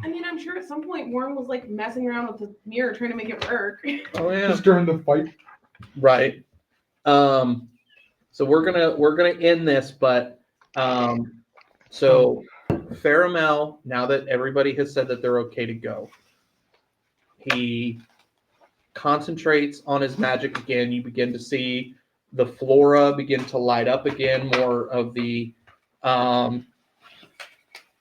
I mean, I'm sure at some point Warren was like messing around with the mirror trying to make it work. Oh yeah. Just during the fight. Right. So we're gonna end this, but so Faramel, now that everybody has said that they're okay to go, he concentrates on his magic again. You begin to see the flora begin to light up again. More of the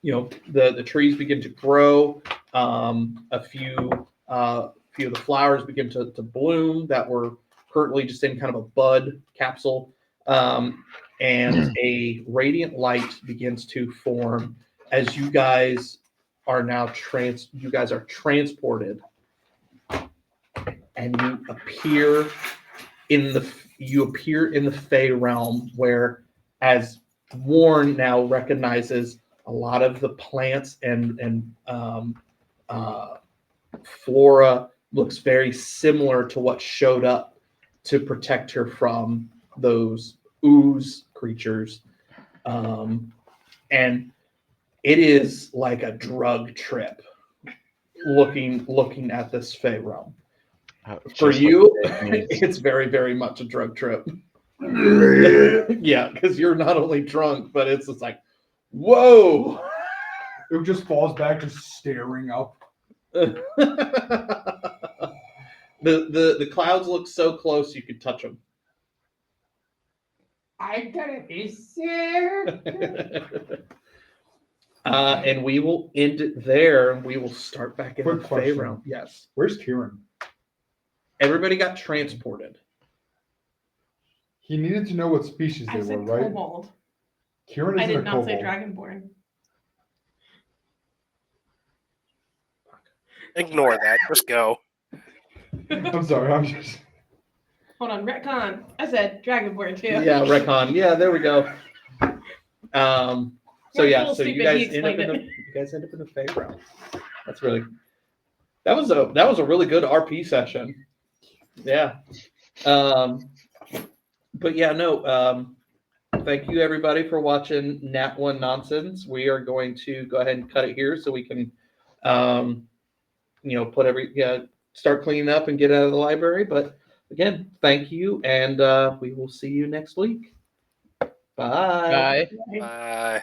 the trees begin to grow. A few of the flowers begin to bloom that were currently just in kind of a bud capsule. And a radiant light begins to form as you guys are now transported, and you appear in the Fey realm, where as Warren now recognizes a lot of the plants and flora looks very similar to what showed up to protect her from those ooze creatures, and it is like a drug trip looking at this Fey realm. For you, it's very, very much a drug trip. Yeah, because you're not only drunk, but it's just like, whoa. It just falls back, just staring up. The clouds look so close you could touch them. I'm gonna be sick. And we will end it there. We will start back in Quick the Fey question. realm. Yes. Where's Kieran? Everybody got transported. He needed to know what species I they said were, right? kobold. Kieran I isn't did a not kobold. say dragonborn. Ignore that. Just go. I'm sorry. I'm just. Hold on, retcon. I said dragonborn too. Yeah, Recon. Yeah, there we go. So You're yeah, full so you stupid, he guys end up explained in it. the Fey realm. That's really that was a really good RP session. Yeah. But yeah, no. Thank you everybody for watching Nat One Nonsense. We are going to go ahead and cut it here so we can start cleaning up and get out of the library. But again, thank you, and we will see you next week. Bye. Bye. Bye.